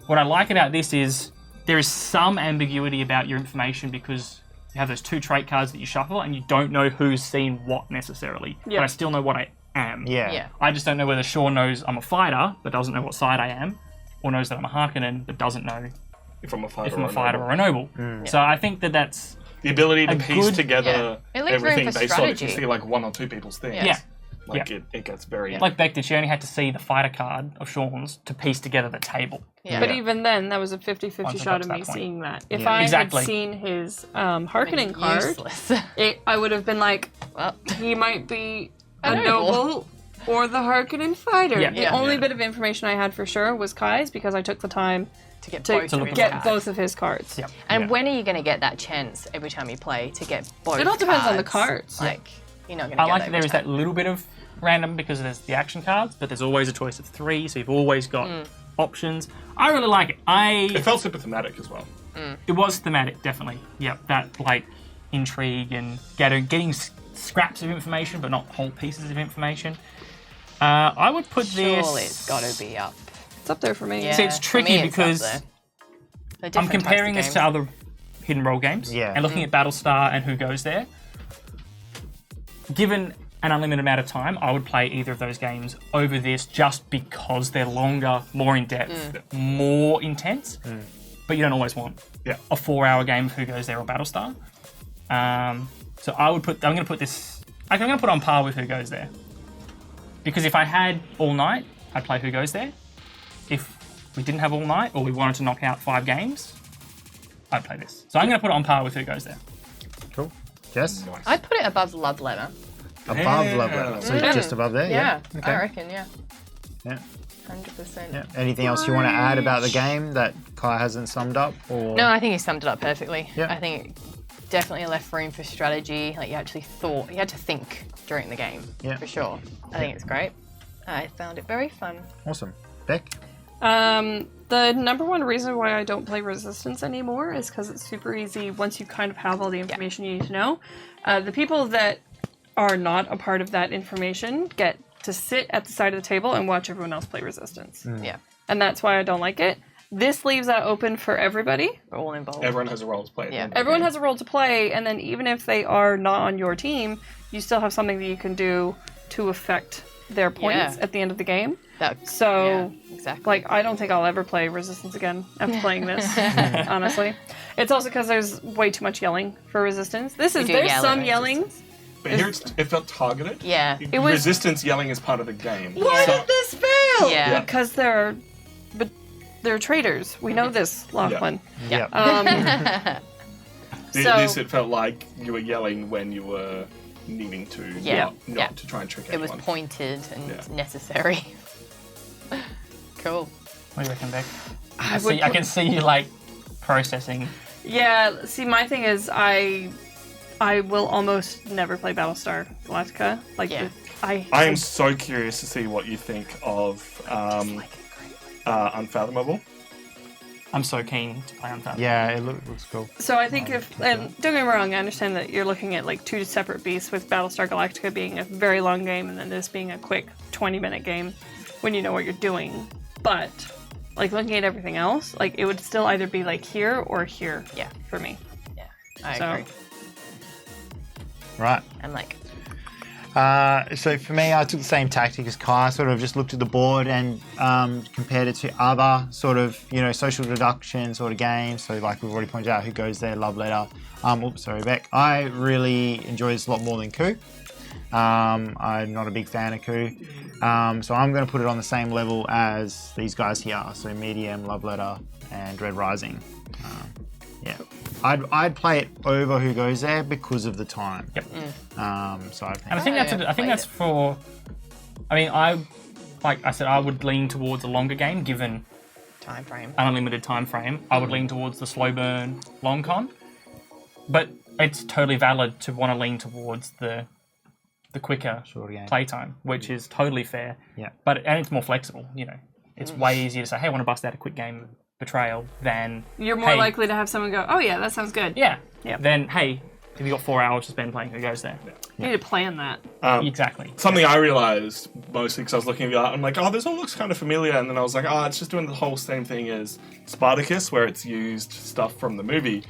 What I like about this is there is some ambiguity about your information because you have those 2 trait cards that you shuffle and you don't know who's seen what necessarily. But I still know what I am. Yeah. I just don't know whether Sean knows I'm a fighter but doesn't know what side I am, or knows that I'm a Harkonnen but doesn't know if I'm a fighter or a noble. So I think that's the ability to piece together everything based on if you strategy. see like 1 or 2 people's things. Yeah. Like it gets very like Beck did. She only had to see the fighter card of Sean's to piece together the table. But even then, that was a 50-50 Once I shot got of to me that point. seeing that. If I had seen his Harkonnen card, Useless. I would have been like, Well, he might be a noble or the Harkonnen fighter. Yeah. The only bit of information I had for sure was Kai's because I took the time to get to both of his get cards. both of his cards. Yep. And when are you going to get that chance every time you play to get both? It all depends on the cards. Like, you're not going to I get like that that there every is time. that little bit of random because there's the action cards, but there's always a choice of 3, so you've always got options. I really like it. It felt super thematic as well. It was thematic, definitely. Yep, that like intrigue and getting scraps of information, but not whole pieces of information. I would put this. Surely it's got to be up. It's up there for me. Yeah, See, it's for tricky me it's up because there. They're I'm different types of comparing this to games. other hidden role games and looking at Battlestar and who goes there. Given an unlimited amount of time, I would play either of those games over this just because they're longer, more in depth, more intense. But you don't always want a 4-hour game of Who Goes There or Battlestar. So I'm going to put this. I'm going to put on par with Who Goes There, because if I had all night, I'd play Who Goes There. If we didn't have all night or we wanted to knock out 5 games, I'd play this. So I'm going to put it on par with Who Goes There. Cool. Jess? Nice. I'd put it above Love Letter. Above Love Letter. So just above there? Yeah, Okay. I reckon, yeah. 100%. Yeah. Anything else you want to add about the game that Kai hasn't summed up? Or No, I think he summed it up perfectly. Yeah. I think it definitely left room for strategy. Like, you actually thought, you had to think during the game, for sure. I think it's great. I found it very fun. Awesome. Beck? The number one reason why I don't play Resistance anymore is because it's super easy once you kind of have all the information you need to know. The people that are not a part of that information get to sit at the side of the table and watch everyone else play Resistance. Yeah, And that's why I don't like it. This leaves that open for everybody. we're all involved. Everyone has a role to play. Yeah. Everyone has a role to play, and then even if they are not on your team, you still have something that you can do to affect their points at the end of the game. So, exactly. like, I don't think I'll ever play Resistance again after playing this, honestly. It's also because there's way too much yelling for Resistance. There's some yelling. But here it felt targeted. Yeah. It was- Resistance yelling is part of the game. Why So- did this fail? Yeah. Because they're traitors. We know this, Lachlan. Yeah. This it felt like you were yelling when you were needing to, not to try and trick It was anyone. pointed and necessary. Cool. What do you reckon, Beck? I I can see you like processing. Yeah, see, my thing is I will almost never play Battlestar Galactica. Like, I am so curious to see what you think of Unfathomable. I'm so keen to play Unfathomable. Yeah, it looks cool. So I think and don't get me wrong, I understand that you're looking at like 2 separate beasts, with Battlestar Galactica being a very long game and then this being a quick 20-minute game when you know what you're doing. But like, looking at everything else, like, it would still either be like here or here. Yeah. For me. Yeah, I So- agree. Right. And like, So for me, I took the same tactic as Kai. Sort of just looked at the board and compared it to other sort of, social deduction sort of games. So like we've already pointed out, Who Goes There, Love Letter. Beck. I really enjoy this a lot more than Coup. I'm not a big fan of Coup. So I'm going to put it on the same level as these guys here. So Medium, Love Letter, and Red Rising. I'd play it over Who Goes There because of the time. Yep. So I think. And I think that's for. I mean, I like I said, I would lean towards a longer game, given Time frame. an unlimited time frame. I would lean towards the slow burn long con. But it's totally valid to want to lean towards the quicker game. playtime, which is totally fair. Yeah. And it's more flexible, you know. It's way easier to say, hey, I want to bust out a quick game of Betrayal than You're more likely to have someone go, oh yeah, that sounds good. Yeah. Yep. Then, hey, have you got 4 hours to spend playing? Who goes there? You need to plan that. Exactly. Something I realized mostly because I was looking at the art, I'm like, oh, this all looks kind of familiar, and then I was like, oh, it's just doing the whole same thing as Spartacus, where it's used stuff from the movie.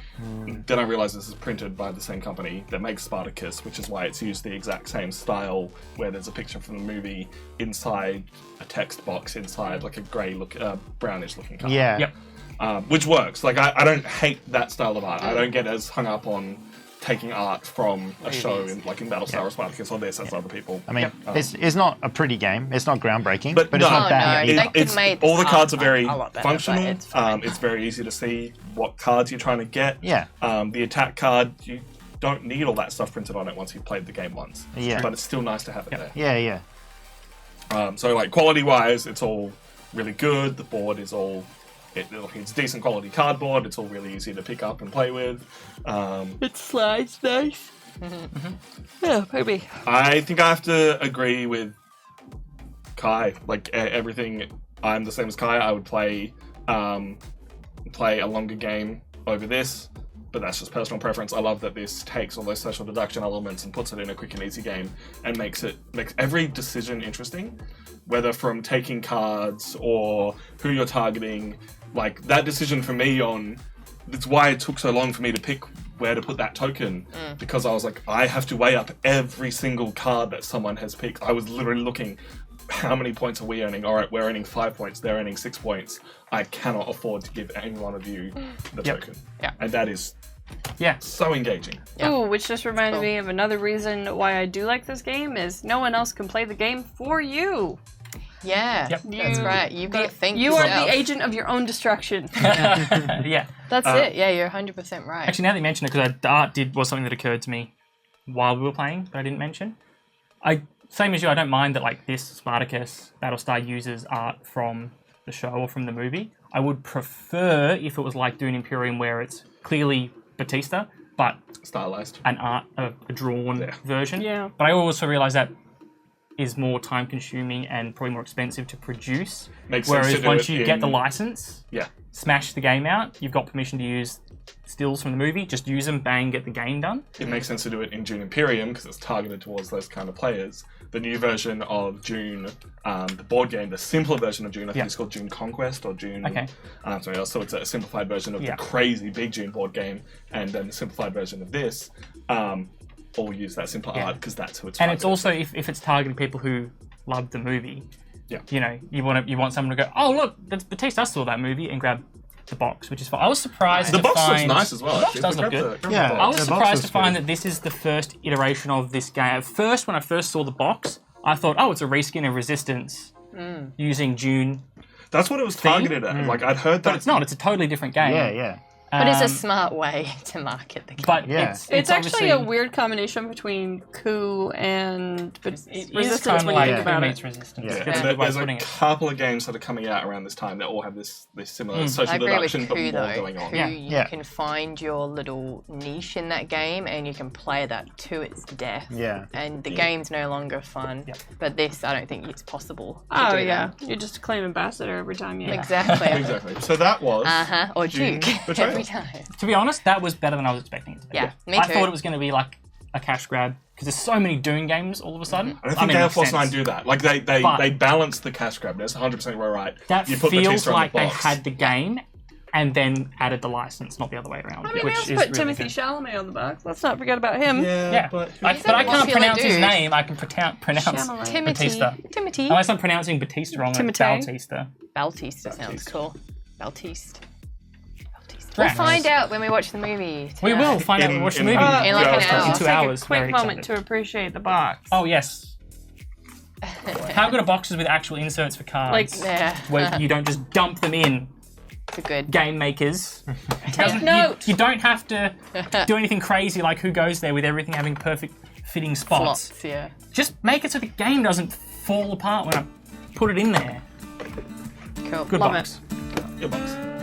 Then I realized this is printed by the same company that makes Spartacus, which is why it's used the exact same style, where there's a picture from the movie inside a text box inside like a brownish looking card. Yeah. Yep. Which works. Like I don't hate that style of art. I don't get as hung up on taking art from a show in Battlestar or Spartacus or this as other people. I mean, it's not a pretty game. It's not groundbreaking, But but no, it's not bad. no, either. they could make all the this cards are art very a lot better, functional. but it's fine. It's very easy to see what cards you're trying to get. Yeah. The attack card, you don't need all that stuff printed on it once you've played the game once. Yeah. But it's still nice to have it there. Yeah. So like quality-wise, it's all really good. The board is all... It's decent quality cardboard. It's all really easy to pick up and play with. It slides nice. Yeah, maybe. I think I have to agree with Kai. Like everything, I'm the same as Kai. I would play a longer game over this, but that's just personal preference. I love that this takes all those social deduction elements and puts it in a quick and easy game and makes every decision interesting, whether from taking cards or who you're targeting. Like that decision for me that's why it took so long for me to pick where to put that token, because I was like, I have to weigh up every single card that someone has picked. I was literally looking, how many points are we earning? All right, we're earning 5 points, they're earning 6 points. I cannot afford to give any one of you the token. Yeah. And that is Yeah. so engaging. Yeah. Ooh, which just reminded me of another reason why I do like this game is no one else can play the game for you. Yeah, Yep. that's right. You've got to think You yourself. are the agent of your own destruction. Yeah. That's it. Yeah, you're 100% right. Actually, now that you mention it, because the art was something that occurred to me while we were playing, but I didn't mention. Same as you, I don't mind that like this Spartacus Battlestar uses art from the show or from the movie. I would prefer if it was like Dune Imperium, where it's clearly Batista, but Stylized. a drawn version. Yeah. But I also realise that is more time consuming and probably more expensive to produce. Makes sense Whereas to do once it you get the license, Yeah. smash the game out, you've got permission to use stills from the movie, just use them, bang, get the game done. It makes sense to do it in Dune Imperium because it's targeted towards those kind of players. The new version of Dune, the board game, the simpler version of Dune, I think it's called Dune Conquest or Dune. Okay. So it's a simplified version of the crazy big Dune board game, and then the simplified version of this. All use that simpler art because that's who it's. And it's targeted also if it's targeting people who love the movie. Yeah. You know, you want someone to go, oh look, that's Batista, I saw that movie, and grab the box, which is fine. I was surprised. The to box find, looks nice as well. The box actually. does look Grab good. the Yeah. box. I was The box surprised looks to find good. that this is the first iteration of this game. At first, when I first saw the box, I thought, oh, it's a reskin of Resistance using Dune. That's what it was targeted at. Like I'd heard that. But it's not. It's a totally different game. Yeah. But it's a smart way to market the game. But Yeah. It's actually obviously, a weird combination between coup and It is resistance kind of when like you think Who about Meets it. Resistance. Yeah. That's a good way of There's a putting it. couple of games that are coming out around this time that all have this similar I social agree with deduction, but coup more though. going on. Coup, Yeah. you Yeah. can find your little niche in that game and you can play that to its death. Yeah. And the game's no longer fun. Yep. But this, I don't think it's possible to Oh do yeah, that. you're just a claim ambassador every time you. Exactly. Exactly. So that was. Or Dune Duke Betrayal. every time. To be honest, that was better than I was expecting it to be. Yeah, me I too. thought it was going to be like a cash grab because there's so many Dune games all of a sudden. I don't think it Gale makes Force sense. 9 do that. Like they But- balance the cash grab. That's 100% right. That You put feels Batista on like the they box. had the game and then added the license, not the other way around. I mean, which they also is put really Timothy good. Chalamet on the box. Let's not forget about him. Yeah, but but I can't muscular pronounce his dude. name. I can pronounce Chalamet. Batista. Timothy. Unless I'm pronouncing Batista wrong, like Timotei. Bautista. Bautista sounds cool. Bautista. Right. We'll find out when we watch the movie. We tonight. will find out when we watch the In- movie. in In like an hour. In Let's 2 take hours. a quick Very moment excited. to appreciate the box. Oh, yes. How good are boxes with actual inserts for cards? Yeah. Where you don't just dump them in. It's a good. Game makers. Take note. You don't have to do anything crazy like Who Goes There with everything having perfect fitting spots. Slots, yeah. Just make it so the game doesn't fall apart when I Put it in there. Cool. Good Love box. Good box.